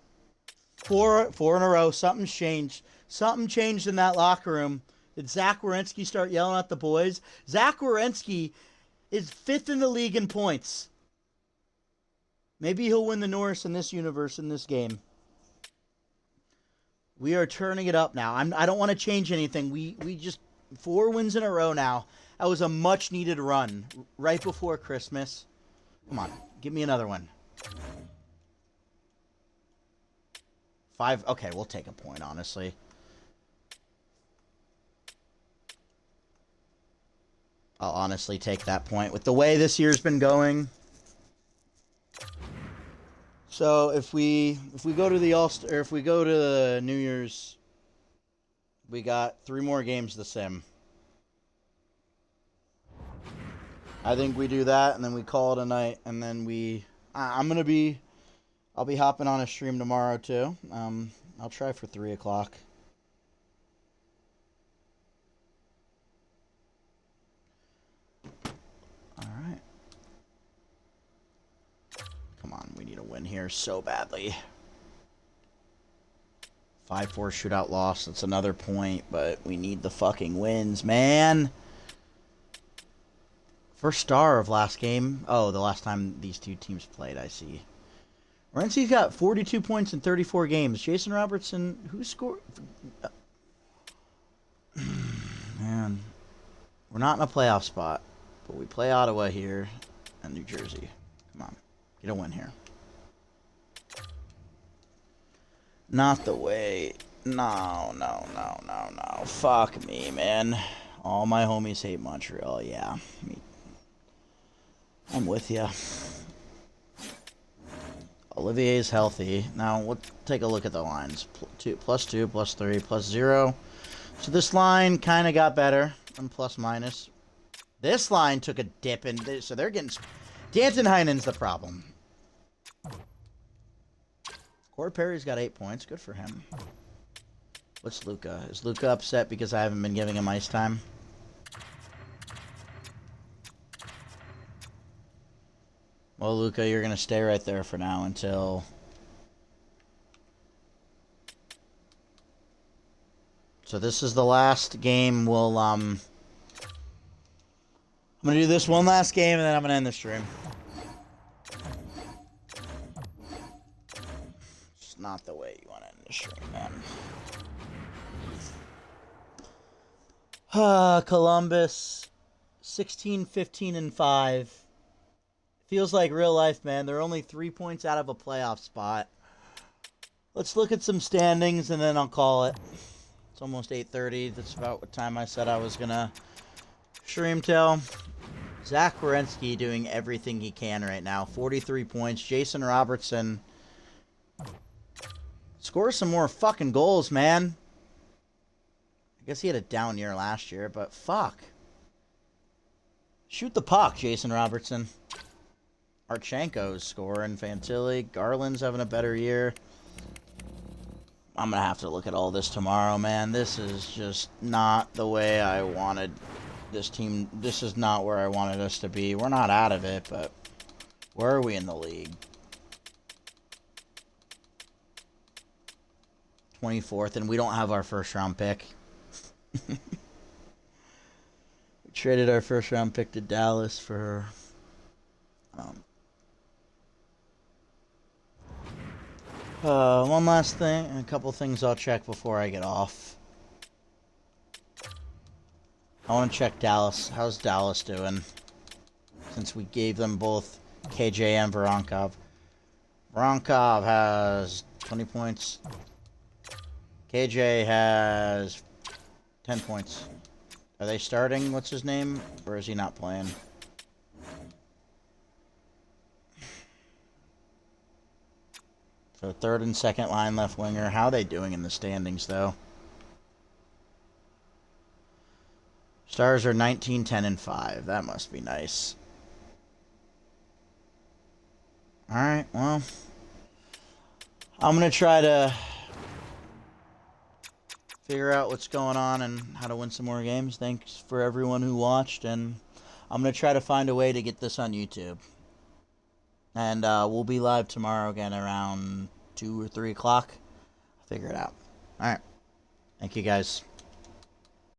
4 in a row. Something's changed. Something changed in that locker room. Did Zach Werenski start yelling at the boys? Zach Werenski is 5th in the league in points. Maybe he'll win the Norris in this universe in this game. We are turning it up now. I don't want to change anything. We just 4 wins in a row now. That was a much needed run right before Christmas. Come on, give me another one. 5. Okay, we'll take a point, honestly. I'll honestly take that point with the way this year's been going. So if we go to the All-Star, or if we go to the New Year's, we got 3 more games to sim. I think we do that, and then we call it a night, and then I'll be hopping on a stream tomorrow too. I'll try for 3 o'clock. All right. Come on, we need a win here so badly. 5-4 shootout loss. That's another point, but we need the fucking wins, man. First star of last game. Oh, the last time these two teams played, I see. Renzi's got 42 points in 34 games. Jason Robertson, who scored? Man, we're not in a playoff spot, but we play Ottawa here and New Jersey. Come on, get a win here. Not the way. No. Fuck me, man. All my homies hate Montreal. Yeah, I'm with you. Olivier's healthy. Now, let's take a look at the lines. +2, +2, +3, +0. So this line kind of got better than plus minus. This line took a dip, and so they're getting... Danton Heinen's the problem. Corey Perry's got 8 points. Good for him. What's Luka? Is Luka upset because I haven't been giving him ice time? Well, Luka, you're going to stay right there for now until... So this is the last game. I'm going to do this one last game, and then I'm going to end the stream. It's not the way you want to end the stream, man. Columbus, 16, 15, and 5. Feels like real life, man. They're only 3 points out of a playoff spot. Let's look at some standings, and then I'll call it. It's almost 8:30. That's about what time I said I was going to stream till. Zach Werenski doing everything he can right now. 43 points. Jason Robertson scores some more fucking goals, man. I guess he had a down year last year, but fuck. Shoot the puck, Jason Robertson. Archenko's scoring. Fantilli. Garland's having a better year. I'm going to have to look at all this tomorrow, man. This is just not the way I wanted this team. This is not where I wanted us to be. We're not out of it, but where are we in the league? 24th, and we don't have our first round pick. We traded our first round pick to Dallas for one last thing, a couple things I'll check before I get off. I want to check Dallas. How's Dallas doing? Since we gave them both KJ and Voronkov. Voronkov has 20 points. KJ has 10 points. Are they starting? What's his name? Or is he not playing? So third and second line left winger. How are they doing in the standings, though? Stars are 19, 10, and 5. That must be nice. Alright, well. I'm going to try to figure out what's going on and how to win some more games. Thanks for everyone who watched, and I'm going to try to find a way to get this on YouTube. And we'll be live tomorrow again around 2 or 3 o'clock. I'll figure it out. Alright. Thank you, guys.